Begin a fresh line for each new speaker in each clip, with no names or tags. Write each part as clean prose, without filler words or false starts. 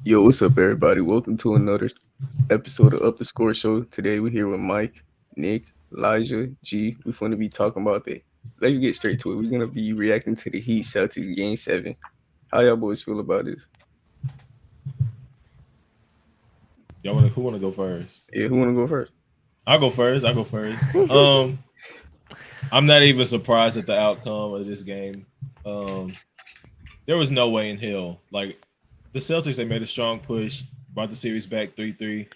Yo, what's up, everybody? Welcome to another episode of Up the Score Show. Today we're here with Mike, Nick, Elijah, G. We're going to be talking about that. Let's get straight to it. We're going to be reacting to the Heat Celtics Game 7. How y'all boys feel about this?
Who wanna go first?
Yeah, who want to go first?
I'll go first. I'm not even surprised at the outcome of this game. Um, there was no way in hell. Like the Celtics, they made a strong push, brought the series back 3-3.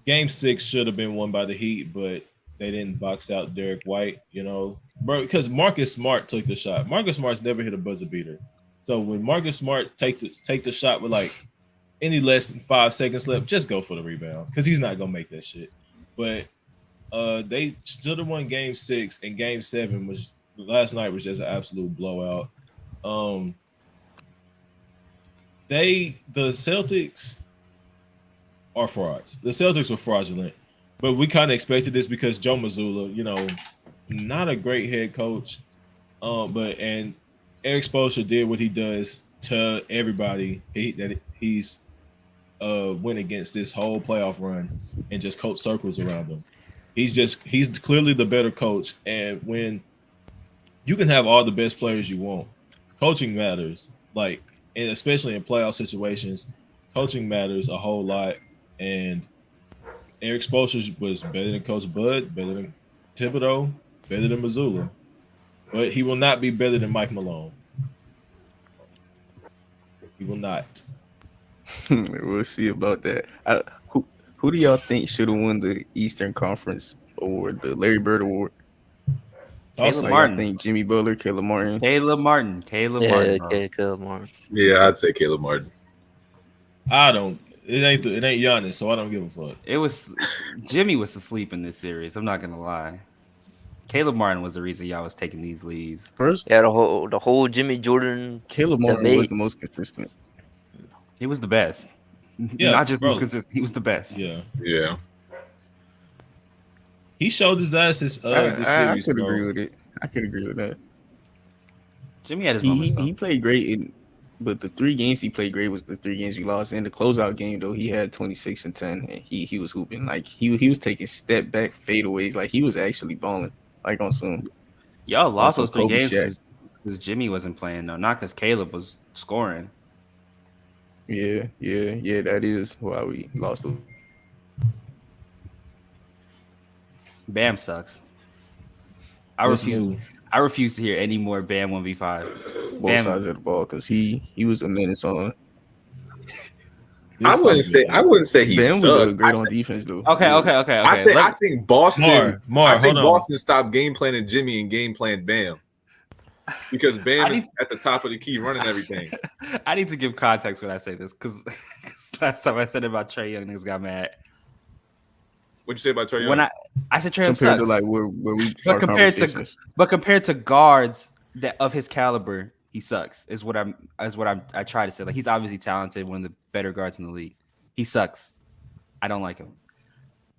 Game six should have been won by the Heat, but they didn't box out Derek White. Bro, because Marcus Smart took the shot. Marcus Smart's never hit a buzzer beater. So when Marcus Smart take the shot with like any less than 5 seconds left, just go for the rebound because he's not gonna make that shit. But they should have won Game 6, and Game 7 was last night was just an absolute blowout. The Celtics are frauds. The Celtics were fraudulent, but we kind of expected this because Joe Mazzulla, not a great head coach, and Eric Spoelstra did what he does to everybody that he's went against this whole playoff run and just coach circles around them. He's clearly the better coach, and when you can have all the best players you want, coaching matters. And especially in playoff situations, coaching matters a whole lot. And Eric Spoelstra was better than Coach Bud, better than Thibodeau, better than Mazzulla, but he will not be better than Mike Malone. He will not.
We'll see about that. Who do y'all think should have won the Eastern Conference Award, the Larry Bird Award?
Caleb Martin.
I think Jimmy Butler, Caleb Martin.
Caleb Martin.
Caleb Martin.
Yeah, I'd say Caleb Martin.
I don't. It ain't Giannis, so I don't give a fuck.
Jimmy was asleep in this series. I'm not gonna lie. Caleb Martin was the reason y'all was taking these leads.
First,
Yeah, the whole Jimmy Jordan.
Caleb Martin was the most consistent.
He was the best.
Yeah,
not just
bro.
most consistent. He was the best.
Yeah.
He showed his ass this series.
I could agree with it. I could agree with that.
Jimmy had his moments.
He played great, but the 3 games he played great was the 3 games we lost. In the closeout game, though, he had 26 and 10, and he was hooping. Like he was taking step back fadeaways. Like he was actually balling. Like on some.
Y'all lost those 3
Kobe
games because Jimmy wasn't playing though, not because Caleb was scoring.
Yeah. That is why we lost.
Bam sucks. I refuse to hear any more Bam 1v5.
Both sides of the ball because he was a menace on.
I wouldn't say he
Ben
sucked.
was great on defense though.
Okay.
I think Boston.
Mar,
Boston stopped game planning Jimmy and game planned Bam because Bam is at the top of the key running everything.
I need to give context when I say this because last time I said it about Trae Young, niggas got mad.
What'd you say about Trae Young?
When I said Trae Young
Compared
sucks,
to like where we
but compared to guards that of his caliber, he sucks. Is what I try to say. Like he's obviously talented, one of the better guards in the league. He sucks. I don't like him.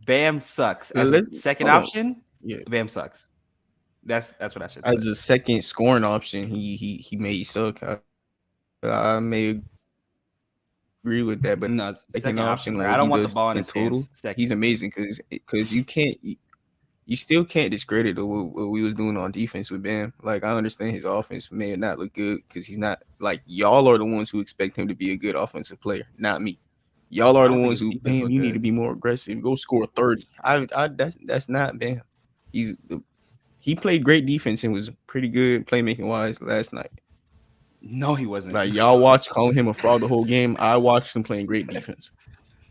Bam sucks as a second option.
Yeah,
Bam sucks. That's what I should say.
As a second scoring option, he may suck. I may agree with that, but
No, second option.
like
I don't
he
want
does
the ball in
in
his
total.
hands. Second.
He's amazing because you still can't discredit what we was doing on defense with Bam. Like I understand his offense may not look good because he's not like y'all are the ones who expect him to be a good offensive player, not me. Y'all are the ones who Bam. You need to be more aggressive. Go score 30. That's not Bam. He played great defense and was pretty good playmaking wise last night.
No, he wasn't.
Like y'all watched calling him a fraud the whole game. I watched him playing great defense.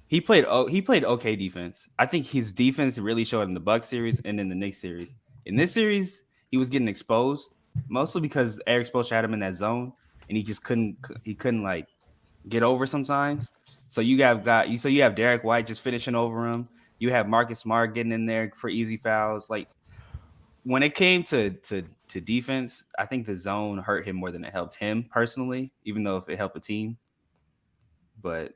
He played okay defense. I think his defense really showed in the Bucks series and in the Knicks series. In this series, he was getting exposed mostly because Eric Spoelstra had him in that zone and he just couldn't like get over sometimes. So you have Derek White just finishing over him. You have Marcus Smart getting in there for easy fouls. Like when it came to defense, I think the zone hurt him more than it helped him personally, even though if it helped the team. But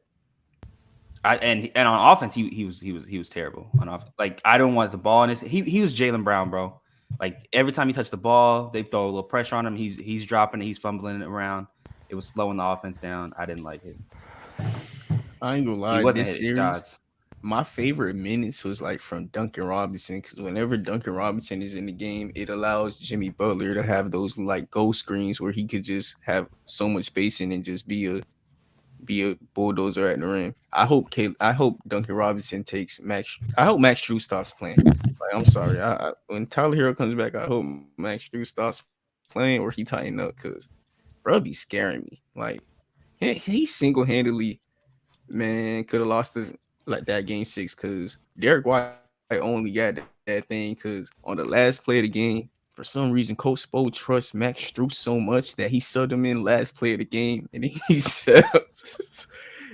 and on offense, he was terrible on offense. Like I don't want the ball in his. He was Jaylen Brown, bro. Like every time he touched the ball, they throw a little pressure on him. He's dropping it. He's fumbling it around. It was slowing the offense down. I didn't like it.
I ain't gonna
He
lie.
wasn't
This
hitting
series,
shots.
my favorite minutes was like from Duncan Robinson because whenever Duncan Robinson is in the game, it allows Jimmy Butler to have those like goal screens where he could just have so much spacing and just be a bulldozer at the rim. I hope Duncan Robinson takes Max. I hope Max Strus stops playing. Like I'm sorry. When Tyler Hero comes back, I hope Max Strus stops playing or he tighten up because bro be scaring me. Like he single handedly man could have lost this like that game 6 because Derek White only got that thing because on the last play of the game. For some reason, Coach Spo trusts Max Strus so much that he subbed him in last play of the game, and then he subs.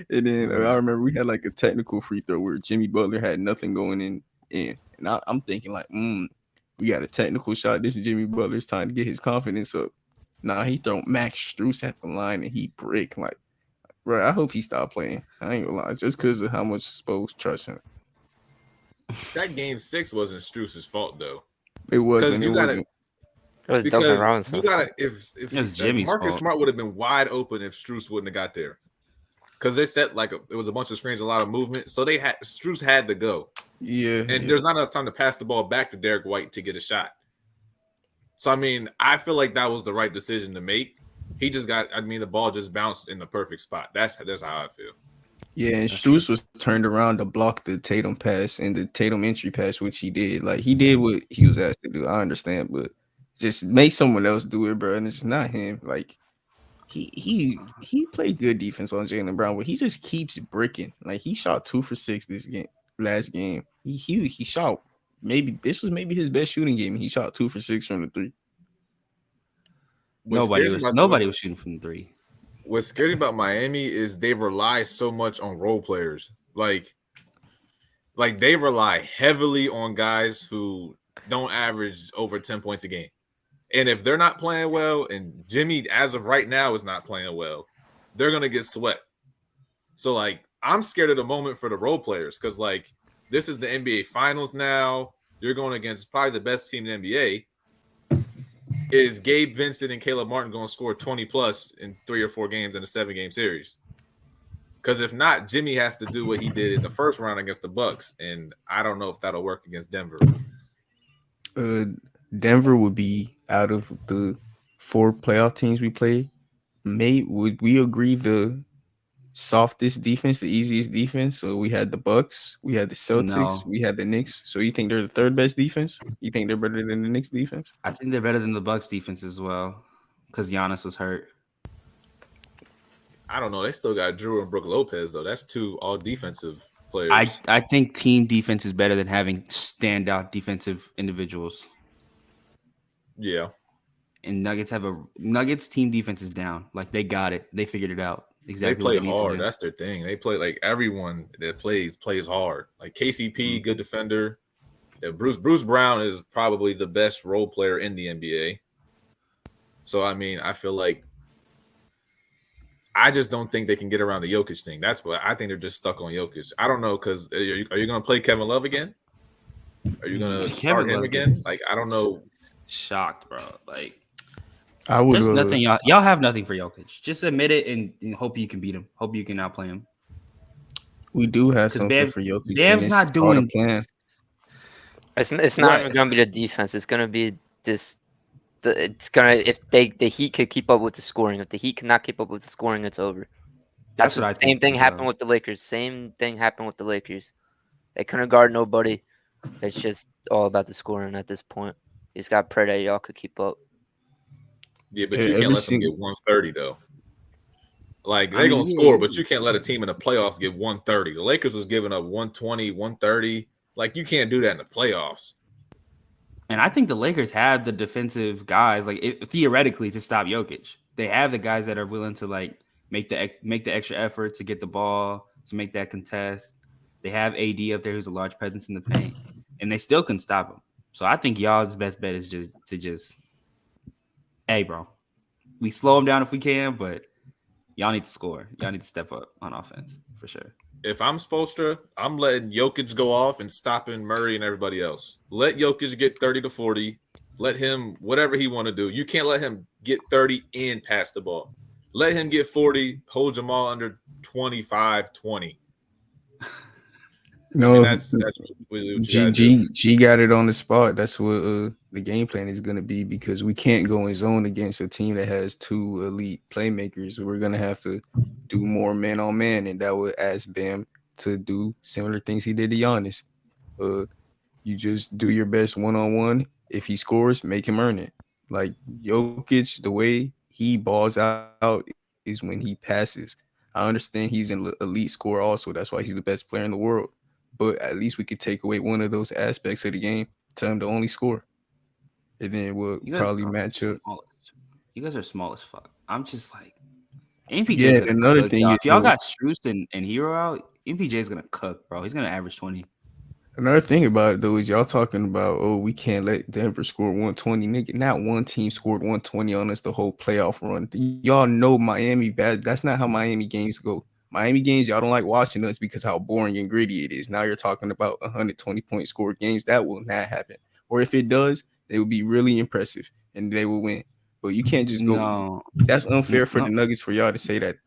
And then I remember we had like a technical free throw where Jimmy Butler had nothing going in. And I'm thinking like, we got a technical shot. This is Jimmy Butler's time to get his confidence up. Nah, he throw Max Strus at the line and he brick. Like, bro, I hope he stopped playing. I ain't gonna lie, just because of how much Spo trusts him.
That game 6 wasn't Strus's fault though.
It wasn't. It
gotta,
wasn't.
It was Duncan
because
Robinson.
you gotta if
It's Jimmy's
Marcus
fault.
Smart would have been wide open if Strus wouldn't have got there. Because they set like it was a bunch of screens, a lot of movement, so Strus had to go.
Yeah,
And there's not enough time to pass the ball back to Derek White to get a shot. So I mean, I feel like that was the right decision to make. He just got, the ball just bounced in the perfect spot. That's how I feel.
Yeah, and Strus was turned around to block the Tatum pass and the Tatum entry pass, which he did. Like he did what he was asked to do. I understand, but just make someone else do it, bro. And it's not him. Like he played good defense on Jaylen Brown, but he just keeps bricking. Like he shot 2 for 6 last game. He shot this was his best shooting game. He shot 2 for 6 from the 3.
Nobody was shooting from the 3.
What's scary about Miami is they rely so much on role players. Like they rely heavily on guys who don't average over 10 points a game. And if they're not playing well, and Jimmy, as of right now, is not playing well, they're going to get swept. So, like, I'm scared of the moment for the role players because, like, this is the NBA Finals now. You're going against probably the best team in the NBA. Is Gabe Vincent and Caleb Martin going to score 20-plus in 3 or 4 games in a 7-game series? Because if not, Jimmy has to do what he did in the first round against the Bucks, and I don't know if that'll work against Denver.
Denver would be out of the 4 playoff teams we played. Would we agree the softest defense, the easiest defense? So we had the Bucks, we had the Celtics, we had the Knicks. So you think they're the 3rd best defense? You think they're better than the Knicks defense?
I think they're better than the Bucks defense as well because Giannis was hurt.
I don't know. They still got Drew and Brook Lopez, though. That's 2 all defensive players.
I think team defense is better than having standout defensive individuals.
Yeah.
And Nuggets team defense is down. Like they got it. They figured it out. Exactly.
They play hard. That's their thing. They play like everyone that plays hard. Like KCP, good defender. Yeah, Bruce Brown is probably the best role player in the NBA. So I mean, I feel like I just don't think they can get around the Jokic thing. That's what I think they're just stuck on Jokic. I don't know because are you going to play Kevin Love again? Are you going to start him again? Like I don't know.
Shocked, bro. Like
I would.
There's nothing y'all have nothing for Jokic. Just admit it and hope you can beat him. Hope you can outplay him.
We do have something for Jokic.
Bam's not doing.
Plan.
It's not even going to be the defense. It's going to be this. It's gonna if the Heat could keep up with the scoring. If the Heat cannot keep up with the scoring, it's over.
That's what I think.
Same thing happened with the Lakers. Same thing happened with the Lakers. They couldn't guard nobody. It's just all about the scoring at this point. You just got to pray that y'all could keep up.
Yeah, but you can't let them get 130 though. Like they're gonna score, but you can't let a team in the playoffs get 130. The Lakers was giving up 120, 130. Like you can't do that in the playoffs.
And I think the Lakers have the defensive guys, like theoretically, to stop Jokic. They have the guys that are willing to like make the extra effort to get the ball, to make that contest. They have AD up there who's a large presence in the paint, and they still can stop him. So I think y'all's best bet is just, hey, bro, we slow him down if we can, but y'all need to score. Y'all need to step up on offense for sure.
If I'm Spoelstra, I'm letting Jokic go off and stopping Murray and everybody else. Let Jokic get 30 to 40. Let him, whatever he want to do. You can't let him get 30 and pass the ball. Let him get 40, hold Jamal under 25, 20.
No,
that's really what you gotta do.
G got it on the spot. That's what the game plan is gonna be, because we can't go in zone against a team that has two elite playmakers. We're gonna have to do more man on man, and that would ask Bam to do similar things he did to Giannis. You just do your best one on one. If he scores, make him earn it. Like Jokic, the way he balls out is when he passes. I understand he's an elite scorer also. That's why he's the best player in the world. But at least we could take away one of those aspects of the game, tell him to only score, and then we'll probably match up.
You guys are small as fuck. I'm just like, MPJ.
Yeah, another thing,
if y'all got Strus and Hero out, MPJ is gonna cook, bro. He's gonna average 20.
Another thing about it though is y'all talking about, oh, we can't let Denver score 120. Nigga, not one team scored 120 on us the whole playoff run. Y'all know Miami bad. That's not how Miami games go. Miami games, y'all don't like watching us because how boring and gritty it is. Now you're talking about 120-point score games. That will not happen. Or if it does, they will be really impressive and they will win. But you can't just go.
No,
that's unfair for the Nuggets for y'all to say that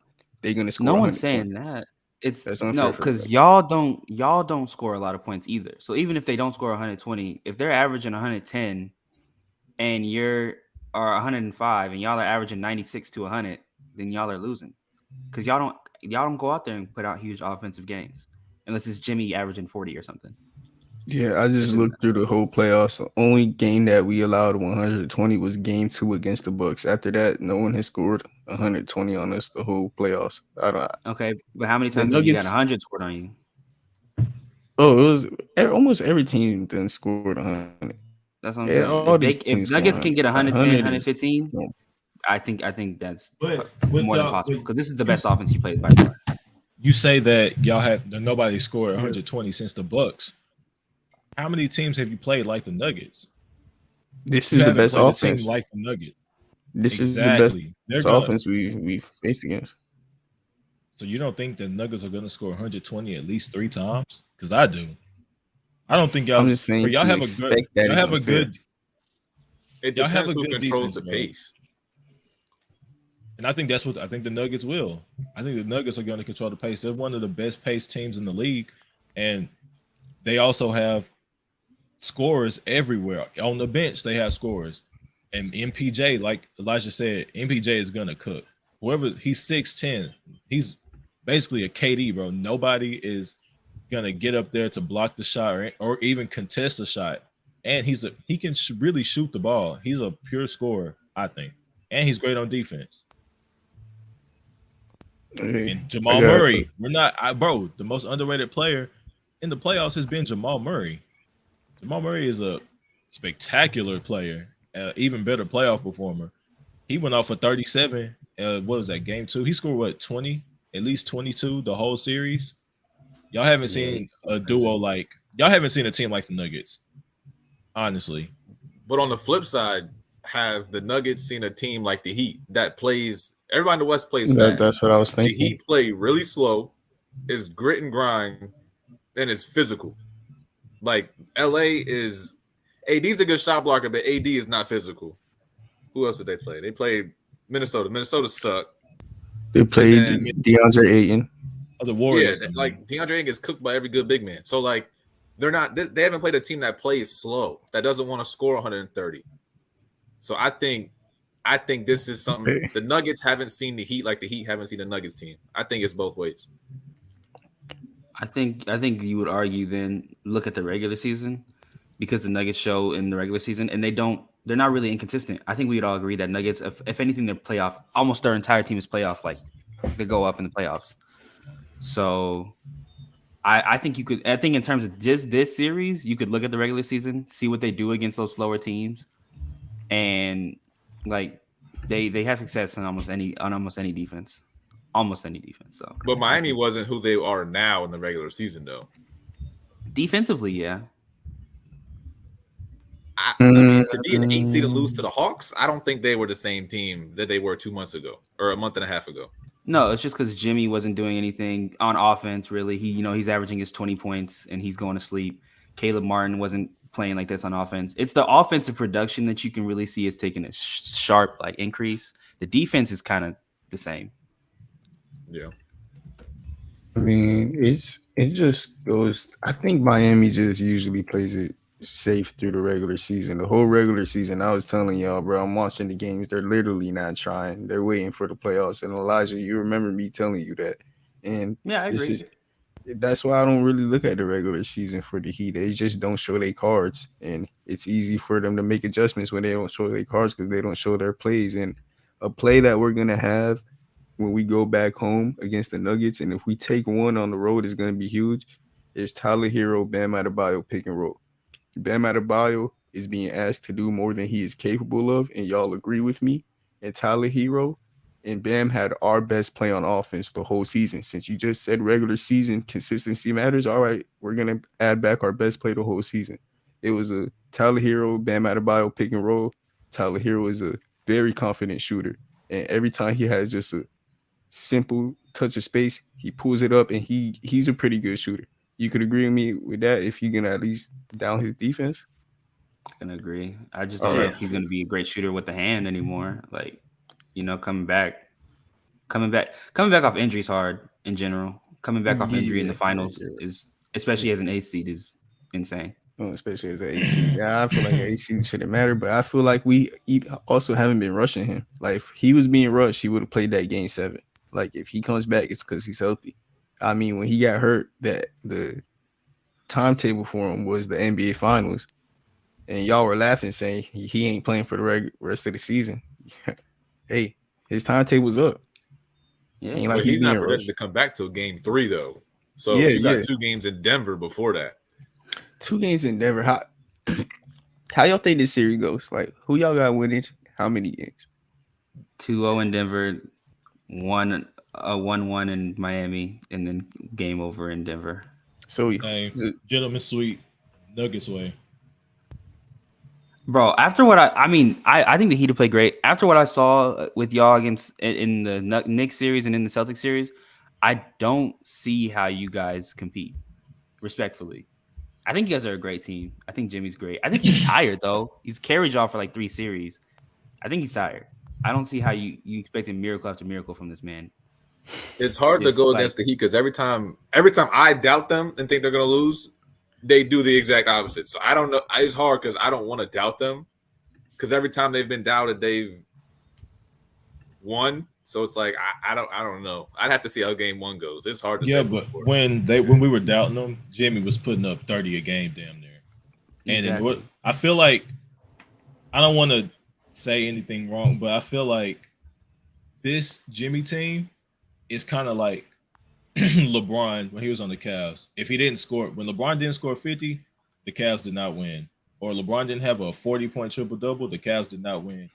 they're gonna score.
No one's saying that. That's unfair because
y'all
don't score a lot of points either. So even if they don't score 120, if they're averaging 110 and you're 105 and y'all are averaging 96 to 100, then y'all are losing because y'all don't go out there and put out huge offensive games unless it's Jimmy averaging 40 or something.
Yeah, I just looked through the whole playoffs. The only game that we allowed 120 was game 2 against the Bucks. After that, no one has scored 120 on us the whole playoffs.
Okay, but how many times have you got 100 scored on you?
Oh, it was almost every team then scored 100.
That's what I'm saying. If Nuggets can get 110, 115, I think that's more than possible because this is the best offense you played by far.
You say that y'all have nobody scored 120 since the Bucks. How many teams have you played like the Nuggets?
This is the best offense.
Like the Nuggets.
This is the best offense we've faced against.
So you don't think the Nuggets are going to score 120 at least 3 times? Because I do. I don't think y'all.
I'm just saying
y'all have a good. Y'all have a good.
It depends who controls the pace.
And I think that's what I think the Nuggets will. I think the Nuggets are going to control the pace. They're one of the best paced teams in the league, and they also have scorers everywhere. On the bench, they have scorers. And MPJ, like Elijah said, MPJ is gonna cook. Whoever he's 6'10", he's basically a KD, bro. Nobody is gonna get up there to block the shot or even contest a shot. And he can really shoot the ball. He's a pure scorer, I think, and he's great on defense. And Jamal Murray, the most underrated player in the playoffs has been Jamal Murray. Jamal Murray is a spectacular player, even better playoff performer. He went off for 37. What was that, game 2? He scored, 20? At least 22 the whole series. Y'all haven't seen a duo y'all haven't seen a team like the Nuggets, honestly.
But on the flip side, have the Nuggets seen a team like the Heat that plays – everybody in the West plays fast.
That's what I was thinking.
The Heat play really slow, is grit and grind, and is physical. Like LA is AD's a good shot blocker, but AD is not physical. Who else did they play? They played Minnesota. Minnesota sucked.
They played DeAndre Ayton.
The Warriors.
Yeah, like DeAndre Ayton gets cooked by every good big man. So like they haven't played a team that plays slow, that doesn't want to score 130. So I think this is something the Nuggets haven't seen the Heat like the Heat haven't seen the Nuggets team. I think it's both ways.
I think you would argue then look at the regular season because the Nuggets show in the regular season and they're not really inconsistent. I think we would all agree that Nuggets, if anything, their playoff, almost their entire team is playoff, like they go up in the playoffs. So I think in terms of just this series, you could look at the regular season, see what they do against those slower teams. And like they have success on almost any defense. Almost any defense. So,
but Miami wasn't who they are now in the regular season, though.
Defensively, yeah.
I mean, to be an 8 seed and lose to the Hawks, I don't think they were the same team that they were 2 months ago or a month and a half ago.
No, it's just because Jimmy wasn't doing anything on offense. Really, he's averaging his 20 points and he's going to sleep. Caleb Martin wasn't playing like this on offense. It's the offensive production that you can really see is taking a sharp increase. The defense is kind of the same.
Yeah.
I mean, it just goes. I think Miami just usually plays it safe through the regular season. The whole regular season, I was telling y'all, bro, I'm watching the games. They're literally not trying. They're waiting for the playoffs. And Elijah, you remember me telling you that. And
Yeah, I
this
agree.
is that's why I don't really look at the regular season for the Heat. They just don't show their cards, and it's easy for them to make adjustments when they don't show their cards because they don't show their plays. And a play that we're gonna have when we go back home against the Nuggets, and if we take one on the road, is gonna be huge. Is Tyler Hero, Bam Adebayo pick and roll. Bam Adebayo is being asked to do more than he is capable of, and y'all agree with me. And Tyler Hero and Bam had our best play on offense the whole season. Since you just said regular season consistency matters, all right, we're gonna add back our best play the whole season. It was a Tyler Hero, Bam Adebayo pick and roll. Tyler Hero is a very confident shooter, and every time he has just a simple touch of space, he pulls it up, and he's a pretty good shooter. You could agree with me with that if you can at least down his defense.
I'm gonna agree. I just
All
don't know
right.
if he's gonna be a great shooter with the hand anymore. Like, coming back off injury is hard in general. Coming back off injury in the finals is, especially as an 8th seed, is insane.
Especially as an AC. Yeah, I feel like AC shouldn't matter, but I feel like we also haven't been rushing him. Like if he was being rushed, he would have played that game 7. Like if he comes back, it's because he's healthy. I mean, when he got hurt, that the timetable for him was the NBA Finals, and y'all were laughing saying he ain't playing for the rest of the season. Hey, his timetable's up.
Yeah,
Ain't
But
like
he's not
being
projected
rushed.
to come back till game 3 though. So
Yeah,
you got
yeah.
2 games in Denver before that.
2 games in Denver. How y'all think this series goes? Like, who y'all got winning? How many games?
2-0 in Denver, 1-1 in Miami, and then game over in Denver.
So,
Hey, gentlemen, sweet Nuggets way.
Bro, after what I think the Heat have played great. After what I saw with y'all against in the Knicks series and in the Celtics series, I don't see how you guys compete. Respectfully, I think you guys are a great team. I think Jimmy's great. I think he's tired though. He's carried y'all for like 3 series. I think he's tired. I don't see how you expected miracle after miracle from this man.
It's hard to
Just
go
like-
against the Heat because every time I doubt them and think they're gonna lose, they do the exact opposite. So I don't know. It's hard because I don't want to doubt them because every time they've been doubted, they've won. So it's like I don't know. I'd have to see how game 1 goes. It's hard to say.
Yeah, but when we were doubting them, Jimmy was putting up 30 a game damn near. And
Exactly.
what I feel like, I don't want to say anything wrong, but I feel like this Jimmy team is kind of like LeBron when he was on the Cavs. If he didn't score, when LeBron didn't score 50, the Cavs did not win. Or LeBron didn't have a 40-point triple-double, the Cavs did not win.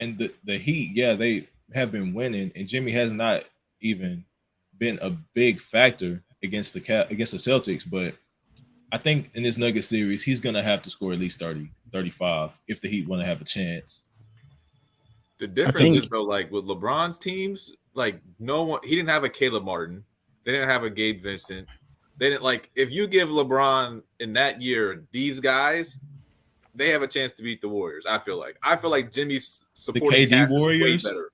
And the Heat, yeah, they have been winning, and Jimmy has not even been a big factor against the Celtics, but I think in this Nuggets series, he's going to have to score at least 30, 35 if the Heat want to have a chance.
The difference is though, like with LeBron's teams, like no one, he didn't have a Caleb Martin, they didn't have a Gabe Vincent, they didn't like. If you give LeBron in that year these guys, they have a chance to beat the Warriors. I feel like Jimmy's supporting
KD
cast
Warriors?
is way better.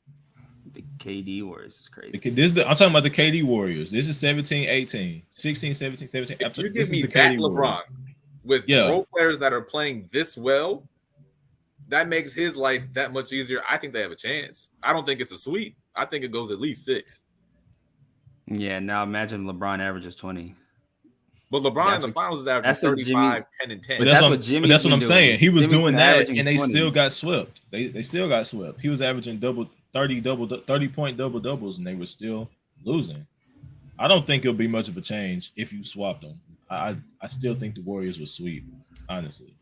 The KD Warriors is crazy.
I'm talking about the KD Warriors. This is 17, 18, 16, 17, 17.
If you
This
give
is
me
the
that
KD
LeBron
Warriors.
with
Yeah.
role players that are playing this well, that makes his life that much easier. I think they have a chance. I don't think it's a sweep. I think it goes at least 6.
Yeah, now imagine LeBron averages 20.
But LeBron
That's
in the
what-
finals is averaging
that's what
35, 10, and 10.
But
that's
that's
what
what
Jimmy's
That's what
been
I'm saying.
doing.
He was
Jimmy's
doing
been
that,
averaging
and they
20.
still got swept. They still got swept. He was averaging 30-point double-doubles, and they were still losing. I don't think it'll be much of a change if you swap them. I still think the Warriors will sweep, honestly.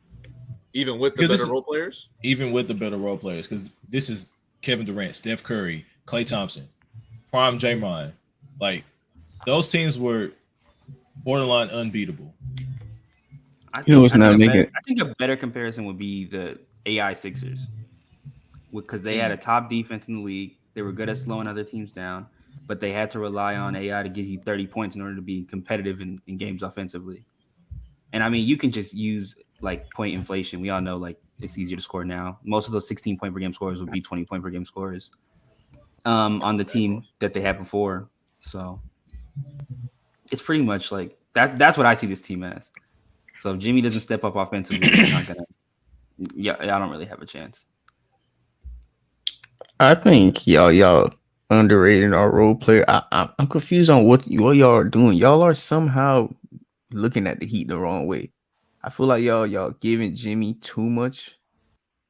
Even with the
Because
better role players?
Even with the better role players, because this is Kevin Durant, Steph Curry, Klay Thompson, prime Draymond. Like, those teams were borderline unbeatable.
I
You know what's not making it?
I think a better comparison would be the AI Sixers, because they had a top defense in the league. They were good at slowing other teams down, but they had to rely on AI to give you 30 points in order to be competitive in games offensively. And I mean, you can just use like point inflation. We all know like it's easier to score now. Most of those 16-point per game scorers would be 20-point per game scorers. on the team that they had before. So it's pretty much like that. That's what I see this team as. So if Jimmy doesn't step up offensively, it's not gonna. Yeah, I don't really have a chance.
I think y'all underrated our role player. I'm confused on what y'all are doing. Y'all are somehow looking at the Heat the wrong way. I feel like y'all giving Jimmy too much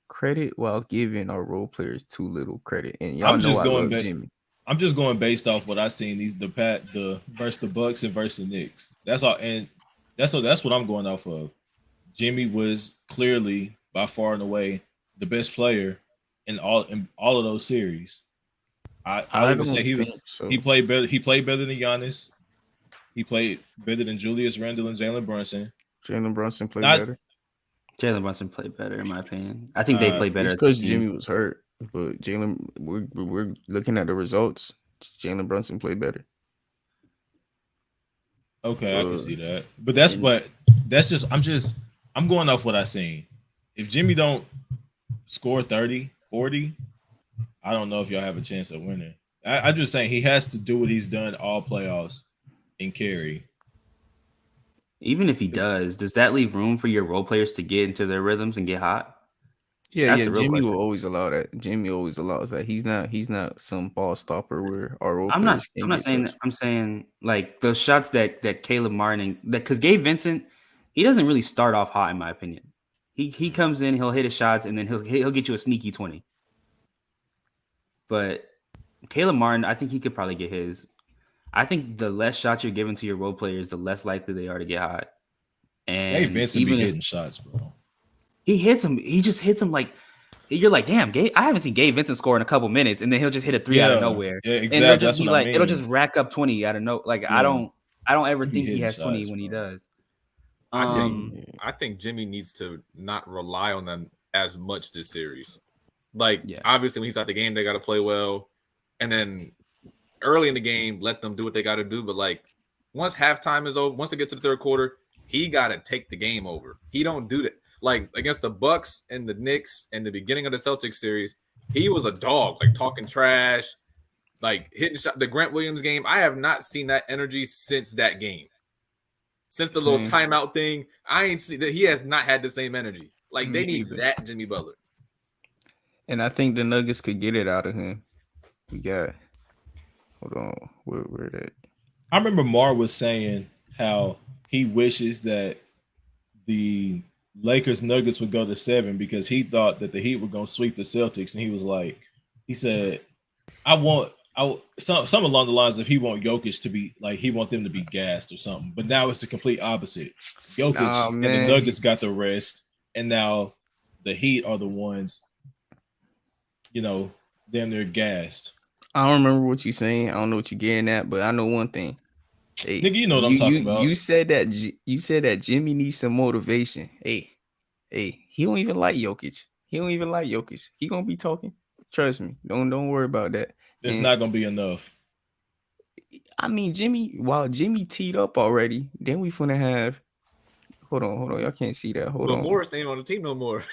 credit while giving our role players too little credit. And y'all know I love Jimmy.
I'm just going based off what I seen the versus the Bucks and versus the Knicks. That's all, and that's what I'm going off of. Jimmy was clearly by far and away the best player in all of those series. I would say he played better. He played better than Giannis. He played better than Julius Randle and Jalen Brunson.
Jalen Brunson played better.
Jalen Brunson played better, in my opinion. I think they played better
because Jimmy was hurt. But Jalen, we're looking at the results. Jalen Brunson played better.
Okay, I can see that. But I'm going off what I seen. If Jimmy don't score 30, 40, I don't know if y'all have a chance of winning. I'm just saying he has to do what he's done all playoffs and carry.
Even if he does that leave room for your role players to get into their rhythms and get hot?
Yeah. Jimmy will always allow that. Jimmy always allows that. He's not some ball stopper where our role players
I'm not saying that. I'm saying like the shots that Caleb Martin because Gabe Vincent, he doesn't really start off hot in my opinion. He comes in, he'll hit his shots, and then he'll get you a sneaky 20. But Caleb Martin, I think he could probably get his. I think the less shots you're giving to your role players, the less likely they are to get hot. And
hey, Vincent be hitting shots, bro.
He hits him. He just hits him like you're like, damn, Gabe. I haven't seen Gabe Vincent score in a couple minutes, and then he'll just hit a 3 out of nowhere.
Yeah, exactly.
And it'll just
be
like it'll just rack up 20 out of no. Like I don't ever think he has 20 when he does.
I think Jimmy needs to not rely on them as much this series. Like obviously when he's at the game, they got to play well, and then early in the game, let them do what they got to do. But like once halftime is over, once they get to the third quarter, he got to take the game over. He don't do that. Like against the Bucks and the Knicks in the beginning of the Celtics series, he was a dog, like talking trash, like hitting shot. The Grant Williams game, I have not seen that energy since that game. Since the little timeout thing, I ain't see that he has not had the same energy. Like they need that Jimmy Butler.
And I think the Nuggets could get it out of him. We got hold on, where that?
I remember Mar was saying how he wishes that the Lakers Nuggets would go to 7 because he thought that the Heat were going to sweep the Celtics, and he said, some along the lines of he want Jokic to be like he want them to be gassed or something. But now it's the complete opposite. Jokic and the Nuggets got the rest, and now the Heat are the ones, damn near gassed.
I don't remember what you're saying. I don't know what you're getting at, but I know one thing.
Hey, nigga, you know what I'm talking about.
You said that Jimmy needs some motivation. Hey, he don't even like Jokic. He gonna be talking. Trust me. Don't worry about that.
It's not gonna be enough.
I mean, while Jimmy teed up already, then we finna have. Hold on. Y'all can't see that. Hold on.
Morris ain't on the team no more.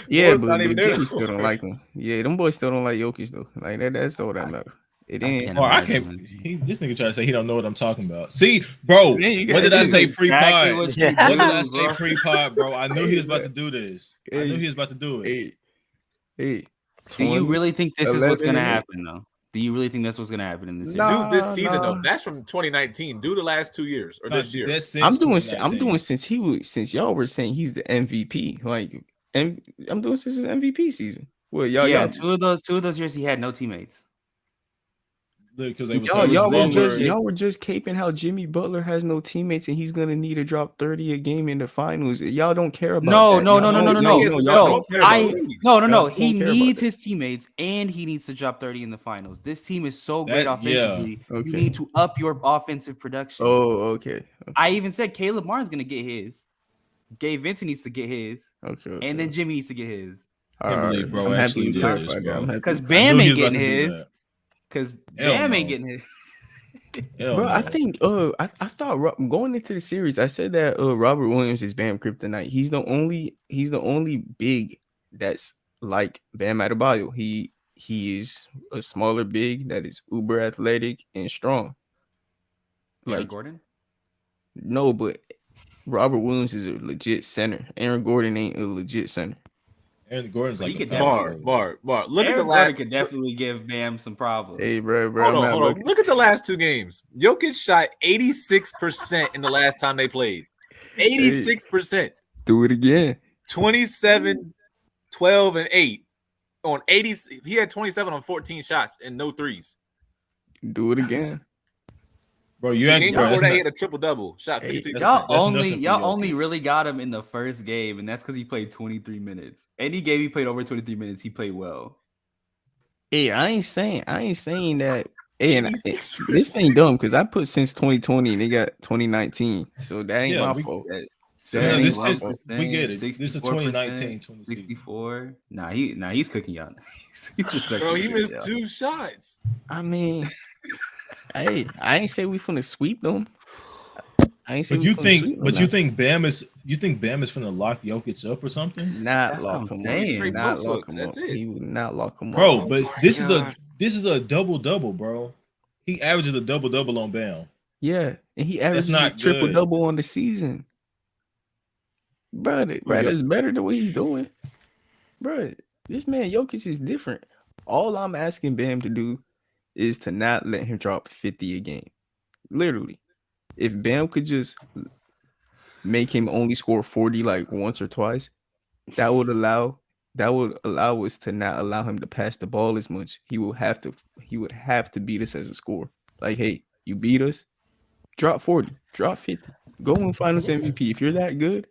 Yeah, but Jimmy still don't like him. Yeah, them boys still don't like Jokic though. Like that's all that matters. It ain't.
I can't. This nigga trying to say he don't know what I'm talking about. See, bro. What did I say pre-pod? What did I say pre-pod, bro? I knew he was about to do this. I knew he was about to do it.
Hey.
Do you really think this is what's gonna happen, though? Do you really think that's what's gonna happen in this season?
Dude, this season though, that's from 2019. Do the last 2 years or this year.
I'm doing since y'all were saying he's the MVP. Like, and I'm doing since his MVP season. Well, y'all,
two of those years he had no teammates.
Because
y'all were just caping how Jimmy Butler has no teammates and he's gonna need to drop 30 a game in the finals. Y'all don't care about
No. He needs his teammates and he needs to drop 30 in the finals. This team is so great offensively. Yeah. Okay. You need to up your offensive production.
Oh, okay.
I even said Caleb Martin's gonna get his. Gabe Vincent needs to get his. Okay. And then Jimmy needs to get his.
I believe, bro. I'm happy you clarified that.
Because Bam ain't getting his. Because Bam ain't getting his.
Bro, I think I thought going into the series, I said that Robert Williams is Bam kryptonite. He's the only big that's like Bam Adebayo. He he is a smaller big that is uber athletic and strong.
Aaron
Like
Gordon.
no, but Robert Williams is a legit center. Aaron Gordon ain't a legit center.
Aaron Gordon's
But he
like a
could
power
definitely-
forward.
Mark. Look at the
Aaron
last.
Gordon could definitely give Bam some problems.
Hey, bro,
Hold
I'm
on,
not
hold on.
looking.
Look at the last two games. Jokic shot 86% in the last time they played. 86%.
Do it again.
27, 12, and 8 on 80. He had 27 on 14 shots and no threes.
Do it again.
Bro, you
The
ain't
game
bro,
before
that's
that,
not-
he had a triple double. Shot
Hey,
53%.
Y'all
That's
only
nothing for
y'all
Jokic.
only really got him in the first game, and that's because he played 23 minutes. Any game he played over 23 minutes, he played well.
Hey, I ain't saying that. Hey, and
86%.
this ain't dumb because I put since 2020 and they got 2019, so that ain't
Yeah,
my
we-
fault.
That-
No, this
71%,
is- we get it. This is
64%,
2019-20 season.
64. He's cooking y'all. He's respecting.
Bro, he
you,
missed
y'all.
2 shots.
I mean, hey, I ain't say we finna sweep them. I ain't say
But
we
you
finna
think,
sweep them.
but you think Bam is finna lock Jokic up or something,
not
That's
lock
what I'm
him
saying.
up.
Straight
Not
post
lock
looks,
him
that's
up.
it.
He would not lock him
bro?
up.
But
my
this
God.
is a double, bro. He averages a double on Bam.
Yeah, and he averages a
not
triple
good.
double on the season. Bro, that's better than what he's doing. Bro, this man Jokic is different. All I'm asking Bam to do is to not let him drop 50 a game. Literally. If Bam could just make him only score 40 like once or twice, that would allow us to not allow him to pass the ball as much. He would have to beat us as a score. Like, hey, you beat us, drop 40, drop 50, go win Finals MVP. If you're that good,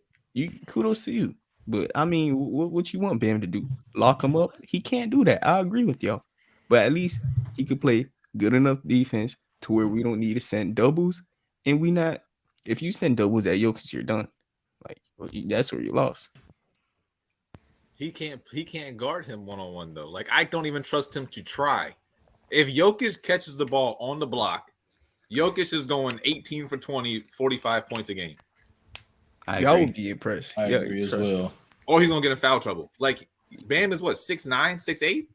kudos to you. But I mean, what you want Bam to do? Lock him up? He can't do that. I agree with y'all. But at least he could play good enough defense to where we don't need to send doubles. And if you send doubles at Jokic, you're done. Like, that's where you lost.
He can't guard him one-on-one though. Like, I don't even trust him to try. If Jokic catches the ball on the block, Jokic is going 18 for 20, 45 points a game.
Y'all would be impressed.
I agree as
trust me.
well.
Or he's gonna get in foul trouble. Like, Bam is what, 6'9", 6'8"?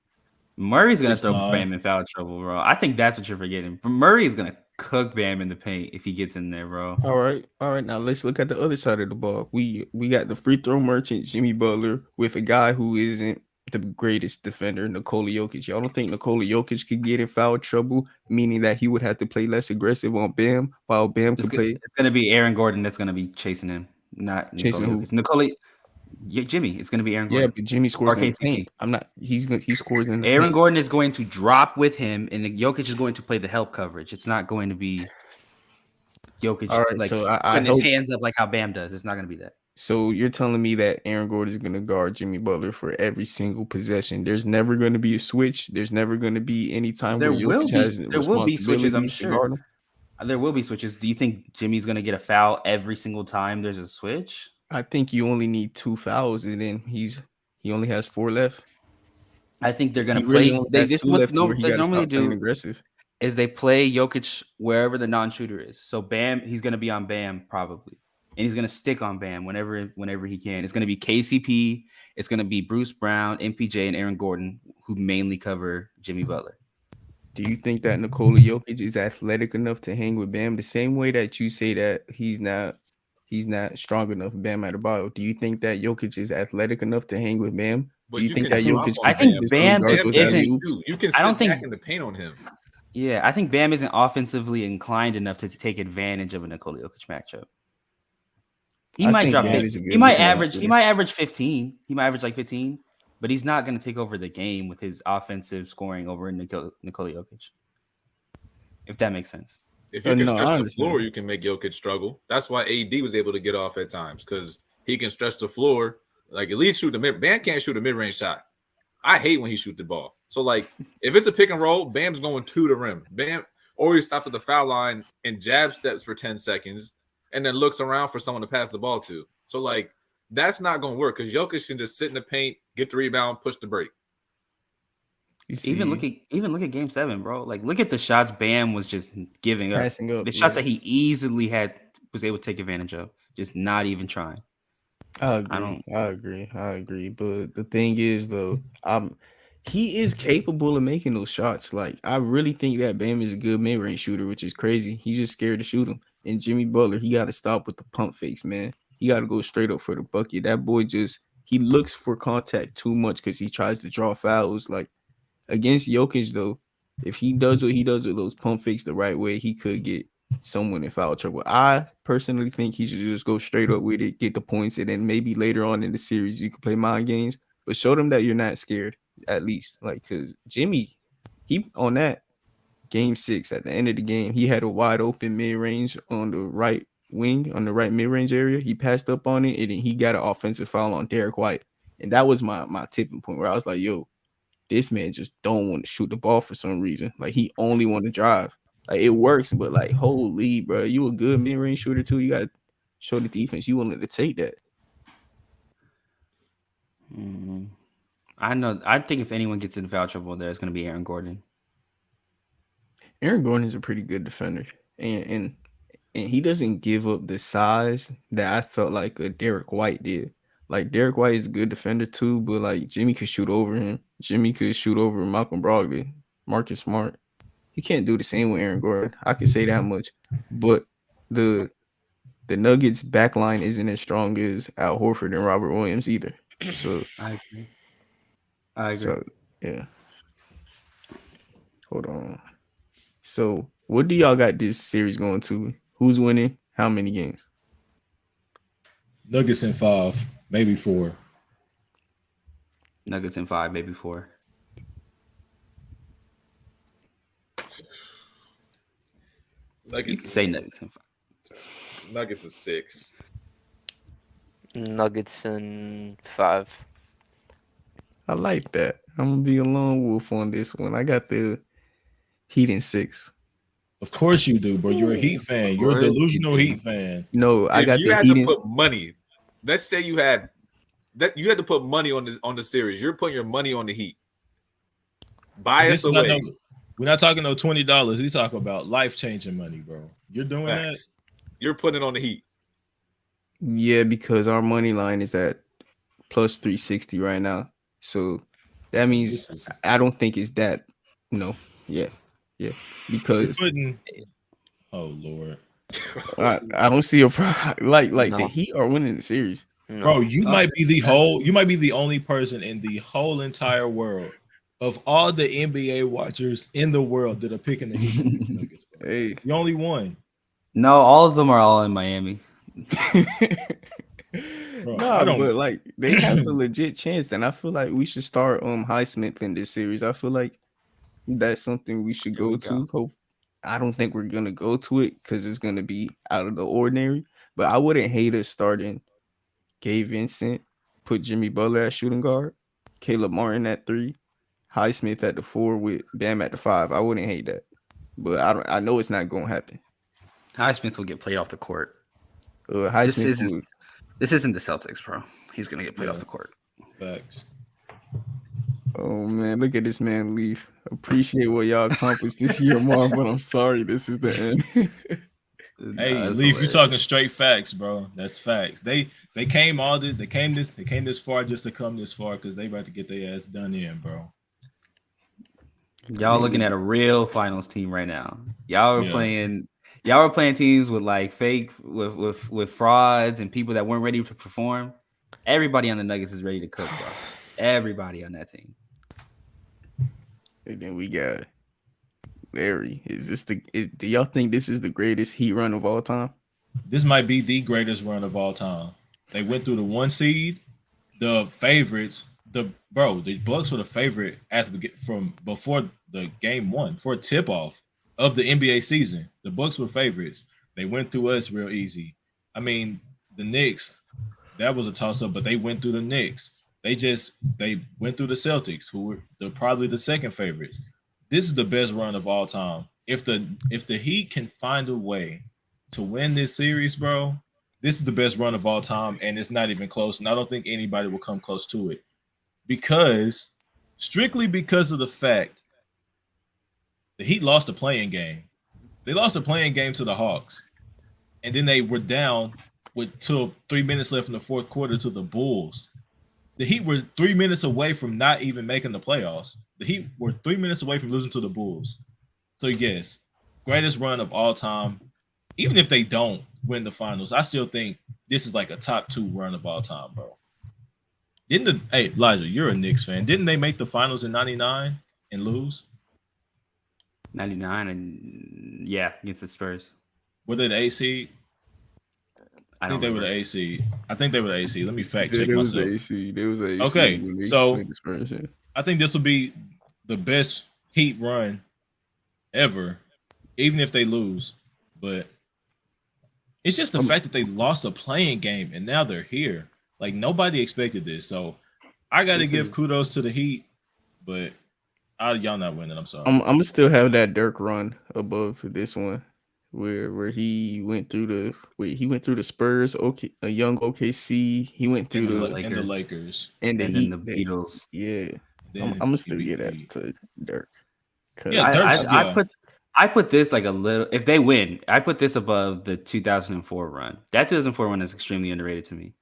Murray's gonna
It's
throw
not.
Bam in foul trouble, bro. I think that's what you're forgetting. But Murray is gonna cook Bam in the paint if he gets in there, bro.
All right. Now let's look at the other side of the ball. We got the free throw merchant Jimmy Butler with a guy who isn't the greatest defender, Nikola Jokic. Y'all don't think Nikola Jokic could get in foul trouble, meaning that he would have to play less aggressive on Bam while Bam could play
It's gonna be Aaron Gordon that's gonna be chasing him, not
Chasing
Nikola
who?
Jokic. Nikola, yeah, Jimmy. It's gonna be Aaron
Yeah,
Gordon.
but Jimmy scores
Or
in the
KCP.
paint. I'm not. He scores in the
Aaron
paint.
Gordon is going to drop with him, and Jokic is going to play the help coverage. It's not going to be Jokic
All right,
like
so I
putting his
hope.
hands up like how Bam does. It's not going to be that.
So you're telling me that Aaron Gordon is going to guard Jimmy Butler for every single possession. There's never going to be a switch. There's never going to be any time
There
where
will
Jokic
be-
has
there will be switches, I'm
responsibilities to
sure.
guard him.
There will be switches. Do you think Jimmy's going to get a foul every single time there's a switch?
I think you only need 2 fouls, and then he only has 4 left.
I think they're going
He
to
really
play.
only
They
has
just
2
what
left to where he
they
got to
normally
stop playing
do
aggressive.
is they play Jokic wherever the non-shooter is. So Bam, he's going to be on Bam probably, and he's going to stick on Bam whenever he can. It's going to be KCP, it's going to be Bruce Brown, MPJ, and Aaron Gordon who mainly cover Jimmy Butler.
Do you think that Nikola Jokic is athletic enough to hang with Bam the same way that you say that he's not strong enough, Bam Adebayo? Do you think that Jokic is athletic enough to hang with Bam?
But
Do you think
can
that
drop
Jokic
on
can
I think
consistently
Bam
guard
is-
those
isn't-
alley-oops?
You can
I don't
sit
think-
back in the paint on him.
Yeah, I think Bam isn't offensively inclined enough to take advantage of a Nikola Jokic matchup. He
I
might
think
drop
Bam
50.
is a good
He might
defensive
average.
player.
He might average 15. He might average like 15, but he's not going to take over the game with his offensive scoring over Nikola Jokic. If that makes sense.
If you can
No, I
stretch the
understand.
floor, you can make Jokic struggle. That's why AD was able to get off at times because he can stretch the floor. Like, at least shoot the mid. Bam can't shoot a mid-range shot. I hate when he shoots the ball. So, like, if it's a pick and roll, Bam's going to the rim. Bam, or he stops at the foul line and jab steps for 10 seconds and then looks around for someone to pass the ball to. So, like, that's not going to work because Jokic can just sit in the paint, get the rebound, push the break.
Even look at Game 7, bro. Like, look at the shots Bam was just giving up.
Passing up,
The shots
yeah.
that he easily was able to take advantage of, just not even trying.
I
I
agree. I agree. But the thing is, though, he is capable of making those shots. Like, I really think that Bam is a good mid-range shooter, which is crazy. He's just scared to shoot him. And Jimmy Butler, he got to stop with the pump fakes, man. He got to go straight up for the bucket. That boy he looks for contact too much because he tries to draw fouls. Like, against Jokic, though, if he does what he does with those pump fakes the right way, he could get someone in foul trouble. I personally think he should just go straight up with it, get the points, and then maybe later on in the series you can play mind games, but show them that you're not scared at least. Like, because Jimmy, he on that game 6 at the end of the game, he had a wide open mid range on the right wing, on the right mid range area. He passed up on it, and then he got an offensive foul on Derek White, and that was my tipping point where I was like, yo, this man just don't want to shoot the ball for some reason. Like, he only want to drive. Like, it works, but like, holy, bro, you a good mid-range shooter too. You got to show the defense you willing to take that.
I know. I think if anyone gets in foul trouble, there, it's going to be Aaron Gordon.
Aaron Gordon is a pretty good defender, and he doesn't give up the size that I felt like a Derek White did. Like, Derek White is a good defender too, but like, Jimmy could shoot over him. Jimmy could shoot over Malcolm Brogdon, Marcus Smart. He can't do the same with Aaron Gordon. I can say that much. But the Nuggets back line isn't as strong as Al Horford and Robert Williams either. So
I agree.
So yeah. Hold on. So what do y'all got this series going to? Who's winning? How many games?
Nuggets in 5, maybe 4.
Nuggets in 5, maybe 4.
Nuggets,
You can say Nuggets in 5.
Nuggets is 6.
Nuggets in 5.
I like that. I'm gonna be a lone wolf on this one. I got the Heat in 6.
Of course you do, bro. You're a Heat fan. You're a delusional Heat fan.
No, I got
you
the
had
Heat
to
in.
put money. Let's say you had to put money on the series. You're putting your money on the Heat. Bias away.
We're not talking no $20. We talk about life-changing money, bro. You're doing
Facts. You're putting it on the Heat.
Yeah, because our money line is at plus 360 right now. So that means I don't think it's that. No, yeah. Because
oh Lord,
I don't see a problem. Like no. The Heat are winning the series,
bro. You might be the only person in the whole entire world of all the NBA watchers in the world that are picking the Heat. Nuggets,
hey,
the only one.
No, all of them are all in Miami.
Bro, but like they have a legit chance, and I feel like we should start Highsmith in this series. I feel like that's something we should go to. Hope I don't think we're gonna go to it because it's gonna be out of the ordinary. But I wouldn't hate us starting Gabe Vincent, put Jimmy Butler at shooting guard, Caleb Martin at 3, Highsmith at the 4 with Bam at the 5. I wouldn't hate that, but I know it's not gonna happen.
Highsmith will get played off the court.
Highsmith
this isn't the Celtics, bro. He's gonna get played off the court.
Facts.
Oh man, look at this man leave. Appreciate what y'all accomplished this year, Mark, but I'm sorry, this is the end.
Hey, Leaf, you're talking straight facts, bro. That's facts. They came this far just to come this far because they about to get their ass done in, bro.
Y'all looking at a real finals team right now. Y'all were playing teams with like fake with frauds and people that weren't ready to perform. Everybody on the Nuggets is ready to cook, bro. Everybody on that team.
And then we got Larry. Do y'all think this is the greatest Heat run of all time?
This might be the greatest run of all time. They went through the 1 seed, the favorites. The Bucks were the favorite from before the game 1 for a tip-off of the NBA season. The Bucks were favorites. They went through us real easy. I mean, the Knicks, that was a toss-up, but they went through the Knicks. They went through the Celtics, who were probably the second favorites. This is the best run of all time. If the Heat can find a way to win this series, bro, this is the best run of all time, and it's not even close. And I don't think anybody will come close to it strictly because of the fact the Heat lost a playing game. They lost a playing game to the Hawks, and then they were down with 3 minutes left in the fourth quarter to the Bulls. The Heat were 3 minutes away from not even making the playoffs. The Heat were 3 minutes away from losing to the Bulls. So yes, greatest run of all time. Even if they don't win the finals, I still think this is like a top 2 run of all time, bro. Hey Elijah, you're a Knicks fan. Didn't they make the finals in '99 and lose?
99 and against the Spurs.
Were they the eighth seed? I think they were the AC. Let me fact check myself.
The AC. They was the AC.
Okay, so
the Spurs, yeah.
I think this will be the best Heat run ever, even if they lose. But it's just the fact that they lost a playing game and now they're here. Like nobody expected this. So I got to give kudos to the Heat, but y'all not winning. I'm sorry.
I'm gonna still have that Dirk run above this one. Where he went through the Spurs, a young OKC. He went through
the Lakers
and then the Beatles.
Yeah, I'm gonna still get that to Dirk.
Yeah, I put this like a little. If they win, I put this above the 2004 run. That 2004 run is extremely underrated to me.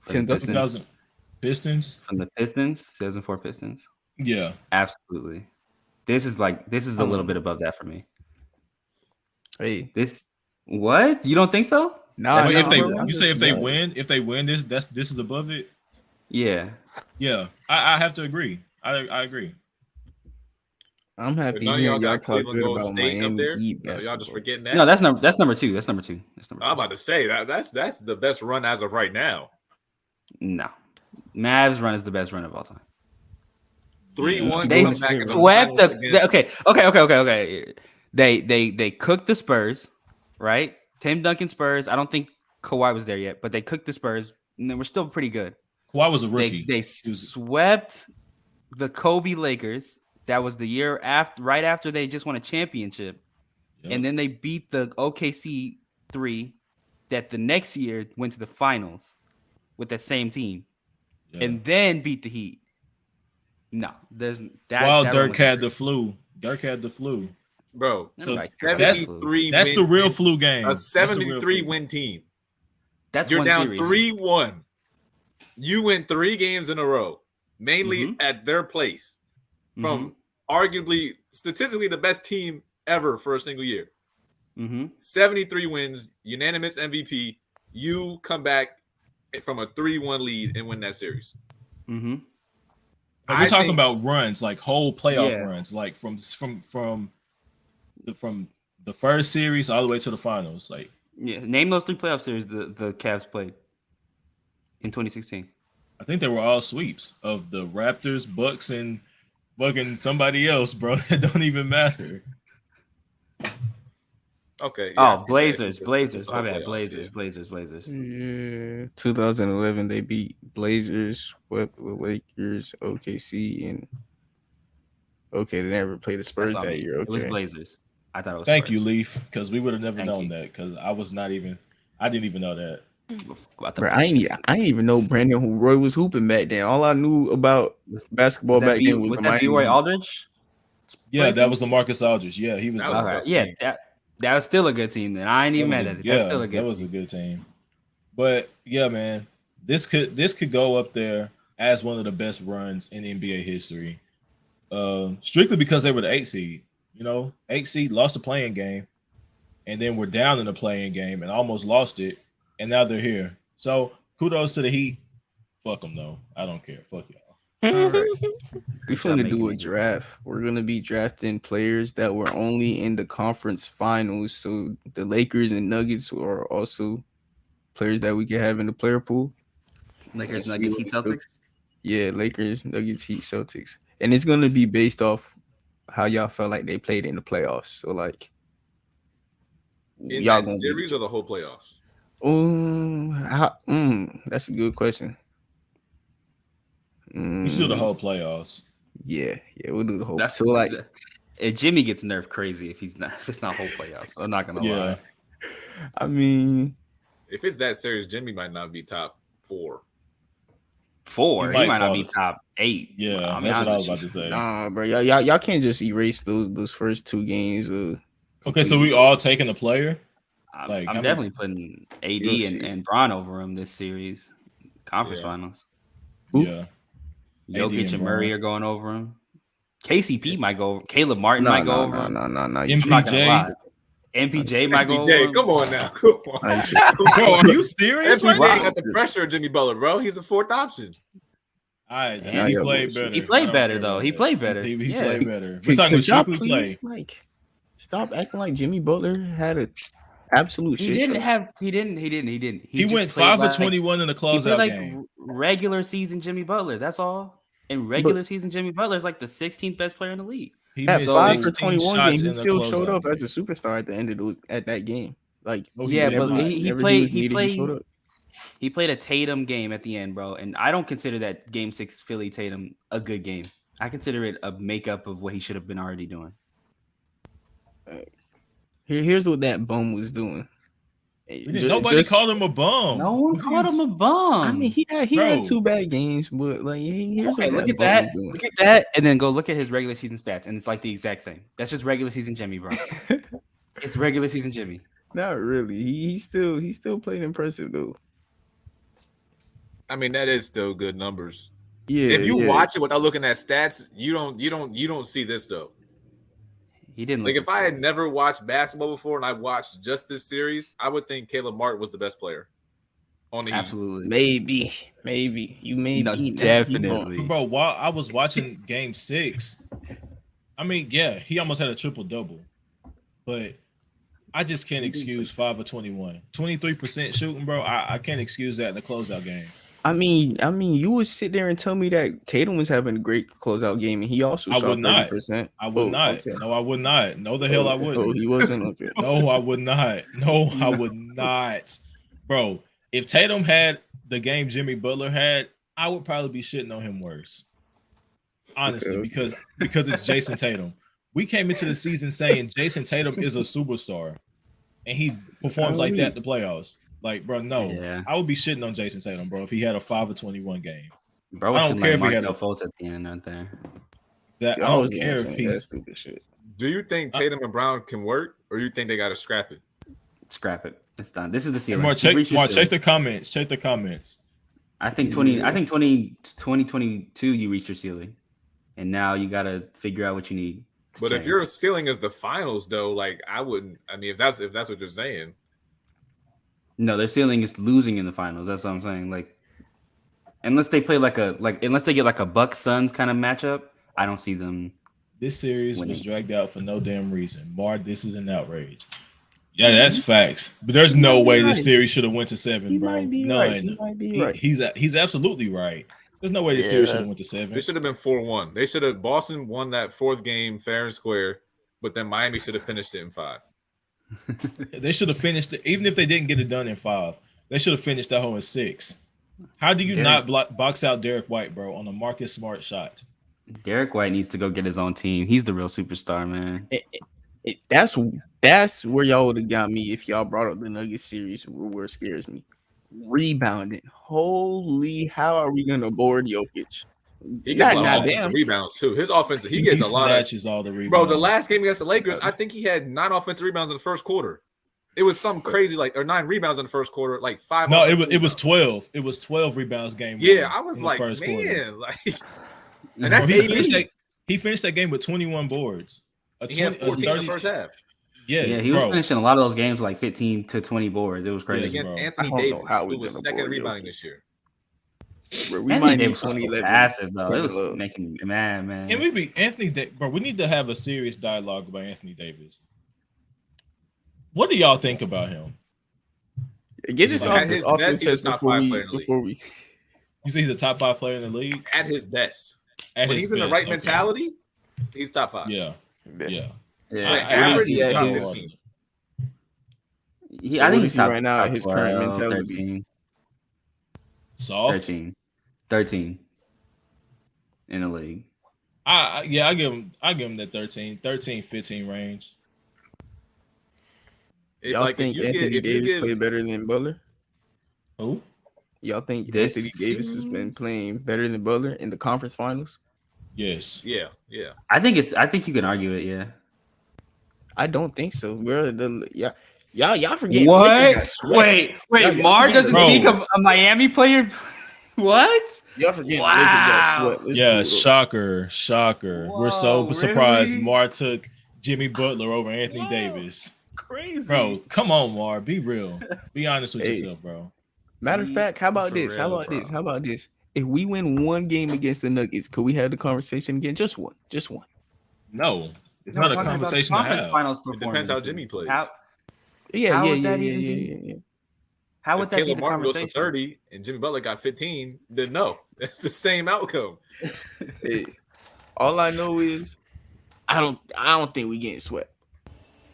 2000 Pistons
from the Pistons, 2004 Pistons.
Yeah,
absolutely. This is a little bit above that for me.
Hey,
what? You don't think so?
No. If they win this, this is above it.
Yeah.
Yeah. I have to agree. I agree.
I'm happy.
None of y'all got
talk
Cleveland
good
Golden
about
State up there.
Heat
Y'all just forgetting that.
No, that's number two.
I'm about to say that's the best run as of right now.
No, Mavs run is the best run of all time.
3-1.
They swept okay. They cooked the Spurs, right? Tim Duncan Spurs. I don't think Kawhi was there yet, but they cooked the Spurs, and they were still pretty good.
Kawhi was a rookie.
They swept the Kobe Lakers. That was the year right after they just won a championship, and then they beat the OKC 3. That the next year went to the finals with that same team, and then beat the Heat. No, there's that.
While Dirk had the flu. Bro,
so 73.
That's the real flu game.
A 73 win team.
You're
down 3-1. You win 3 games in a row, mainly at their place, from arguably statistically the best team ever for a single year. 73 wins, unanimous MVP. You come back from a 3-1 lead and win that series.
We're talking about runs, like whole playoff runs, like from the first series all the way to the finals. Like,
name those 3 playoff series the Cavs played in 2016.
I think they were all sweeps of the Raptors, Bucks, and fucking somebody else, bro. That don't even matter.
Okay.
Blazers. My bad. Blazers.
Yeah. 2011, they beat Blazers, swept the Lakers, OKC, and they never played the Spurs that year. Okay.
It was Blazers. I thought it was.
Thank you, Leaf, because we would have never known that. Because I didn't even know that.
Bro, I ain't even know Brandon Roy was hooping back then. All I knew about basketball back then was
that B-Roy Aldridge.
Yeah, that was LaMarcus Aldridge. Yeah, he was.
That was still a good team. Then I ain't even mad at it. That's still a good team.
That was a good team. But yeah, man, this could go up there as one of the best runs in NBA history. Strictly because they were the 8th seed. 8th seed lost the playing game, and then we're down in the playing game and almost lost it, and now they're here. So kudos to the Heat. Fuck them though. I don't care. Fuck y'all.
All right. We're going to do a draft. We're going to be drafting players that were only in the conference finals. So the Lakers and Nuggets are also players that we can have in the player pool.
Lakers, Nuggets, Heat, Celtics?
Yeah, Lakers, Nuggets, Heat, Celtics. And it's going to be based off how y'all felt like they played in the playoffs. So, like,
in that series or the whole playoffs?
That's a good question.
We should do the whole playoffs.
Yeah, we'll do the whole.
That's so like, if Jimmy gets nerfed crazy if it's not whole playoffs. I'm not gonna lie.
I mean,
if it's that series, Jimmy might not be top 4.
He might not be top 8.
Yeah, that's what I was about to say.
Nah, bro, y'all can't just erase those first 2 games.
Okay, so we all taking a player.
I'm definitely putting AD and Bron over him this series, conference finals.
Who?
Yeah.
Jokic
AD
and Murray
Brown.
are going over him. KCP might go over. Caleb Martin
No,
might go
no,
over
no,
him.
no, no, no.
MPJ.
I'm not gonna lie. MPJ might go over
MPJ,
him.
come on now. Come on.
Are you tripping?
Bro, are you serious?
MPJ
Right now?
got the pressure of Jimmy Butler, bro. He's the fourth option.
All right,
Yeah,
he
y'all
played
bullshit.
better.
He
I
played
don't
better,
care
though.
about
He
that.
played better.
He
Yeah.
played better. We're
Could
talking
y'all
strictly
please
play.
stop acting like Jimmy Butler had a absolute
He
shit
didn't
show?
have. He didn't.
He
just
went
played
5
like,
for 21 in the
He played
closeout
like
game.
regular season Jimmy Butler. That's all. In regular season, Jimmy Butler is like the 16th best player in the league.
He
That
missed
5 for
16
21
shots
game, he
in the
still showed
closeout
up as a
game.
superstar at the end of at that game. Like,
No, he
Yeah,
did
but
not.
he
whenever
played.
was needed, he showed up.
He played a Tatum game at the end, bro, and I don't consider that Game 6 Philly Tatum a good game. I consider it a makeup of what he should have been already doing.
Here's what that bum was doing.
Nobody called him a bum.
No one called him a bum.
I mean, he had
Bro.
2 bad games, but like here's
Okay,
what
look at
bum
that.
was doing.
Look at that, and then go look at his regular season stats, and it's like the exact same. That's just regular season Jimmy, bro. It's regular season Jimmy.
Not really. He still played impressive though.
I mean, that is still good numbers.
Yeah.
If you watch it without looking at stats, you don't see this though.
He didn't
Like
look
if I had never watched basketball before and I watched just this series, I would think Caleb Martin was the best player on the Heat.
absolutely.
maybe you may
No,
be
definitely.
Bro, while I was watching Game 6, I mean, yeah, he almost had a triple double, but I just can't excuse 5 of 21, 23% shooting, bro. I can't excuse that in the closeout game.
I mean, you would sit there and tell me that Tatum was having a great closeout game, and he also
I
shot
would not.
30%.
I would not.
Okay.
No, I would not. No, the hell I wouldn't.
Oh, he wasn't okay.
No, I would not. No, I would not. Bro, if Tatum had the game Jimmy Butler had, I would probably be shitting on him worse. Honestly,
Okay.
because it's Jason Tatum. We came into the season saying Jason Tatum is a superstar, and he performs like that in the playoffs. Like, bro, no.
Yeah.
I would be shitting on Jason Tatum, bro, if he had a 5 of 21 game.
Bro,
I
I
don't
don't
care
care
if he had
Markel
a-
Fultz at the end, aren't there?
That I
I was
don't care if he
that stupid shit.
Do you think Tatum and Brown can work, or you think they got to scrap it?
Scrap it. It's done. This is the
Hey,
ceiling.
Mark,
You've reached your
check
ceiling.
the comments. Check the comments.
I think 2022 you reached your ceiling, and now you got to figure out what you need. to
But if
change.
your ceiling is the finals, though, like I wouldn't. I mean, if that's what you're saying,
No, their ceiling is losing in the finals. That's what I'm saying. Like, unless they play unless they get like a Bucks Suns kind of matchup, I don't see them.
This series was
Winning.
dragged out for no damn reason. Mar, this is an outrage. Yeah, that's facts. But there's no way this series should have went to 7,
He
bro.
might be
None.
right. He might be right.
He's absolutely right. There's no way this series should have went to 7.
they should have been 4-1. They should have. Boston won that 4th game fair and square, but then Miami should have finished it in 5.
They should have finished it, even if they didn't get it done in 5. They should have finished that whole in 6. How do you not box out Derek White, bro, on a Marcus Smart shot?
Derek White needs to go get his own team. He's the real superstar, man.
That's where y'all would have got me if y'all brought up the Nuggets series, where it scares me. Rebounding. Holy, how are we gonna board Jokic?
He gets a lot of
Goddamn.
offensive rebounds too. His offensive, he gets a lot of.
snatches all the rebounds.
Bro, the last game against the Lakers, I think he had 9 offensive rebounds in the first quarter. It was some crazy or 9 rebounds in the first quarter, like 5.
No,
offensive
it was
rebounds.
12. It was 12 rebounds game.
Yeah,
one
I was
in the
like,
first quarter.
man, like, and
Bro,
that's
he finished that game with 21 boards.
He had 14 in the first half.
Yeah,
Yeah, he was
bro.
finishing a lot of those games with like 15 to 20 boards. It was crazy.
Against
bro.
Anthony
I don't know
Davis,
how we
who was
gonna
second
board
rebounding
Jokic.
this year.
Bro, we
Anthony
might need
Davis was so
2011.
passive though. It was
Look.
making me mad, man.
Can we be Anthony bro? We need to have a serious dialogue about Anthony Davis. What do y'all think about him?
Get this
Like,
off
at
this
his
offense
best, he's a
test
top
before
5
we
player in the
before we.
You say he's a top 5 player in the league?
At his best,
At
when
his
he's in the
best,
right
okay.
mentality, he's top 5.
Yeah.
yeah,
Like,
I
average,
see
he's
that
top
here.
15.
So
I
what
think
is
he's
he
top
right now at
top
his current
12,
mentality?
13,
Soft.
13 in the league.
I give him that 13, 15 range.
It's
Y'all
like
think
if you
Anthony
get, if you
Davis
give,
played better than Butler?
Who?
Y'all think
This
Anthony Davis has been
series?
playing better than Butler in the conference finals?
Yes.
yeah.
I think you can argue it. Yeah.
I don't think so, bro. Y'all forget.
What? Wait.
Y'all
Mar
forgetting
doesn't
Bro.
think of a Miami player. What?
Y'all forgetting
Wow.
the Lakers got swept. Let's
Yeah,
cool.
shocker. We're
Whoa,
so surprised
really?
Mar took Jimmy Butler over Anthony
Whoa.
Davis.
Crazy.
Bro, come on, Mar. Be real. Be honest with
Hey.
yourself, bro.
Matter of fact, how about
For
this? How
real,
about
bro.
this? How about this? If we win one game against the Nuggets, could we have the conversation again? Just one. Just one.
No. It's
No,
not
we're
a
talking about the
conversation to
conference
have.
finals
It depends how Jimmy
performances.
plays.
Yeah,
How
yeah,
would
yeah,
that
yeah,
even
yeah,
be?
yeah, yeah.
How would
If
that be
Caleb
the
Martin goes for
conversation?
30 and Jimmy Butler got 15, then no. That's the same outcome.
Hey, all I know is I don't think we getting swept.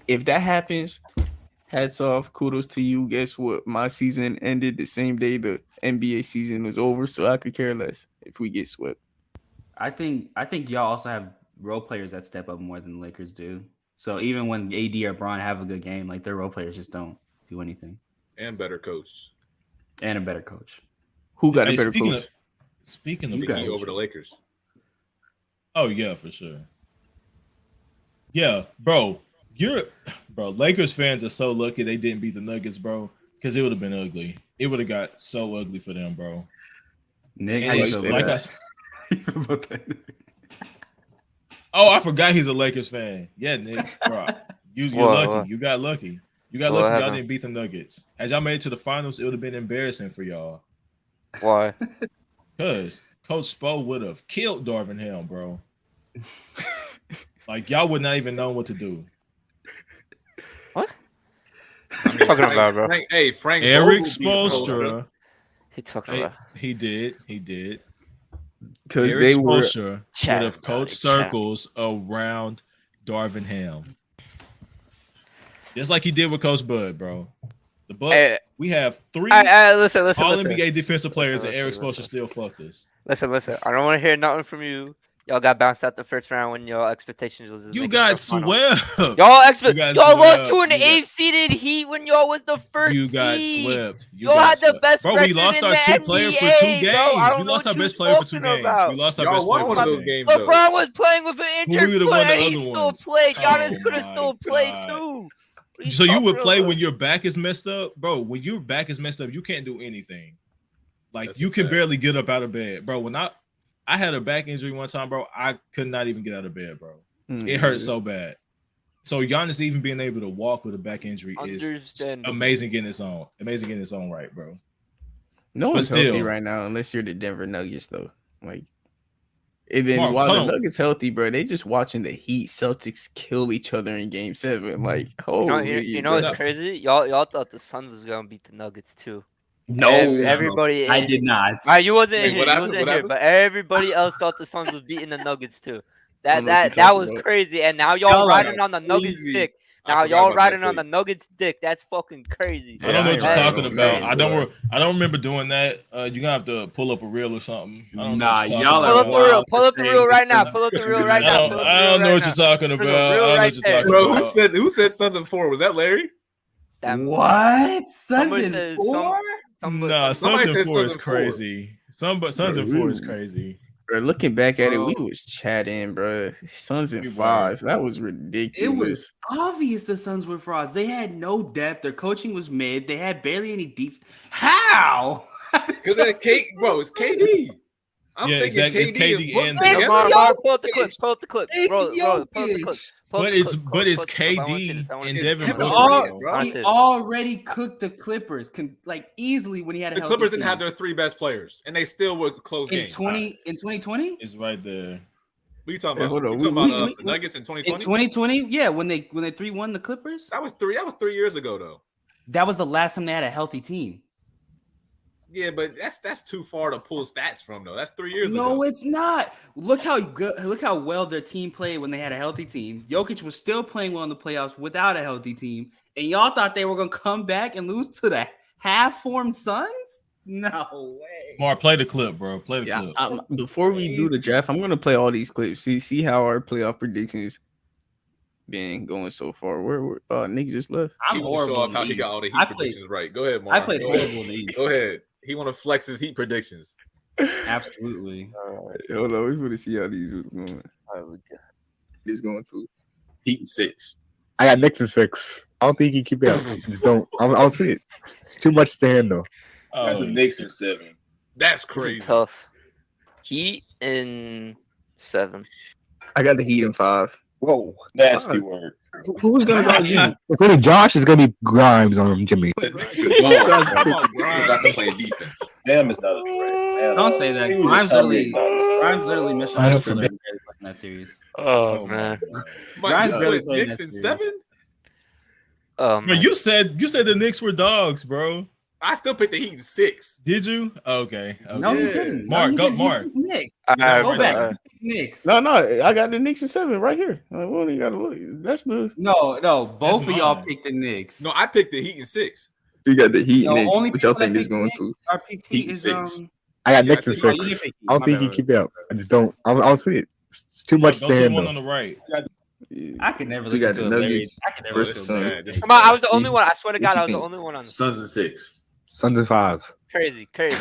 If that happens, hats off, kudos to you. Guess what? My season ended the same day the NBA season was over, so I could care less if we get swept.
I think y'all also have role players that step up more than the Lakers do. So even when AD or Bron have a good game, like their role players just don't do anything.
And better coach.
And a better coach.
Who got a
Hey,
better
speaking
coach?
of speaking of
You
Vicky
guys.
over the Lakers.
Oh yeah, for sure. Yeah, bro. Lakers fans are so lucky they didn't beat the Nuggets, bro. Because it would have been ugly. It would have got so ugly for them, bro.
Nick,
And
how you
like-
feel
like
about
I Oh, I forgot he's a Lakers fan. Yeah, Nick, bro. You're
What,
lucky.
what?
You got lucky. You got
What
lucky. Y'all
happened?
didn't beat the Nuggets. As y'all made it to the finals, it would have been embarrassing for y'all.
Why?
Cause Coach Spo would have killed Darvin Ham, bro. Like y'all would not even know what to do.
What you talking about, bro?
Frank
Eric
Vogel beat
Spoelstra,
He talking
hey,
about?
he did.
Because
Eric
they were
Spoelstra would
Chat
have
about
coached
it, chat.
circles around Darvin Ham, just like he did with Coach Bud, bro. The Bucks,
Hey,
we have three
Listen.
All NBA defensive players,
Listen,
and Eric
listen,
Spoelstra
listen.
still fucked us.
Listen. I don't want to hear nothing from you. Y'all got bounced out the first round when your expectations was.
You
making
got
the finals.
swept.
Y'all lost to an
You got-
8 seeded Heat when y'all was the first
You got
seed.
swept.
Y'all had the best
Bro,
record
we lost
in
our
the
two
NBA,
player for 2 games.
bro. I don't
We
know
lost
what
our
you
best player for 2
talking
games.
about.
We lost our
Y'all
best
won
player
one
for
of
2
those
games.
games, though.
LeBron was playing with an
Who
injured
would've
foot,
won the
and he
other
still
ones?
played. Giannis
Oh
could have
my
still played
God.
too. What are
So you would
talking
play
about?
when your back is messed up, bro. When your back is messed up, you can't do anything. Like
That's
you
a
can
fact.
barely get up out of bed, bro. When I had a back injury one time, bro, I could not even get out of bed, bro. It hurt so bad. So Giannis even being able to walk with a back injury is
Understandable.
amazing in its own. Amazing in its own right, bro.
No
But
one's healthy
still.
right now unless you're the Denver Nuggets, though. Like, and then
Mark,
while
hold
the
on.
Nuggets healthy, bro, they just watching the Heat Celtics kill each other in Game 7. Like,
You know
bro.
what's crazy? Y'all thought the Suns was gonna beat the Nuggets too.
No,
Everybody.
I did not.
You wasn't
Wait,
here.
what
You
happened?
wasn't
What
here.
happened?
But everybody else thought the Suns was beating the Nuggets too.
I don't know what you're
That
talking
was
about.
crazy. And now y'all
Y'all are
riding on the Nuggets
crazy.
dick.
I
Now
forgot
y'all
about that
riding on the
tape.
Nuggets dick. That's fucking crazy.
I don't know what you're
ain't
talking
riding on
about.
that,
I don't remember doing that. You're gonna have to pull up a reel or something. I don't know
Nah,
what you're
y'all
talking
are
Pull
about.
up the reel.
wild
Pull
for
up the
saying
reel
the
right now.
Suns-
Pull up the reel right
I
now.
don't,
Pull up the
I
reel
don't know
right
what
now.
you're talking
There's a
about.
reel
I don't know
right
what you're
there.
talking
Bro,
about.
who said Suns and 4? Was that Larry?
What? Suns
Somebody
and
says
4?
Nah,
somebody
Suns and
said
4
Suns
is
and 4.
crazy. Suns and 4 is crazy.
Bro, looking back at it, we
Bro.
was chatting, bro. Suns
We
in
were.
5. That was
It
ridiculous.
was obvious the Suns were frauds. They had no depth. Their coaching was mid. They had barely any deep. How?
Because it's KD. I'm
Yeah,
thinking
exactly. It's
KD
KD
and Book
and
together.
It's
Mar, pull up the clip. Pull up the clip.
It's
Roll it. Pull up the clip.
Jokic.
Pull up
But
the
it's
clip.
but it's
Pull up the clip. I wanna see
KD
this. I wanna
and
see
It's
Devin
Kevin
Booker.
Durant,
bro.
bro.
I wanna
He
see this.
already cooked the Clippers, like easily when he had a
The
healthy
Clippers didn't
team.
have their 3 best players, and they still were close
in
games.
2020.
It's right there.
What are you talking
Hey,
about?
hold on.
You talking about
we-
the Nuggets in
In
2020?
2020, yeah, when they 3-1 the Clippers,
That was 3 years ago, though.
that was the last time they had a healthy team.
Yeah, but that's too far to pull stats from, though. That's 3 years
No,
ago.
it's not. Look how well their team played when they had a healthy team. Jokic was still playing well in the playoffs without a healthy team, and y'all thought they were gonna come back and lose to the half-formed Suns? No way.
Mark, play the clip, bro. Play the
Yeah,
clip.
before we do the draft, I'm gonna play all these clips. See how our playoff predictions been going so far. Where Nick just left.
He
I'm
want to show
horrible.
off
in
how he
these.
got all the Heat
I played-
predictions right. Go ahead,
I
Mark.
played
Go ahead.
horrible in these.
Go ahead. He want to flex his Heat predictions.
Absolutely.
Hold on, we want to see how these was going. It's going to Heat 6.
I got Knicks in 6. I don't think he keep it up. Just don't. I don't see it. It's too much to handle.
Oh,
Knicks in 7.
That's
This is
crazy.
tough. Heat in 7.
I got the Heat in 5.
Whoa.
Nasty word.
Who's gonna guard Jimmy?
Including Josh is gonna be Grimes on Jimmy.
Grimes got to play defense.
Damn is not a threat. Damn.
Don't say that.
He was
Grimes
just telling me
literally, Grimes literally missed
Sign
a
up for
filler in that series.
Oh,
my
man.
God.
Grimes
Mike,
barely
you put
played in
Knicks
that
in
series.
7?
Oh,
Bro,
man.
you said the Knicks were dogs, bro.
I still picked the Heat in 6.
Did you? Okay.
No, he
Yeah.
didn't.
Mark,
no,
go-
he didn't.
Mark.
He picked Knicks.
Alright,
Go
Right
back.
now.
He picked Knicks.
No, I got the Knicks in 7 right here. Like, we only gotta look. That's the
No. Both
That's
of y'all
mine.
picked the Knicks.
No, I picked the Heat in 6.
you got the Heat
No,
Knicks.
only
What y'all
people that
think is
picked
going
Knicks
to?
Our pick
Heat
Heat is
6.
I got
Yeah,
Knicks in
I think-
Oh, you
6.
didn't pick Heat.
I don't
My
think
bad,
he
my
keep
bad.
it up. I just don't. I'll see it. It's too much
Go
to
to the one
handle.
on the right.
I could never
We
listen
got
to
the
a Larry.
Nuggets
I could never
versus
listen to a
Suns.
Larry.
Yeah,
Come on, I was the only
See?
one. I swear to
What
God,
you
I was the
think?
only one on this.
Suns in 6.
Suns in 5.
Crazy. Crazy.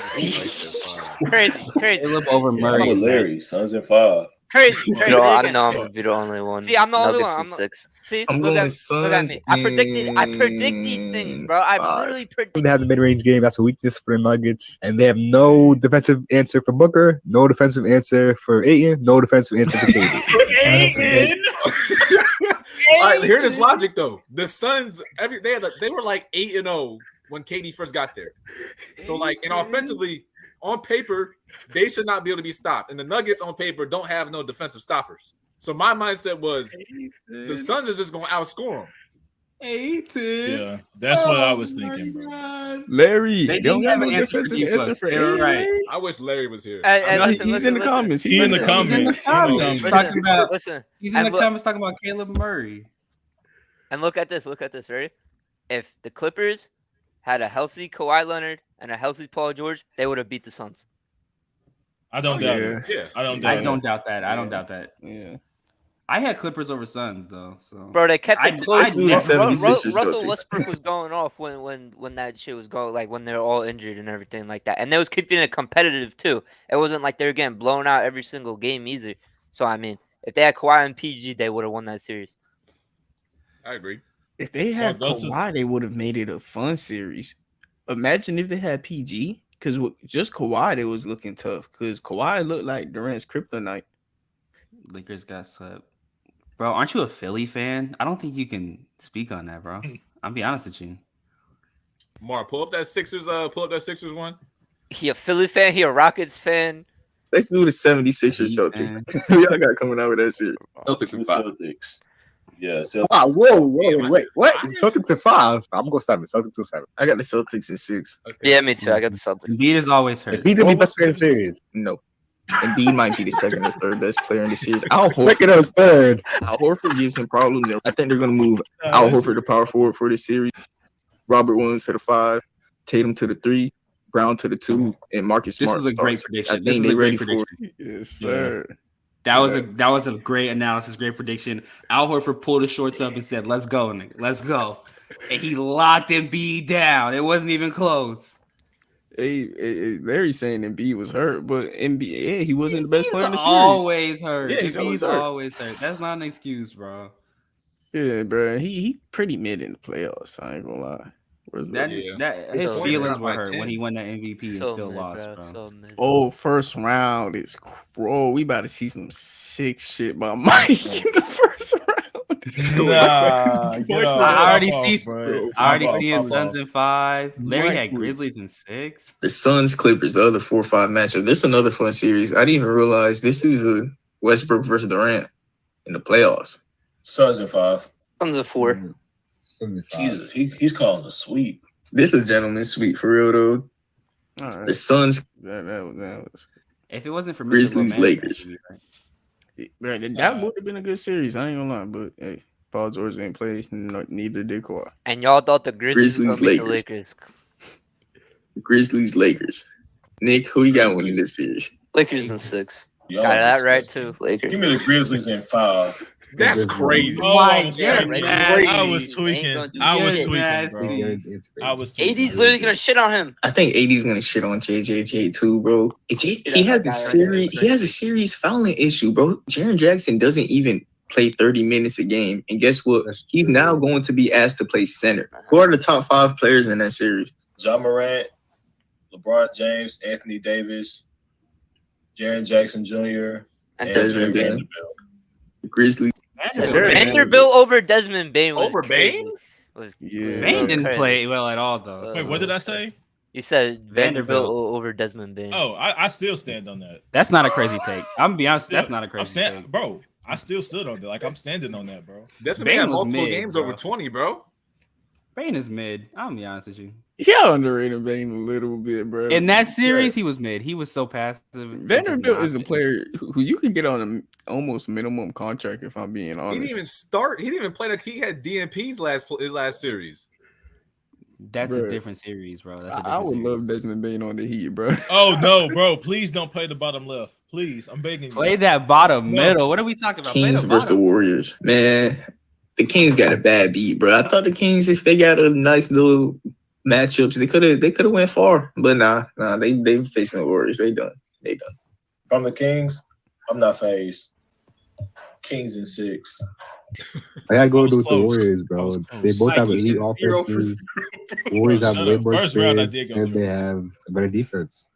Caleb over
I'm
Murray
with
is
Larry. Sons in 5.
Crazy.
Yo,
I
I
know I'm
know
gonna be the only one.
See, I'm the only
Nuggets
one.
in
I'm not-
6. See,
I'm
look
going
at
Suns.
me. I predict these things, bro. I
five.
literally predict.
They have the mid-range game. That's a weakness for the Nuggets, and they have no defensive answer for Booker, no defensive answer for Ayton, no defensive answer for KD.
All right, hear this logic though. The Suns, they were like 8-0 when KD first got there. So like, and offensively, on paper, they should not be able to be stopped. And the Nuggets on paper don't have no defensive stoppers. So my mindset was the Suns is just going to outscore them.
Yeah, that's what I was thinking, bro.
Larry,
They
they don't
didn't
have
have
no
an answer for
defensive
D-Book.
answer for
They were
Ayton,
right.
Larry.
I wish Larry was here.
And
No,
listen,
he's in the comments.
He's in the comments.
He's in the
He's in the
comments
comments.
talking about.
Listen,
He's in
and
the
look-
comments talking about Caleb Murray.
and look at this. Ready? If the Clippers had a healthy Kawhi Leonard and a healthy Paul George, they would have beat the Suns.
I don't doubt it.
Yeah.
I don't doubt
I
it.
don't doubt that. I don't doubt that.
Yeah.
I had Clippers over Suns though. So
Bro, they kept
I-
it close.
I knew the
76ers
Russell
Celtics.
Westbrook was going off when that shit was going, like when they're all injured and everything like that. And they was keeping it competitive too. It wasn't like they were getting blown out every single game either. So I mean, if they had Kawhi and PG, they would have won that series.
I agree.
If they had
Well, go to-
Kawhi, they would have made it a fun series. Imagine if they had PG, because just Kawhi, they was looking tough. Because Kawhi looked like Durant's kryptonite.
Lakers got swept. Bro, aren't you a Philly fan? I don't think you can speak on that, bro. I'll be honest with you.
Mark, pull up that Sixers one.
He a Philly fan. He a Rockets fan.
Let's do the 76ers Celtics. Who y'all got coming out with that series?
Celtics in 5.
Celtics. Yeah, Celtics.
Wow, whoa,
Damn, I
wait,
said
what?
5?
Celtics in 5. I'm going 7. Celtics in 7.
I got the Celtics in 6.
Okay.
Yeah, me too. I got the Celtics.
Embiid is always hurt.
He's gonna be best player in the series.
No. Embiid might be the second or third best player in the series. Al
Second or third.
Horford gives him problems. I think they're going to move Al Horford to power forward for this series. Robert Williams to the 5, Tatum to the 3, Brown to the 2, and Marcus
This
Smart.
is a great
starts.
prediction.
I
This
think
is
they
a great
ready for
prediction.
it. Yes,
Yeah.
sir.
That was a great analysis, great prediction. Al Horford pulled his shorts up and said, "Let's go, nigga. Let's go." And he locked Embiid down. It wasn't even close.
Hey, Larry's saying Embiid was hurt, but Embiid, he wasn't the best
He's
player in the series.
always hurt.
Yeah, he's
Embiid's
always hurt.
always hurt. That's not an excuse, bro.
Yeah, bro. He pretty mid in the playoffs. I ain't gonna lie. Where's
That
Yeah.
that his
So
feelings
mid,
were
like
hurt
10.
when he won that MVP and
So
still
mid,
lost,
bro.
bro.
So mid.
Oh, first round is bro. We about to see some sick shit by Mike in the first round.
Nah, get off.
I already
Pop
see.
off, bro.
I already
Pop off,
see his
pop
Suns
off.
in 5. Larry
Mike
had
was-
Grizzlies in 6.
The Suns Clippers, the other 4-5 matchup. This is another fun series. I didn't even realize this is a Westbrook versus Durant in the playoffs.
Suns in 5.
Suns of 4.
Suns in 5.
Jesus, he's calling a sweep.
This is a gentleman's sweep for real though.
All right.
The Suns,
That was
If it wasn't for
Grizzlies,
Mr.
Lakers.
right. That would have been a good series. I ain't gonna lie, but hey, Paul George didn't play. Neither did Kawhi.
And y'all thought the Grizzlies was
Grizzlies,
gonna beat the Lakers.
Grizzlies, Lakers. Nick, who you got winning this series?
Lakers in 6.
Y'all
Got that right
disgusting.
too. Lakers.
Give me the Grizzlies in 5.
That's crazy.
Oh,
my
yeah,
God.
man.
Crazy.
I was
Ain't
tweaking.
gonna do
I was
shit.
tweaking,
Nasty.
bro. I was tweaking.
AD's literally gonna shit on him.
I think AD's gonna shit on JJJ too, bro. He has a series. He has a serious fouling issue, bro. Jaren Jackson doesn't even play 30 minutes a game, and guess what? He's now going to be asked to play center. Who are the top 5 players in that series?
Ja Morant, LeBron James, Anthony Davis, Jaren Jackson Jr., and
Desmond
Jared
Bain.
Vanderbilt.
Grizzlies.
Vanderbilt over Desmond Bain was
Over
crazy.
Bain?
Yeah.
Bain didn't
crazy.
play well at all, though.
Wait, what did I say?
You said Vanderbilt
Vanderbilt.
over Desmond Bain.
Oh, I still stand on that.
That's not a crazy take. I'm gonna be honest. That's not a
I'm
crazy take.
bro. I still stood on that. Like I'm standing on that, bro.
Desmond
Bain
Bain had
was
multiple
mid,
games
bro.
over 20, bro.
Bain is mid. I'm gonna be honest with you.
Yeah, underrated Bain a little bit, bro.
In that series, he was mid. He was so passive.
Vanderbilt is a player who you can get on an almost minimum contract, if I'm being
He
honest.
didn't even start. He didn't even play. He had DNP's last series.
That's
Bro.
a different series, bro. That's a different
I would
series.
love Desmond Bain on the Heat, bro.
Oh no, bro! Please don't play the bottom left. Please, I'm begging you.
Play that bottom
No.
middle. What are we talking about? Play
Kings
the
versus the
bottom.
Warriors. Man, the Kings got a bad beat, bro. I thought the Kings, if they got a nice little matchups, they could have went far. But nah, they facing the Warriors. They done.
From the Kings, I'm not phased. Kings in 6.
I gotta
I
go
was
with the
close.
Warriors,
I
bro.
was
They
close.
both have
Mikey
elite
is 0 for
offenses. Warriors have
Shut
way
up.
more
First round, I
experience,
did go
and they have a better defense.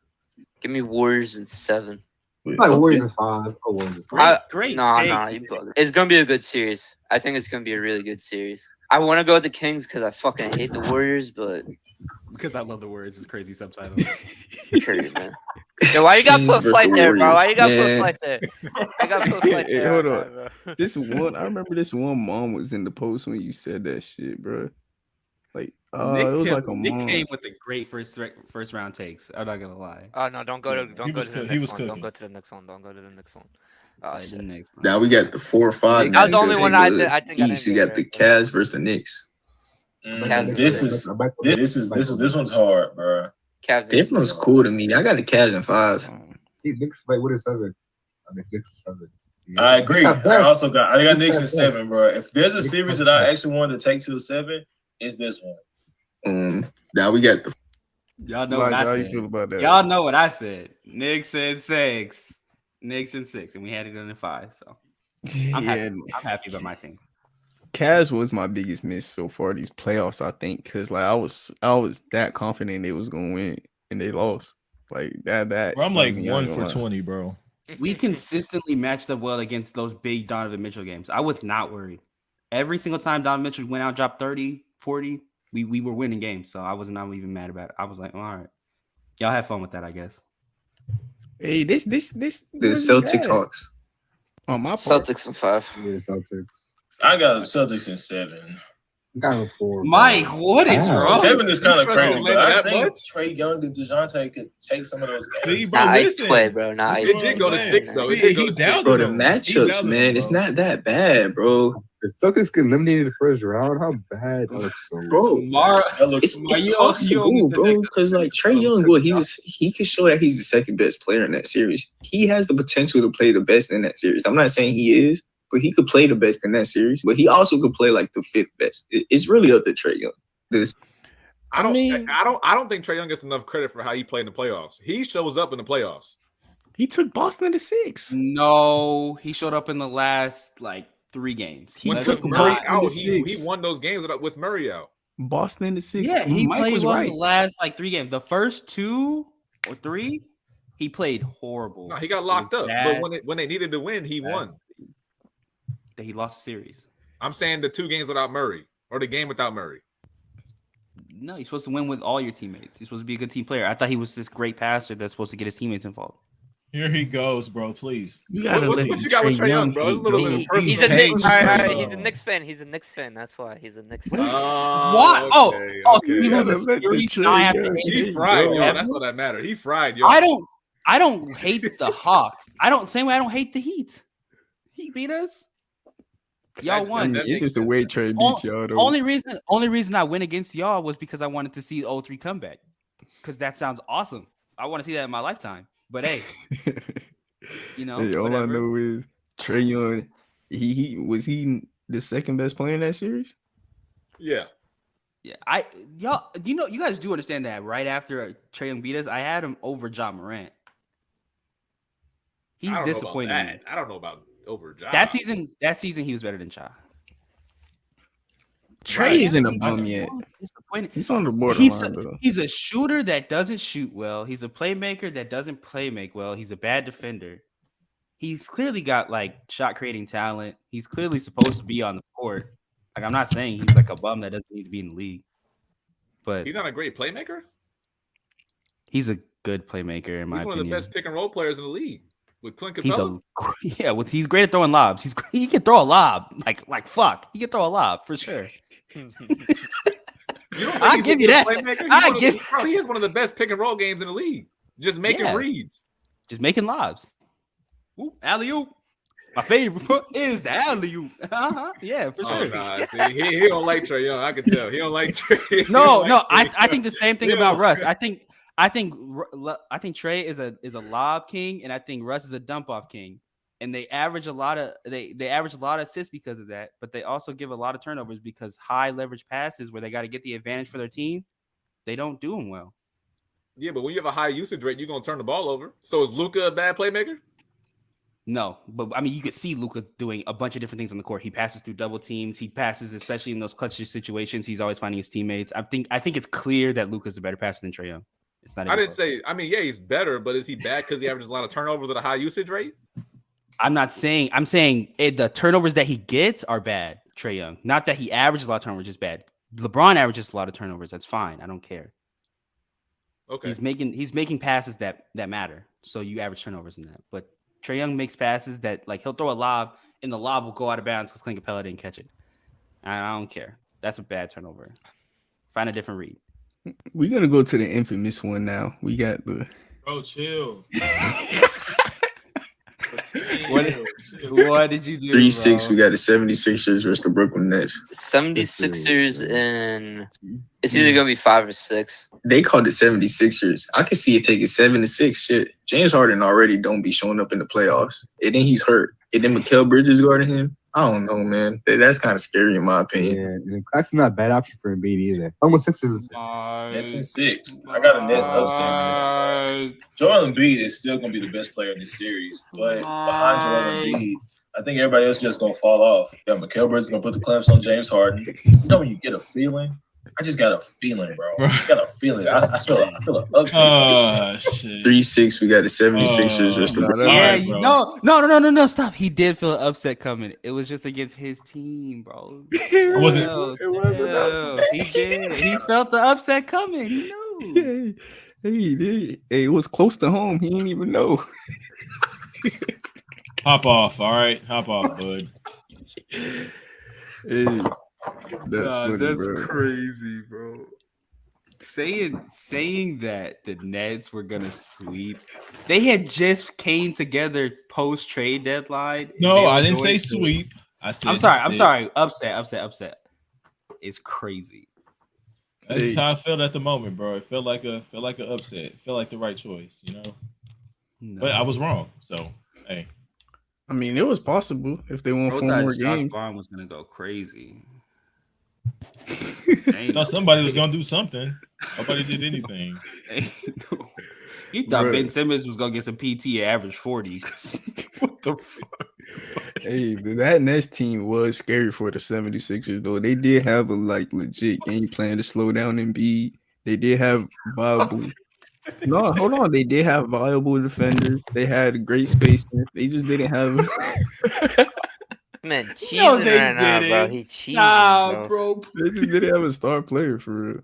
Give me Warriors in 7.
Like Warriors in 5. Oh, Warriors in 5.
Great.
No,
take.
you bugging. It's gonna be a good series. I think it's gonna be a really good series. I want to go with the Kings because I fucking hate the Warriors, but
Because I love the words. It's crazy subtitle.
crazy, man. Yo, why you got
Kings
put
versus
flight
the
there, bro? Why
Warriors.
you got put
Man.
flight there? I got put flight
Hey,
there.
hold
right
on.
now, bro.
I remember this one mom was in the post when you said that shit, bro. Like,
Nick
it was
came,
like a
Nick
mom.
came with the great first round takes. I'm not gonna lie.
Oh no, don't go to
He
don't go
was
to the
cook- he
next
was
one. Don't
cooking.
go to the next one. Don't go to the next one. Oh,
Like,
shit.
the next one.
Now we got the 4 or 5.
That was the only
matchup
one
in
I
the
think I didn't
East. You
get
got the
right.
Cavs versus the Knicks.
Cavs
This one's hard, bro.
Cavs.
This one's cool to me. I got the Cavs in 5.
Knicks fight with a 7. I mean, Knicks is 7.
I agree.
Not bad.
I got Knicks in
Not bad.
7, bro. If there's a
Knicks
series
not
that I
bad.
actually wanted to take to a 7, it's this one.
Now we got the
Y'all know what
Elijah, how
I
you
said.
feel about that?
Y'all know what I said. Knicks in 6. Knicks in 6, and we had it in 5. So I'm happy about my team.
Cavs was my biggest miss so far these playoffs, I think, because like I was that confident they was gonna win and they lost. Like that.
Bro, I'm
stung
like
me, I
1
ain't
for
gonna lie.
20, bro.
We consistently matched up well against those big Donovan Mitchell games. I was not worried. Every single time Donovan Mitchell went out, dropped 30, 40, we were winning games. So I was not even mad about it. I was like, all right. Y'all have fun with that, I guess.
Hey, this
the
wasn't
Celtics
bad.
Hawks.
On my part.
Celtics in 5.
Yeah, Celtics.
I got Celtics in 7.
You got a 4.
Mike, what is
Wow.
wrong?
7 is kind of
trust
crazy,
Atlanta
but I
that
think
much?
Trey Young and DeJounte could take some of those
See,
games.
bro,
Nah,
listen.
ice play, bro. Nah,
That's
ice
what
It did go to
I'm
6
saying.
though. It
He
did go to
doubted
6.
Bro, the
him. He
matchups,
doubted
man,
him,
it's
bro.
not that bad, bro.
The Celtics get eliminated in the first round. How bad? That looks so.
Bro,
That looks
it's possible, bro. Because like Trey Young, boy, he can show that he's the second best player in that series. He has the potential to play the best in that series. I'm not saying he is, but he could play the best in that series. But he also could play like the 5th best. It's really up to Trey Young.
I don't think Trey Young gets enough credit for how he played in the playoffs. He shows up in the playoffs.
He took Boston to 6.
No, he showed up in the last like 3 games.
He
When
Let's
took
took
Murray
Boston
out,
to
he
6.
won those games with Murray out.
Boston to 6.
Yeah, he
Mike
played
was
well
right.
in the last like 3 games. The first 2 or 3, he played horrible.
No, he got
It
locked
was
up.
bad
But when they needed to win, he won.
that he lost the series.
I'm saying the 2 games without Murray or the game without Murray.
No, you're supposed to win with all your teammates. You're supposed to be a good team player. I thought he was this great passer that's supposed to get his teammates involved.
Here he goes, bro. Please.
You gotta
What
let
you got with Trey Young, bro? It's a little bit of personal.
He's a
Hey,
Knicks.
Trey
All right,
Young.
he's a Knicks fan. He's a Knicks fan. That's why he's a Knicks fan.
What?
Okay,
Oh,
okay.
he loses
Gotta let the
series. Now I have to
Trey
hate
He
him.
fried, yo.
Ever?
That's all that matters. He fried, yo.
I don't hate the Hawks. Same way I don't hate the Heat. He beat us. Y'all
That's-
I
won.
mean,
that
it's just the
makes
way
sense.
Trey beat y'all, though.
Only reason I went against y'all was because I wanted to see 0-3 comeback. Because that sounds awesome. I want to see that in my lifetime. But hey, you know,
Hey, all I
whatever.
know is Trey Young. He was he the second best player in that series.
Yeah.
Yeah, you guys do understand that right after Trae Young beat us, I had him over John Morant.
I
He's
don't know about
disappointed me.
that. I don't know about over John.
That season he was better than Ja.
Trey isn't a
I-
bum yet.
Disappointed.
He's on the
He's
borderline though.
he's a shooter that doesn't shoot well. He's a playmaker that doesn't play make well. He's a bad defender. He's clearly got like shot creating talent. He's clearly supposed to be on the court. Like I'm not saying he's like a bum that doesn't need to be in the league, but
He's not a great playmaker.
he's a good playmaker in my
He's one
opinion.
of the best pick and roll players in the league with Clint
He's
Capella.
he's great at throwing lobs. He can throw a lob like fuck. He can throw a lob for sure.
You don't think
I
he's
give
a
you
good
that.
playmaker? Bro, he has one of the best pick and roll games in the league. Just making
Yeah.
reads.
Just making lobs. Ooh, alley oop. My favorite is the alley oop. Yeah, for sure.
Oh, nah, see, he don't like Trae Young. I can tell. He don't like Trae. He
No,
don't
no,
like Trae
I
Young.
think the same thing
Yeah.
about Russ. I think Trae is a lob king, and I think Russ is a dump off king. And they average a lot of they average a lot of assists because of that, but they also give a lot of turnovers because high leverage passes where they got to get the advantage for their team, they don't do them well.
Yeah, but when you have a high usage rate, you're gonna turn the ball over. So is Luka a bad playmaker?
No, but I mean, you could see Luka doing a bunch of different things on the court. He passes through double teams. He passes, especially in those clutch situations. He's always finding his teammates. I think it's clear that Luka's a better passer than Trae Young. It's not.
I didn't say. I mean, yeah, he's better, but is he bad because he averages a lot of turnovers at a high usage rate?
I'm not saying. I'm saying the turnovers that he gets are bad. Trae Young, not that he averages a lot of turnovers, is bad. LeBron averages a lot of turnovers. That's fine. I don't care.
Okay.
He's making passes that matter. So you average turnovers in that. But Trae Young makes passes that like he'll throw a lob and the lob will go out of bounds because Clint Capella didn't catch it. I don't care. That's a bad turnover. Find a different read.
We're gonna go to the infamous one now. We got the
Bro, chill.
What did you do?
3-6.
bro?
We got the 76ers versus the Brooklyn Nets.
76ers and it's either gonna be 5 or 6.
They called it 76ers. I can see it taking 7-6. Shit, James Harden already don't be showing up in the playoffs, and then he's hurt. And then Mikal Bridges guarding him. I don't know, man. That's kind of scary in my opinion.
Yeah, and that's not a bad option for Embiid either. I'm with Sixers.
Nets in 6. I got a Nets upset. Joel Embiid is still going to be the best player in this series, but behind Joel Embiid, I think everybody else is just going to fall off. Yeah, Mikal Bridges is going to put the clamps on James Harden. You know when you get a feeling? I just got a feeling, bro. I got a feeling. I feel an upset.
Shit.
3-6. We got the 76ers versus the Brooklyn
Yeah,
Alright,
no, stop. He did feel an upset coming. It was just against his team, bro.
It wasn't.
He did. He felt the upset coming. He knew.
He did. Hey, it was close to home. He didn't even know.
Hop off. All right. Hop off, bud.
Hey, that's funny, bro.
crazy, bro. Saying that the Nets were gonna sweep, they had just came together post trade deadline.
No, I didn't say sweep. I said
I'm sorry.
six.
Upset. It's crazy.
That's just how I felt at the moment, bro. It felt like a upset. It felt like the right choice, you know.
No.
But I was wrong. So hey,
I mean, it was possible if they won
I
4
thought
more
Jacques
games.
Vaughn was gonna go crazy.
I thought somebody was gonna do something. Nobody did anything.
He thought
Bruh.
Ben Simmons was gonna get some PT at average 40. What the fuck?
Hey, that Nets team was scary for the 76ers, though. They did have a legit game plan to slow down Embiid. They did have viable. No, hold on. They did have viable defenders. They had great spacing. They just didn't have.
Man, cheesing
No, they
right now, bro.
didn't.
He cheesing,
Nah,
bro.
bro.
They just didn't have a star player for real.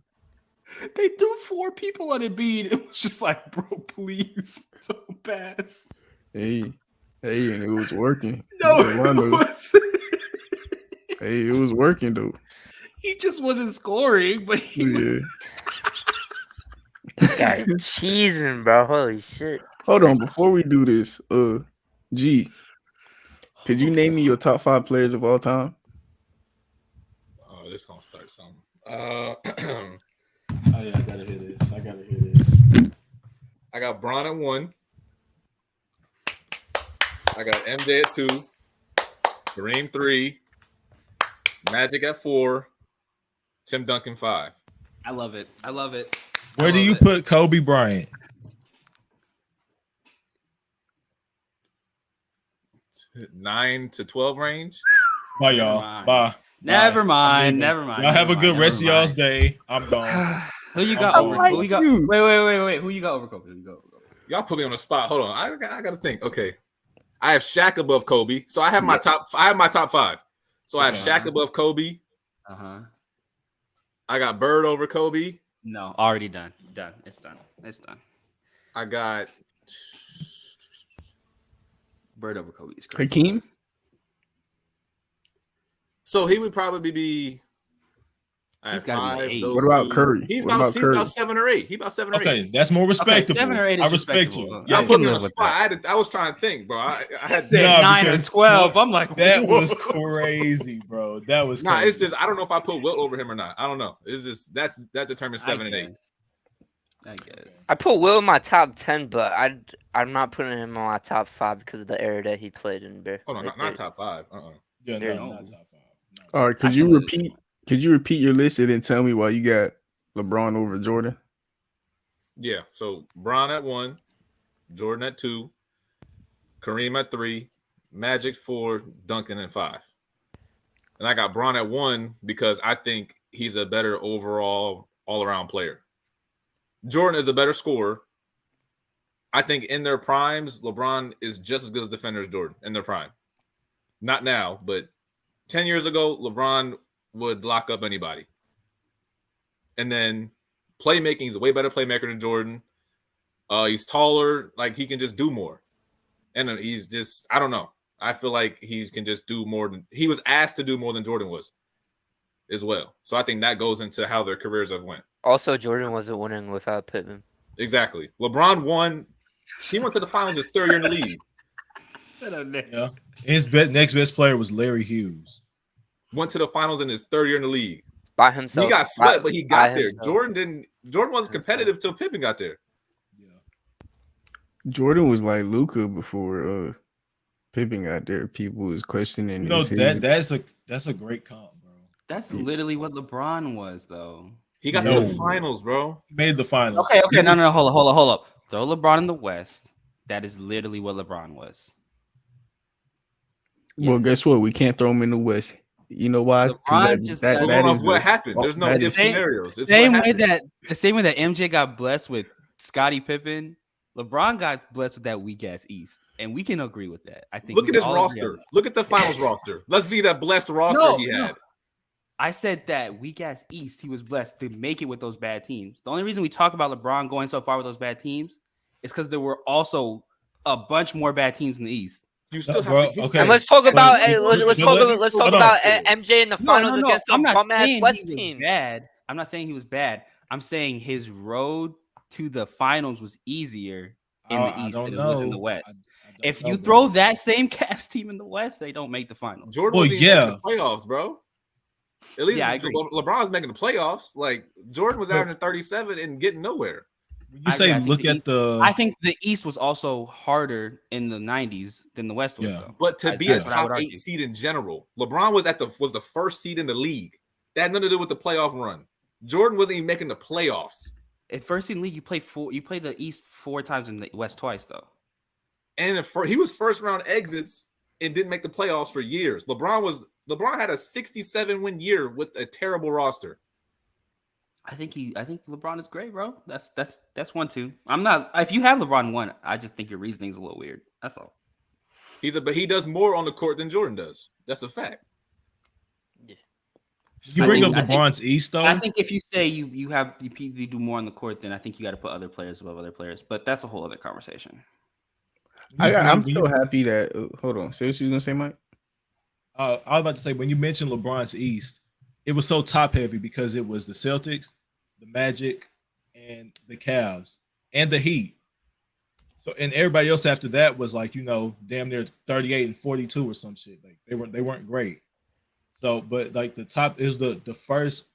They threw 4 people on Embiid. It was just like, bro, please don't pass.
Hey, and it was working.
No,
Orlando.
it wasn't.
Hey, it was working though.
He just wasn't scoring, but he was.
Yeah.
Guy cheesing, bro. Holy shit.
Hold on, before we do this, G, could you name me your top 5 players of all time?
Oh, this gonna start something.
Oh yeah, I gotta hear this.
I got Bron at 1. I got MJ at 2. Kareem 3. Magic at 4. Tim Duncan 5.
I love it.
Where do you put Kobe Bryant?
9 to 12 range.
Bye, y'all.
Come on.
Bye.
Never mind.
I'm
Never
leaving.
mind.
Y'all have a
never
good
mind,
rest of
never
y'all's
mind.
day. I'm gone.
Who you
I'm
got over?
going.
Who you got?
you.
Wait. Who you got over Kobe? Who you got over Kobe?
Y'all put me on the spot. Hold on. I got to think. Okay. I have Shaq above Kobe. So I have my top 5. So I have
Okay.
Shaq above Kobe. I got Bird over Kobe.
No, already done. Done. It's done. It's done.
I got
Bird over Kobe is crazy.
Hakeem.
so he would probably be
He's gotta be
5.
an 8.
Those
What about
two.
Curry?
He's
What
about
about Curry?
7 or 8. He about 7 or 8.
Okay, that's more
Okay,
respectable.
7 or 8 is
I respect
respectable.
you.
Y'all
I
put
can
me on
live
the
with
spot.
that.
I was trying to think, bro. I had
Said
Nah,
9 or
because
12. I'm like,
That
whoa.
was crazy, bro. That was
Nah,
crazy.
it's just I don't know if I put Wilt over him or not. I don't know. It's just that determines 7 and 8.
I guess.
I put Will in my top 10, but I'm not putting him on my top 5 because of the era that he played in.
Hold on, not top 5.
Yeah,
There-
no, not top 5. No.
All right,
I
could you
can live with
repeat? Could you repeat your list and then tell me why you got LeBron over Jordan?
Yeah. So Bron at 1, Jordan at 2, Kareem at 3, Magic 4, Duncan at 5. And I got Bron at 1 because I think he's a better overall all-around player. Jordan is a better scorer. I think in their primes, LeBron is just as good as defender as Jordan in their prime. Not now, but 10 years ago, LeBron would lock up anybody. And then playmaking, he's a way better playmaker than Jordan. He's taller, like he can just do more. And he's just, I don't know. I feel like he can just do more than he was asked to do more than Jordan was as well. So I think that goes into how their careers have went.
Also, Jordan wasn't winning without Pittman.
Exactly. LeBron won. He went to the finals his 3rd year in the league.
Shut up, Nick.
Yeah. His next best player was Larry Hughes.
Went to the finals in his 3rd year in the league.
By himself.
He got swept, but he got
by
there.
himself.
Jordan wasn't competitive till Pippen got there.
Yeah.
Jordan was like Luka before Pippen got there. People was questioning.
You know, that's a great comp, bro.
That's literally what LeBron was, though.
He got
No.
to the finals, bro.
He made the finals.
Okay, no, hold up. Throw LeBron in the West. That is literally what LeBron was.
Well,
Yes.
guess what? We can't throw him in the West. You know why? 'Cause
LeBron just got-
We're going off what happened. There's no
that
if
is-
scenarios. It's
Same
what
way
happened.
the same way that MJ got blessed with Scottie Pippen, LeBron got blessed with that weak ass East, and we can agree with that. I think
Look
we
at his
all agree on
roster.
that.
Look at the finals roster. Let's see that blessed roster
No,
he
no.
had.
I said that weak ass East, he was blessed to make it with those bad teams. The only reason we talk about LeBron going so far with those bad teams is because there were also a bunch more bad teams in the East.
You still
Bro,
have to
okay.
And let's talk about
But-
let's
but
talk
let's-
let's
hold
talk
on.
about MJ in the finals against
I'm
some
not
bum ass
saying
West
he was
team.
bad. I'm not saying he was bad. I'm saying his road to the finals was easier in the
I
East
don't
than it was in the
know.
West.
I don't
If
know,
you
bro.
throw that same Cavs team in the West, they don't make the finals.
Jordan
Well,
wasn't even
yeah.
making the playoffs, bro. At least
Yeah, I agree.
LeBron's making the playoffs. Like Jordan was
But-
averaging 37 and getting nowhere.
When
I
you say
agree. I think
look
the
at
East-
the
I think the East was also harder in the 90s than the West was,
Yeah.
though.
But to be
That's
a
what I would
top 8
argue.
seed in general, LeBron was the first seed in the league. That had nothing to do with the playoff run. Jordan wasn't even making the playoffs.
At first in league, you play the East 4 times and the West twice, though.
And he was first round exits and didn't make the playoffs for years. LeBron had a 67 win year with a terrible roster.
I think LeBron is great, bro. That's 1-2. I'm not. If you have LeBron 1, I just think your reasoning is a little weird. That's all.
But he does more on the court than Jordan does. That's a fact.
you bring up
I think-
LeBron's East though.
I think if you say you do more on the court, then I think you got to put other players above other players. But that's a whole other conversation.
I'm so happy that. Hold on. Say what you was gonna say, Mike.
I was about to say when you mentioned LeBron's East, it was so top heavy because it was the Celtics, the Magic, and the Cavs and the Heat. So and everybody else after that was like damn near 38 and 42 or some shit. Like they weren't great. So but like the top is the first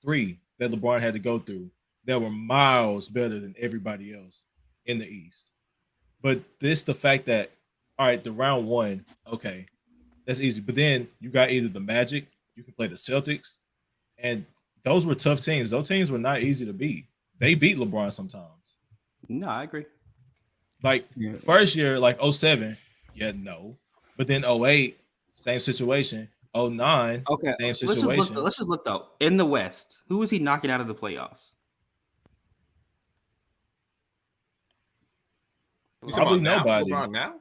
3 that LeBron had to go through that were miles better than everybody else in the East. But the fact that all right, the round 1, okay. That's easy. But then you got either the Magic, you can play the Celtics, and those were tough teams. Those teams were not easy to beat. They beat LeBron sometimes.
No, I agree.
Like the first year, like 07, no. But then 08, same situation. 09.
Okay,
Same
let's just
situation.
look though. In the West, who was he knocking out of the playoffs?
You talking
Probably
about now?
nobody.
LeBron now?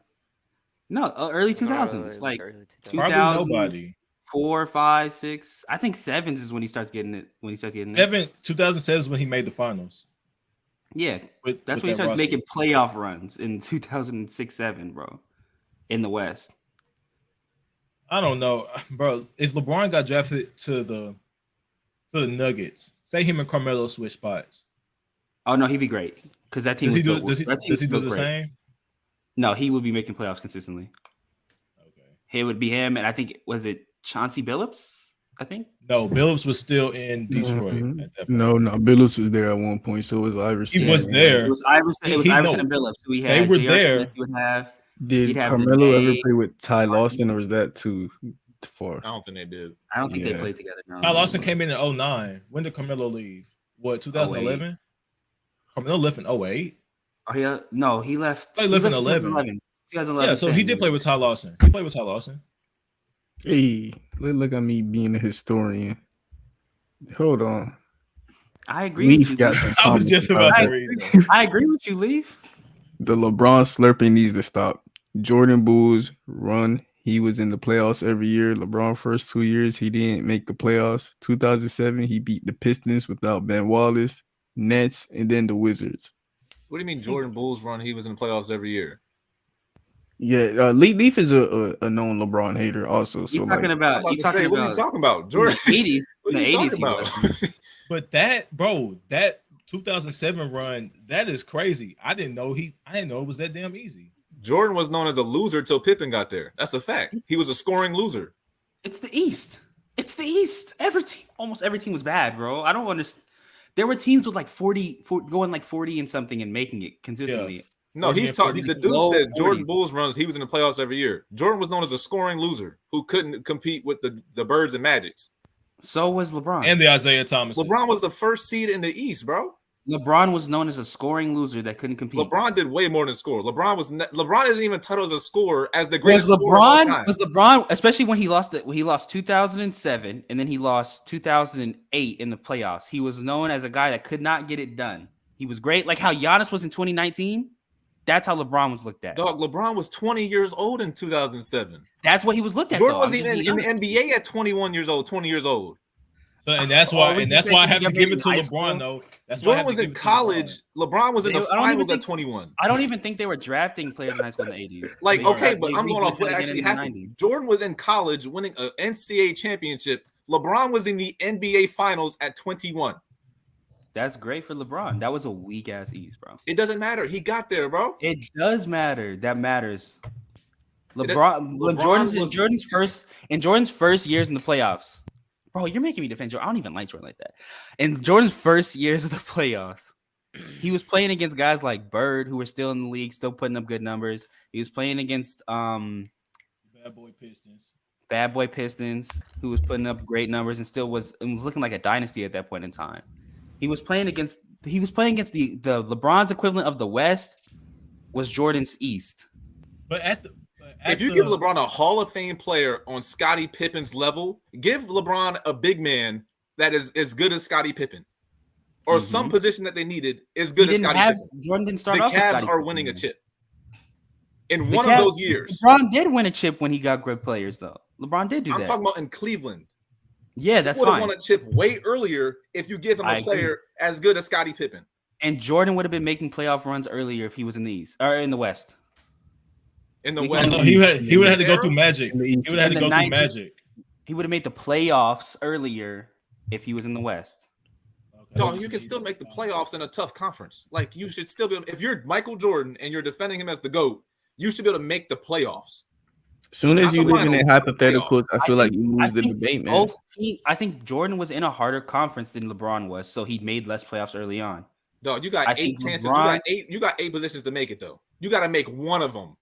No, early
No,
2000s, like
early 2000s.
Probably
2000,
nobody.
4, 5, 6. I think sevens is when he starts getting it.
2007 is when he made the finals.
Yeah,
With,
that's
with
when he
that
starts
roster.
making playoff runs in 2006-7, bro. In the West.
I don't know, bro. If LeBron got drafted to the Nuggets, say him and Carmelo switch spots.
Oh no, he'd be great because that team
Does he
was
do?
built.
Does he do the
great.
same?
No, he would be making playoffs consistently.
Okay.
It would be him, and I think was it Chauncey Billups? I think.
No, Billups was still in Detroit at that point.
No, Billups was there at one point. So was Iverson.
He was there.
It was Iverson. It was Iverson
no.
and Billups. We
They
had
were
J.R.
there.
Smith. You would have.
Did
You'd have
Carmelo ever
Danae,
play with Ty Lawson, or is that too far?
I don't think they did.
I don't think they
Yeah.
played together. No.
Kyle Lawson came in 09. When did Carmelo leave? What, 2011? Carmelo left in 08?
Oh, yeah. No, he left.
He left in
2011. 2011.
Yeah, so he did play with Ty Lawson. He played with Ty Lawson.
Hey, look at me being a historian. Hold on.
I agree
Leaf
with you.
got some
I was just about to read that.
I agree with you, Leaf.
The LeBron slurping needs to stop. Jordan Bulls run. He was in the playoffs every year. LeBron first 2 years, he didn't make the playoffs. 2007, he beat the Pistons without Ben Wallace, Nets, and then the Wizards.
What do you mean Jordan Bulls run? He was in the playoffs every year.
Yeah, Leaf is a known LeBron hater also. So
You're talking about.
What are you talking about? Jordan?
In the 80s.
What
In
are
the
you
80s,
talking
he
about?
was.
But that 2007 run, that is crazy. I didn't know it was that damn easy.
Jordan was known as a loser till Pippen got there. That's a fact. He was a scoring loser.
It's the East. It's the East. Almost every team was bad, bro. I don't understand. There were teams with like 40 going like 40 and something and making it consistently.
Yeah.
No, he's talking. The dude
Low
said
40s.
Jordan Bulls runs. He was in the playoffs every year. Jordan was known as a scoring loser who couldn't compete with the Birds and Magics.
So was LeBron.
And the Isaiah Thomas.
LeBron was the first seed in the East, bro.
LeBron was known as a scoring loser that couldn't compete.
LeBron did way more than score. LeBron isn't even titled as a scorer as the
was
greatest scorer of all time.
LeBron, especially when he lost 2007 and then he lost 2008 in the playoffs. He was known as a guy that could not get it done. He was great, like how Giannis was in 2019. That's how LeBron was looked at.
Dog, LeBron was 20 years old in 2007.
That's what he was looked at.
Jordan
though.
wasn't even in the NBA at 21 years old, 20 years old.
So, and that's why I have to give it to
high
LeBron
school?
though. That's why I
Jordan
have to
was
give
in
it to
college. LeBron was in the
I don't even
finals
think-
at 21.
I don't even think they were drafting players in high school in the 80s.
Like,
They were-
okay, but
they
I'm going off what
redid it
actually
again in the
happened.
90s.
Jordan was in college winning an NCAA championship. LeBron was in the NBA finals at 21.
That's great for LeBron. That was a weak ass East, bro.
It doesn't matter. He got there, bro.
It does matter. That matters.
LeBron was-
Jordan's first years in the playoffs. Bro, you're making me defend Jordan. I don't even like Jordan like that. In Jordan's first years of the playoffs, he was playing against guys like Bird, who were still in the league, still putting up good numbers. He was playing against
Bad Boy Pistons.
who was putting up great numbers and still was looking like a dynasty at that point in time. He was playing against the LeBron's equivalent of the West was Jordan's East.
But
If you give LeBron a Hall of Fame player on Scottie Pippen's level, give LeBron a big man that is as good as Scottie Pippen, or some position that they needed is good as Scottie Pippen.
Jordan didn't start
The
off with
Cavs
Scottie
are
Pippen.
winning a chip in
The
one
Cavs-
of those years.
LeBron did win a chip when he got good players, though. LeBron did do
I'm
that.
talking about in Cleveland.
Yeah, that's
He would have
fine.
won a chip way earlier if you give him
I
a
agree.
player as good as Scottie Pippen.
And Jordan would have been making playoff runs earlier if he was in the East or in the West.
In the
We
West,
no, he would have had to go through Magic.
In the
He
East.
would have had to
In the
go through
90s.
Magic.
He would have made the playoffs earlier if he was in the West.
no, you can still make the playoffs in a tough conference. Like you should still be. If you're Michael Jordan and you're defending him as the GOAT, you should be able to make the playoffs.
Soon as
Not
you
the
live in
finals,
hypotheticals, I feel like you lose the
think
debate, man.
I think Jordan was in a harder conference than LeBron was, so he made less playoffs early on.
Dog, you got
I
8
think
chances.
LeBron-
You got eight positions to make it though. You got to make one of them.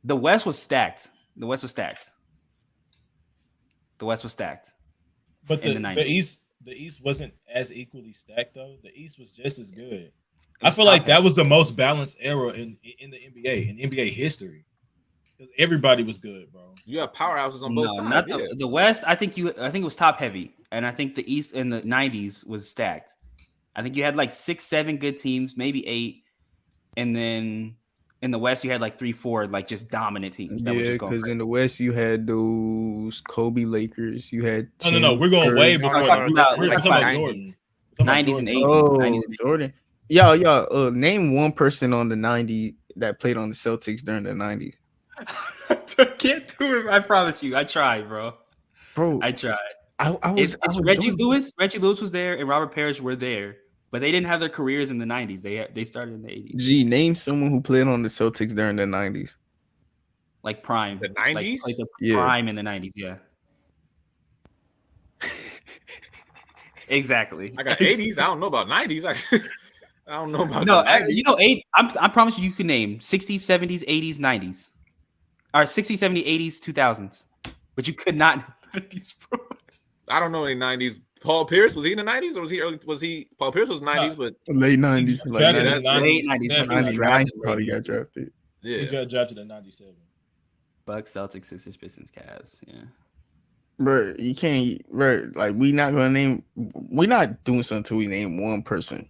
The West was stacked. The West was stacked.
But
in the
the
90s.
East wasn't as equally stacked though. The East was just as good.
It
I
was
feel like
top
that was the most balanced era in the NBA in NBA history. Because everybody was good, bro.
You have powerhouses on both
No,
sides.
not
Yeah.
the West. I think it was top heavy, and I think the East in the '90s was stacked. I think you had like 6, 7 good teams, maybe 8, and then in the West you had like 3, 4 like just dominant teams that were
Yeah,
just going.
because in the West you had those Kobe Lakers. You had
No. We're going
Spurs.
way before.
talking about-
We're
like
talking about
90s.
Jordan. We're talking about
90s and
Jordan.
80s.
Oh,
90s and 80s.
Jordan. Y'all, name one person on the 90 that played on the Celtics during the 90s.
I can't do it. I promise you. I tried, bro.
Bro,
I tried.
I
It's
was
Reggie
Jordan.
Lewis. Reggie Lewis was there, and Robert Parrish were there, but they didn't have their careers in the '90s. They started in the '80s,
G, name someone who played on the Celtics during the 90s.
like prime.
The
like
90s?
the
Yeah.
prime in the '90s. Yeah, exactly.
I got 80s. I don't know about 90s. I don't know about
No,
the 90s.
you know, I promise you can name 60s, 70s, 80s, 90s, or 60s, 70s, 80s, 2000s, but you could not.
I don't know any 90s. Paul Pierce, was he in the 90s or was he early? Paul Pierce was 90s, but
Late 90s. Like
Drafted in
90s.
the 90s.
Late 90s.
Yeah,
99 probably got drafted.
He
yeah.
got drafted in 97.
Bucks, Celtics, Sixers, Pistons, Cavs. Yeah.
Bro, you can't, bro. Like, we're not doing something until we name one person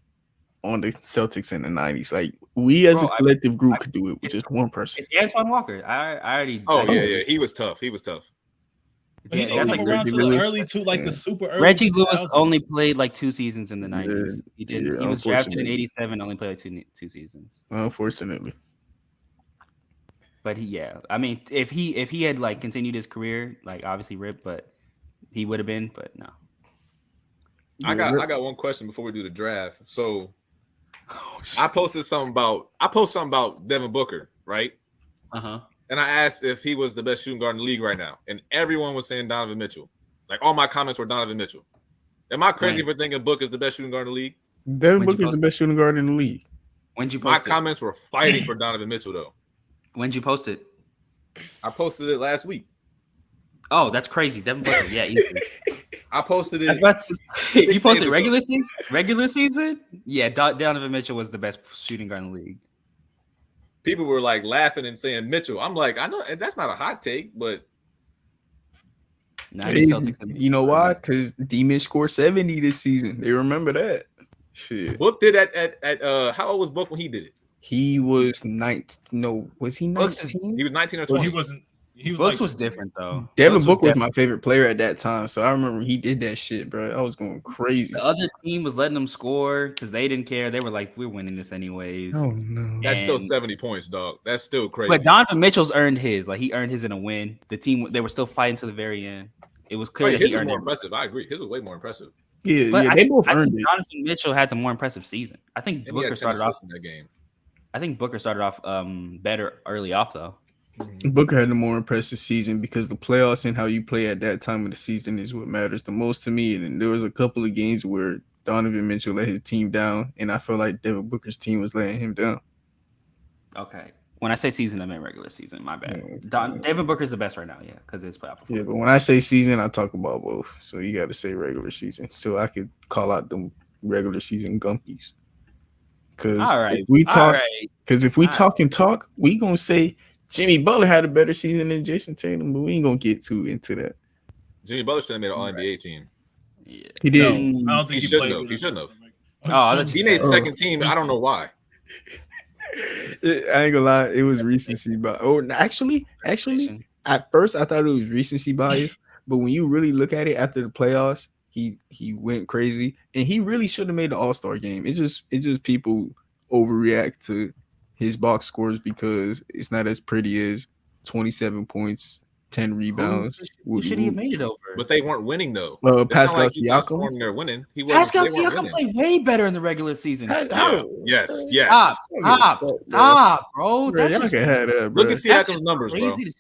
on the Celtics in the 90s. Like, we as
Bro,
a collective group could do it with just one person.
It's Antoine Walker. I already.
Oh,
I-
yeah. He was tough.
But he
Yeah,
didn't
that's
come
like
around to
Reggie
the
Lewis.
early two, like
Yeah.
the super early.
Reggie Lewis
2000s.
only played like 2 seasons in the 90s.
Yeah,
He didn't.
yeah,
He was drafted in
unfortunately.
'87. Only played like two seasons.
Unfortunately.
But I mean, if he had like continued his career, like obviously rip, but he would have been. But no.
I got one question before we do the draft. So I posted something about Devin Booker, right?
Uh-huh.
And I asked if he was the best shooting guard in the league right now. And everyone was saying Donovan Mitchell. Like all my comments were Donovan Mitchell. Am I crazy for thinking Booker's the best shooting guard in the league?
Devin
When'd you
Booker's
post
the best shooting guard in the league.
When'd you
My
post it?
comments were fighting for Donovan Mitchell, though.
When'd you post it?
I posted it last week.
Oh, that's crazy. Devin Booker. Yeah, easily.
I posted it.
You posted
days ago.
regular season? Regular season? Yeah, Donovan Mitchell was the best shooting guard in the league.
People were like laughing and saying Mitchell. I'm like, I know that's not a hot take, but
Now the Celtics.
You know why? Because D-Mitch scored 70 this season. They remember that. Shit.
Book did at how old was Book when he did it?
He was 19. No, was he
Books is-
19?
He was 19 or
Well,
20.
he wasn't. He was
Books
like,
was different though.
Devin
Books
Booker was
different.
my favorite player at that time. So I remember he did that shit, bro. I was going crazy.
The other team was letting them score because they didn't care. They were like, "We're winning this anyways."
Oh, no.
That's still
and-
70 points, dog. That's still crazy.
But Donovan Mitchell's earned his. Like he earned his in a win. The team they were still fighting to the very end. It was clear
Wait,
that
his
he
was
earned
more
it.
impressive. I agree. His was way more impressive.
Yeah,
But
yeah,
I
they
think-
both
I think
earned it.
Donovan Mitchell had the more impressive season. I think
And he
Booker
had 10
started off.
assists in that game.
I think Booker started off better early off though.
Booker had the more impressive season because the playoffs and how you play at that time of the season is what matters the most to me. And there was a couple of games where Donovan Mitchell let his team down, and I felt like Devin Booker's team was letting him down.
Okay. When I say season, I mean regular season. My bad.
Yeah.
David Booker's the best right now. Yeah, because it's playoff.
Yeah, but when I say season, I talk about both. So you got to say regular season, so I could call out them regular season gumpies. Because
All right.
if we talk,
All right.
because if we
All
talk and talk, we gonna say Jimmy Butler had a better season than Jason Tatum, but we ain't gonna get too into that.
Jimmy Butler should have made an All-NBA team.
Yeah.
He
No,
did.
I don't think
He
he,
shouldn't
played
have.
good
He shouldn't
enough.
Oh, I thought
He
you
made
Oh.
second team. I don't know why.
I ain't gonna lie, it was recency bias. Oh, actually, at first I thought it was recency bias, but when you really look at it after the playoffs, he went crazy, and he really should have made the All-Star game. It's just people overreact to his box scores because it's not as pretty as 27 points, 10 rebounds.
Who should he have made it over?
But they weren't winning though. It's not
Pascal
like he's not
Siakam.
scoring, they're winning. He wasn't.
Pascal
they weren't
Siakam
winning.
played way better in the regular season.
Yeah.
Stop.
Yes.
Stop, bro.
Bro,
That's
y'all
just,
can have that, bro.
Look at
that's
Siakam's
just
numbers, bro.
crazy.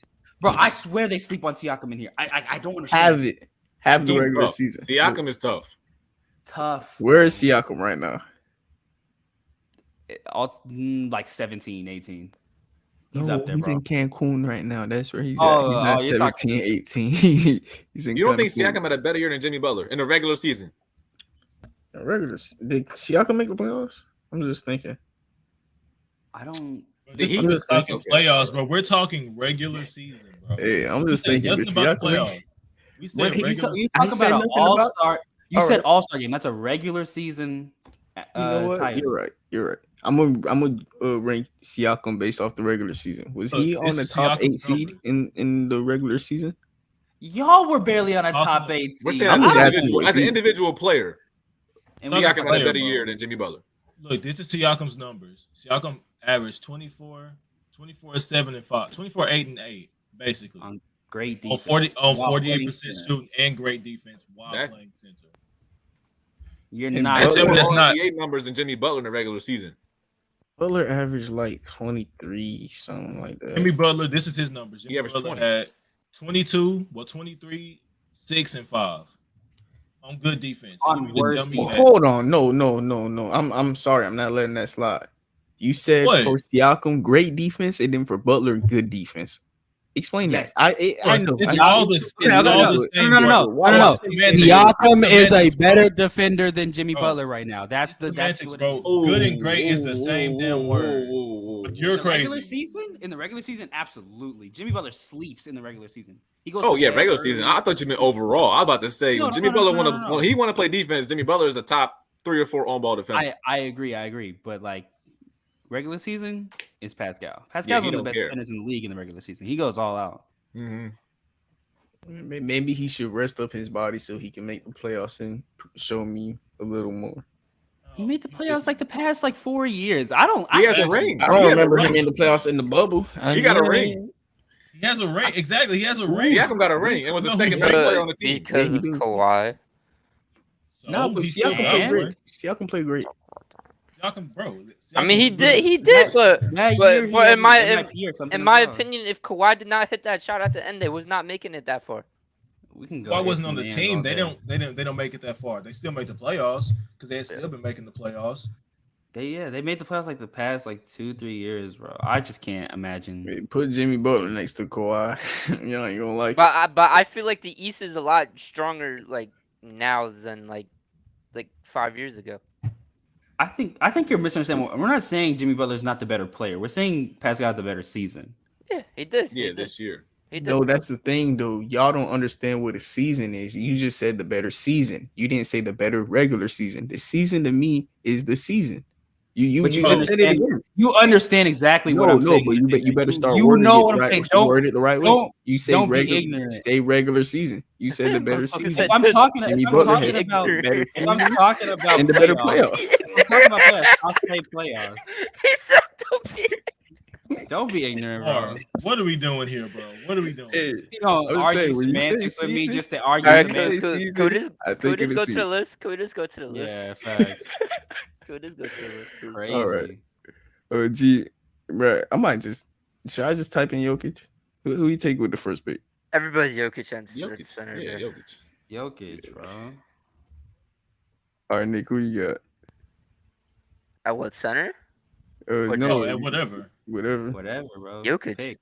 Bro, I swear they sleep on Siakam in here. I don't understand.
Have it. Have the
He's
regular
tough.
season.
Siakam is tough.
Tough.
Where is Siakam right now?
Like 17, 18. He's
No,
up there,
he's
bro.
in Cancun right now. That's where he's
Oh,
at. He's not
you're talking-
17, 18. He's in
You don't think
Cancun.
Siakam had a better year than Jimmy Butler in the regular season?
Regular. Did Siakam make the playoffs? I'm just thinking.
I don't.
This
Heat-
is
just
talking
thinking,
playoffs, bro. We're talking regular season, bro.
Hey, I'm
We
just
said
thinking.
nothing
The
about the
Siakam.
playoffs. We said
Wait,
regular.
you
I
talk
said
about an
nothing about-
all-star. You
All
said
right.
all-star game. That's a regular season
You know what?
title.
You're right. You're right. I'm gonna rank Siakam based off the regular season. Was he
Look,
on
this
the
is
top
Siakam's
8 seed
number.
in the regular season?
Y'all were barely on a
Talking
top
about-
8
We're
seed.
saying
I'm
as
just
an
asking
individual,
what
as an
he-
individual player,
And
Siakam
Siakam had a
player,
better
bro.
year than Jimmy Butler.
Look, this is Siakam's numbers. Siakam averaged 24, 7 and 5, 24, 8 and 8, basically.
On great
On
defense.
48%
center.
shooting and great defense while
That's-
playing center.
You're
And
not.
That's
Butler-
more
that's not-
NBA numbers than Jimmy Butler in the regular season.
Butler averaged like 23, something like that.
Jimmy Butler, this is his numbers. Jimmy
He averaged
Butler
20.
had 23, 6 and 5 on good defense.
On
And you
worse
tell me
Well,
that-
hold on. No. I'm sorry. I'm not letting that slide. You said
What?
for Siakam, great defense, and then for Butler, good defense. Explain
Yes.
that. I know.
It's
I know.
all the
No,
same.
No.
Why
bro.
would you say
Semantics.
Siakam is a
Semantics, bro.
better defender than Jimmy
Bro.
Butler right now. That's
Semantics,
what it
bro.
is.
Good and great is the same damn word. But you're
In the regular
crazy.
season? In the regular season, absolutely. Jimmy Butler sleeps in the regular season. He goes.
Oh
to
yeah,
bed
regular
early.
season. I thought you meant overall. I was about to say
No,
when
no,
Jimmy
no,
Butler
no, no.
when he want to play defense, Jimmy Butler is a top 3 or 4 on-ball defender.
I agree. But like regular season is Pascal.
Yeah,
Pascal's
he
one of the
don't
best
care.
defenders in the league in the regular season. He goes all out.
Mm-hmm.
Maybe he should rest up his body so he can make the playoffs and show me a little more.
He made the playoffs like the past 4 years. I don't.
He has a
actually-
ring.
I
He
don't
has a
remember
ring.
him in the playoffs in the bubble.
He got a ring.
He has a ring. Exactly. He has a ring.
Siakam got a ring. It was the
No,
second
he
best
doesn't.
player on the team.
Because
Yeah, he
of
do.
Kawhi.
So
No, but
he still
Siakam
got
played
one.
great. Siakam played great.
Siakam, bro.
I mean, he
Siakam-
did. He did, but
That
but-
year he
but
had
in my-
an MVP or something
in
as
my
well.
opinion, if Kawhi did not hit that shot at the end, they was not making it that far.
We can go.
Kawhi
hit
wasn't
some
on the
names
team.
all
They
day.
don't make it that far. They still make the playoffs because they had still been making the playoffs.
They made the playoffs the past 2-3 years, bro. I just can't imagine.
Hey, put Jimmy Butler next to Kawhi. You ain't gonna like it.
But I feel like the East is a lot stronger now than 5 years ago.
I think you're misunderstanding. We're not saying Jimmy Butler's not the better player. We're saying Pascal had the better season.
Yeah, he did.
Yeah,
he did.
this year.
He did.
No, that's the thing, though. Y'all don't understand what a season is. You just said the better season. You didn't say the better regular season. The season to me is the season. You
But
you
you
just said it
understand-
again.
You understand exactly what
No,
I'm saying.
but you better start
You
wording
know
it
what I'm
right.
saying.
You word it the right way.
don't-
You say
don't be
regular,
ignorant.
stay regular season. You said the better
Motherfucker
season.
said
If I'm talking,
Jimmy
if I'm
Butler
talking
had
about,
the better
if I'm
season
talking about
and the better
playoffs,
playoffs.
if I'm talking about playoffs, I'll say playoffs.
He said, "Don't be-"
Don't be ignorant, bro.
Or, what are we doing here, bro? What are we doing?
Hey,
You don't
I was
argue
saying, when you say
semantics with me
season,
just to argue
I
semantics.
could-
Can we just
I
can we
think
just
it
go
is
to the list? Can we just go to the list?
Yeah, facts.
Can we just go to the list, please?
Crazy.
All right. Gee, bro, I might just. Should I just type in Jokic? Who you take with the first pick?
Everybody's Jokic and
Jokic.
center.
Yeah,
there.
Jokic.
Jokic, bro.
All right, Nick, who you got?
At what center?
No,
No,
and whatever.
whatever.
Whatever, bro.
Jokic.
Pick.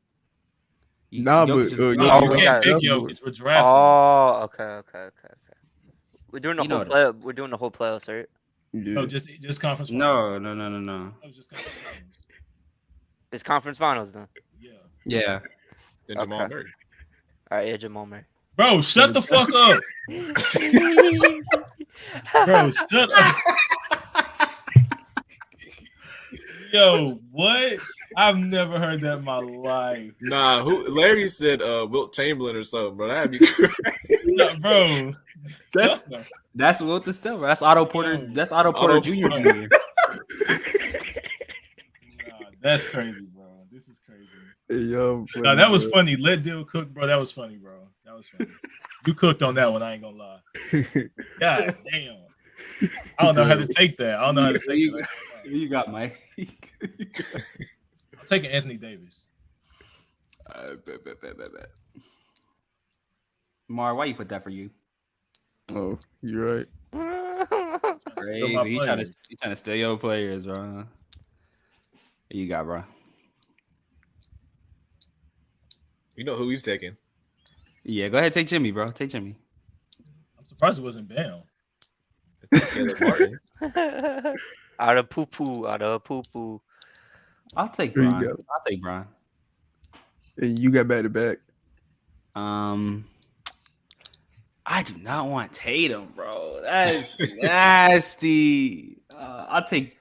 Nah, but,
Jokic is-
you
No,
know,
you
we
can't
got-
pick Jokic. We're drafting.
Oh, okay. We're doing the
You know
whole
that.
play. We're doing the whole playoffs, right?
yeah.
No, just conference.
No.
finals. Oh, just conference finals.
It's conference finals then.
Yeah.
Yeah.
Then Jamal
Okay.
Murray.
All right, yeah, Jamal Murray.
Bro, shut the fuck up. Bro, shut up. Yo, what? I've never heard that in my life.
Nah, Larry said Wilt Chamberlain or something, bro. That'd be great.
No, bro.
That's
No.
that's Wilt the Still. That's Otto Porter.
Yo.
That's Otto Porter
Otto
Jr.
Porter. Nah, that's crazy, bro. This is crazy.
Hey, yo,
Nah, that was
bro.
funny. Let Dill cook, bro. That was funny, bro. That was funny. You cooked on that one. I ain't gonna lie. God damn. I don't know how to take that. I don't know how to take that.
You got Mike.
I'm taking Anthony Davis.
Bet. Mar, why you put that for you?
Oh, you're right.
Crazy.
my
You trying
players.
to steal your players, bro. Who you got, bro?
You know who he's taking.
Yeah, go ahead. Take Jimmy, bro. Take Jimmy.
I'm surprised it wasn't Bam.
Caleb Martin.
Out of poo poo.
I'll take
There you
Bron.
go.
I'll take Bron.
And you got back to back.
I do not want Tatum, bro. That's nasty. I'll take